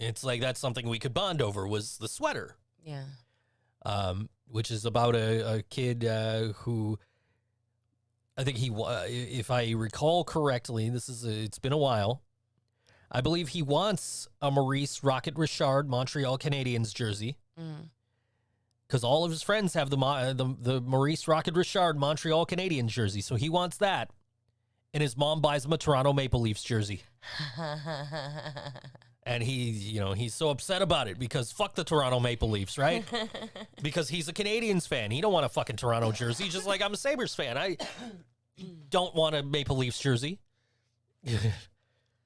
[SPEAKER 3] it's like that's something we could bond over was the sweater.
[SPEAKER 4] Yeah.
[SPEAKER 3] Which is about a kid who I think if I recall correctly, it's been a while. I believe he wants a Maurice Rocket Richard Montreal Canadiens jersey because all of his friends have the Maurice Rocket Richard Montreal Canadiens jersey, so he wants that. And his mom buys him a Toronto Maple Leafs jersey. And he's so upset about it because fuck the Toronto Maple Leafs, right? Because he's a Canadiens fan. He don't want a fucking Toronto jersey, just like I'm a Sabres fan. I don't want a Maple Leafs jersey.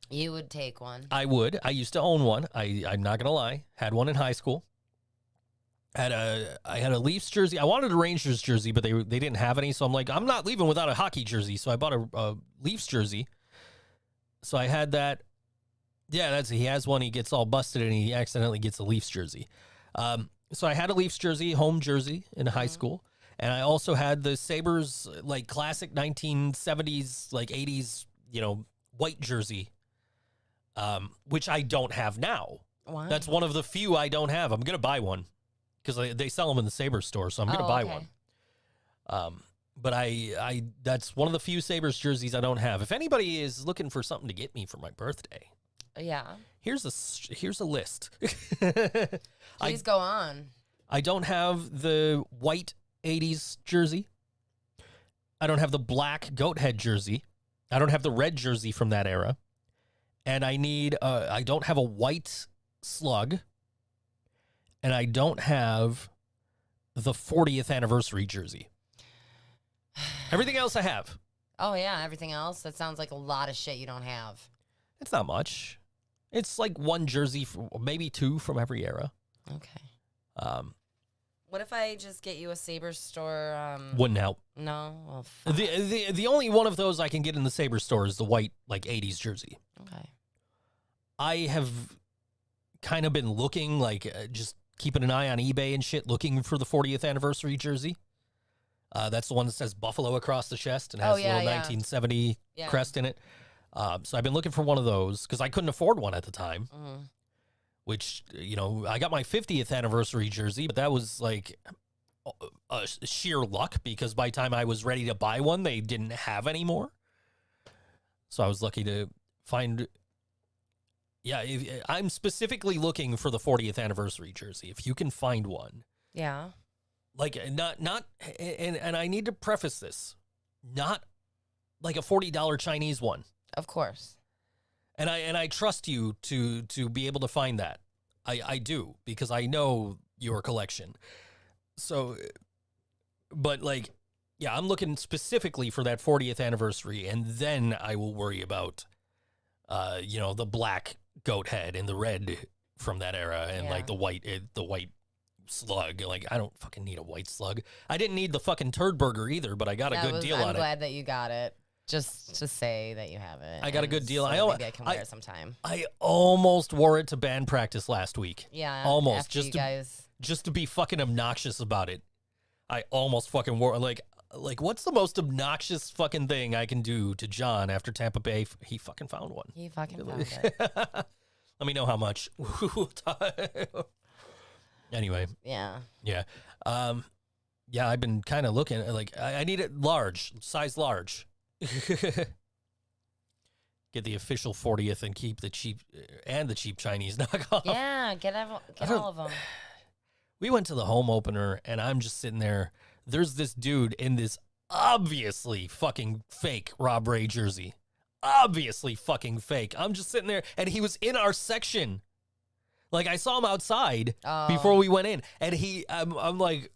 [SPEAKER 4] You would take one.
[SPEAKER 3] I would. I used to own one. I'm not going to lie. Had one in high school. I had a Leafs jersey. I wanted a Rangers jersey, but they didn't have any. So I'm like, I'm not leaving without a hockey jersey. So I bought a Leafs jersey. So I had that. Yeah, he has one. He gets all busted and he accidentally gets a Leafs jersey. So I had a Leafs jersey, home jersey in high school. And I also had the Sabres, like classic 1970s, like 80s, white jersey, which I don't have now.
[SPEAKER 4] Why?
[SPEAKER 3] That's one of the few I don't have. I'm going to buy one. Because they sell them in the Sabres store, so I'm going to buy one. But that's one of the few Sabres jerseys I don't have. If anybody is looking for something to get me for my birthday,
[SPEAKER 4] Yeah.
[SPEAKER 3] here's a list.
[SPEAKER 4] Please go on.
[SPEAKER 3] I don't have the white 80s jersey. I don't have the black goat head jersey. I don't have the red jersey from that era. And I don't have a white slug. And I don't have the 40th anniversary jersey. Everything else I have.
[SPEAKER 4] Oh, yeah, everything else? That sounds like a lot of shit you don't have.
[SPEAKER 3] It's not much. It's like one jersey, maybe two from every era.
[SPEAKER 4] Okay. What if I just get you a Sabres store?
[SPEAKER 3] Wouldn't help.
[SPEAKER 4] No? Well, fuck.
[SPEAKER 3] The only one of those I can get in the Sabres store is the white, like, 80s jersey.
[SPEAKER 4] Okay.
[SPEAKER 3] I have kind of been looking, like, just keeping an eye on eBay and shit, looking for the 40th anniversary jersey. That's the one that says Buffalo across the chest and has the little 1970 crest in it. So I've been looking for one of those because I couldn't afford one at the time.
[SPEAKER 4] Mm.
[SPEAKER 3] Which, I got my 50th anniversary jersey, but that was like sheer luck because by the time I was ready to buy one, they didn't have any more. So I was lucky to find. Yeah, I'm specifically looking for the 40th anniversary jersey. If you can find one.
[SPEAKER 4] Yeah.
[SPEAKER 3] Like, and I need to preface this, not like a $40 Chinese one.
[SPEAKER 4] Of course.
[SPEAKER 3] And I trust you to be able to find that. I do, because I know your collection. So, but like, yeah, I'm looking specifically for that 40th anniversary, and then I will worry about, the black goat head and the red from that era, and like the white slug. Like, I don't fucking need a white slug. I didn't need the fucking turd burger either, but I got a good deal on it.
[SPEAKER 4] I'm glad that you got it. Just to say that you have it.
[SPEAKER 3] I got a good deal.
[SPEAKER 4] So maybe I can wear it sometime.
[SPEAKER 3] I almost wore it to band practice last week.
[SPEAKER 4] Yeah.
[SPEAKER 3] Almost.
[SPEAKER 4] Just
[SPEAKER 3] to be fucking obnoxious about it. I almost fucking wore like what's the most obnoxious fucking thing I can do to John after Tampa Bay? He fucking found one.
[SPEAKER 4] He fucking found it.
[SPEAKER 3] Let me know how much. Anyway.
[SPEAKER 4] Yeah.
[SPEAKER 3] Yeah. Yeah, I've been kind of looking like I need it large, size large. Get the official 40th and keep the cheap Chinese knockoff.
[SPEAKER 4] Yeah, get all of them.
[SPEAKER 3] We went to the home opener, and I'm just sitting there. There's this dude in this obviously fucking fake Rob Ray jersey. Obviously fucking fake. I'm just sitting there, and he was in our section. Like, I saw him outside before we went in, and I'm like,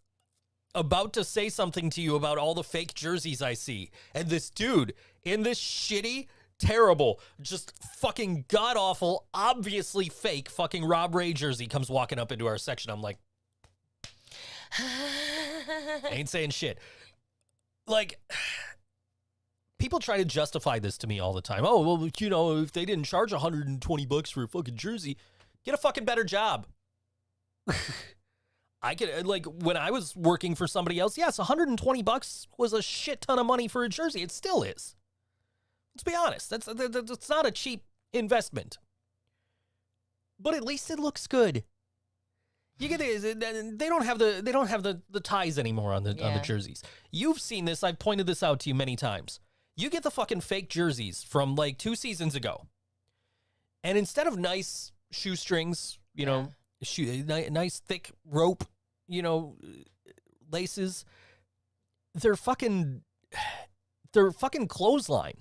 [SPEAKER 3] about to say something to you about all the fake jerseys I see. And this dude in this shitty, terrible, just fucking god-awful, obviously fake fucking Rob Ray jersey comes walking up into our section. I'm like, ain't saying shit. Like, people try to justify this to me all the time. Oh, well, if they didn't charge $120 for a fucking jersey, get a fucking better job. I could, like, when I was working for somebody else, yes, $120 was a shit ton of money for a jersey. It still is. Let's be honest. That's not a cheap investment. But at least it looks good. You get they don't have the ties anymore on the jerseys. You've seen this. I've pointed this out to you many times. You get the fucking fake jerseys from like 2 seasons ago, and instead of nice shoestrings, nice thick rope, laces, they're fucking clothesline.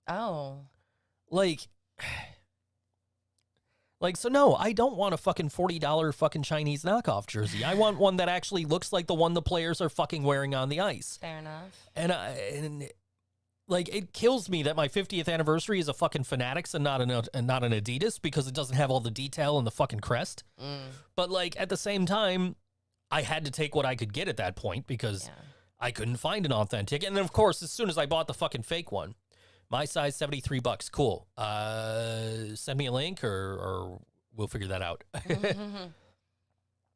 [SPEAKER 4] Oh.
[SPEAKER 3] So no, I don't want a fucking $40 fucking Chinese knockoff jersey. I want one that actually looks like the one the players are fucking wearing on the ice.
[SPEAKER 4] Fair enough.
[SPEAKER 3] And it kills me that my 50th anniversary is a fucking Fanatics and not an Adidas because it doesn't have all the detail in the fucking crest. But like at the same time, I had to take what I could get at that point because I couldn't find an authentic. And then of course, as soon as I bought the fucking fake one, my size, $73. Cool. Send me a link or we'll figure that out.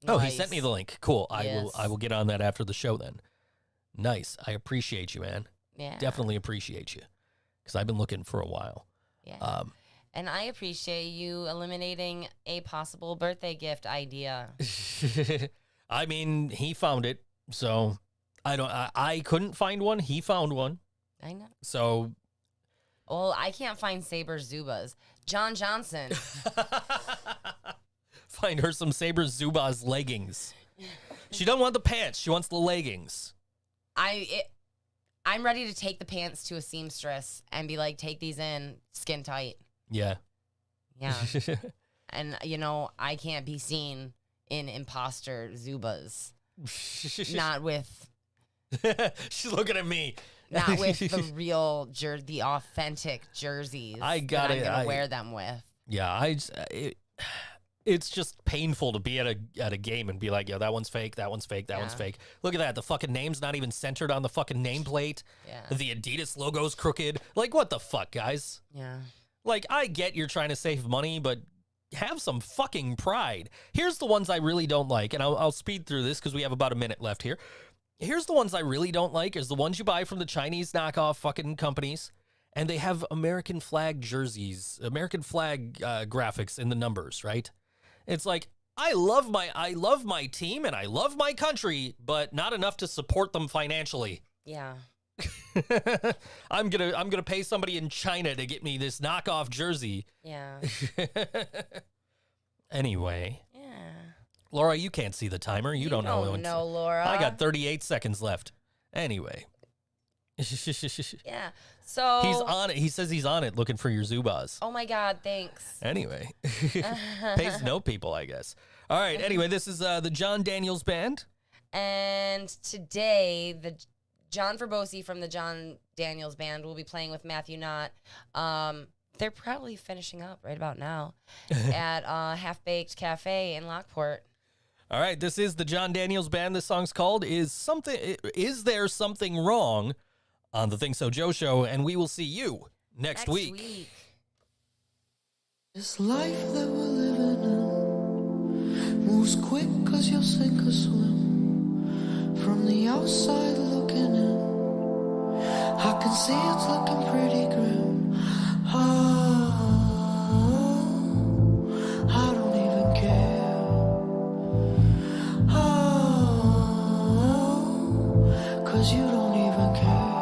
[SPEAKER 3] Oh, he sent me the link. Cool.
[SPEAKER 4] Yes.
[SPEAKER 3] I will get on that after the show then. Nice. I appreciate you, man.
[SPEAKER 4] Yeah.
[SPEAKER 3] Definitely appreciate you because I've been looking for a while.
[SPEAKER 4] Yeah. And I appreciate you eliminating a possible birthday gift idea.
[SPEAKER 3] I mean, he found it, so I couldn't find one. He found one.
[SPEAKER 4] I know.
[SPEAKER 3] So.
[SPEAKER 4] Well, I can't find Saber Zubas. John Johnson.
[SPEAKER 3] Find her some Saber Zubaz leggings. She doesn't want the pants. She wants the leggings.
[SPEAKER 4] I'm ready to take the pants to a seamstress and be like, take these in, skin tight.
[SPEAKER 3] Yeah.
[SPEAKER 4] Yeah. And, I can't be seen in imposter Zubas. Not with...
[SPEAKER 3] She's looking at me.
[SPEAKER 4] Not with the real, the authentic jerseys
[SPEAKER 3] I'm
[SPEAKER 4] going to wear them with.
[SPEAKER 3] Yeah, it's just painful to be at a game and be like, yo, that one's fake, that one's fake, that one's fake. Look at that. The fucking name's not even centered on the fucking nameplate.
[SPEAKER 4] Yeah.
[SPEAKER 3] The Adidas logo's crooked. Like, what the fuck, guys?
[SPEAKER 4] Yeah.
[SPEAKER 3] Like, I get you're trying to save money, but have some fucking pride. Here's the ones I really don't like, and I'll speed through this because we have about a minute left here. Here's the ones I really don't like is the ones you buy from the Chinese knockoff fucking companies, and they have American flag jerseys, American flag graphics in the numbers, right? It's like, I love my team and I love my country, but not enough to support them financially.
[SPEAKER 4] Yeah.
[SPEAKER 3] I'm gonna pay somebody in China to get me this knockoff jersey.
[SPEAKER 4] Yeah.
[SPEAKER 3] Anyway.
[SPEAKER 4] Yeah.
[SPEAKER 3] Laura, you can't see the timer. You don't know.
[SPEAKER 4] No, Laura.
[SPEAKER 3] I got 38 seconds left. Anyway.
[SPEAKER 4] Yeah. So
[SPEAKER 3] he's on it. He says he's on it looking for your Zubaz.
[SPEAKER 4] Oh my God, thanks.
[SPEAKER 3] Anyway. Pays to know people, I guess. All right. Anyway, this is the John Daniels Band.
[SPEAKER 4] And today, the John Verbosi from the John Daniels Band will be playing with Matthew Knott. They're probably finishing up right about now at Half Baked Cafe in Lockport.
[SPEAKER 3] All right. This is the John Daniels Band. This song's called Is There Something Wrong? On the Think So Joe Show, and we will see you next week.
[SPEAKER 6] This life that we're living in moves quick cause you'll sink or swim. From the outside looking in, I can see it's looking pretty grim. Oh, I don't even care. Oh, cause you don't even care.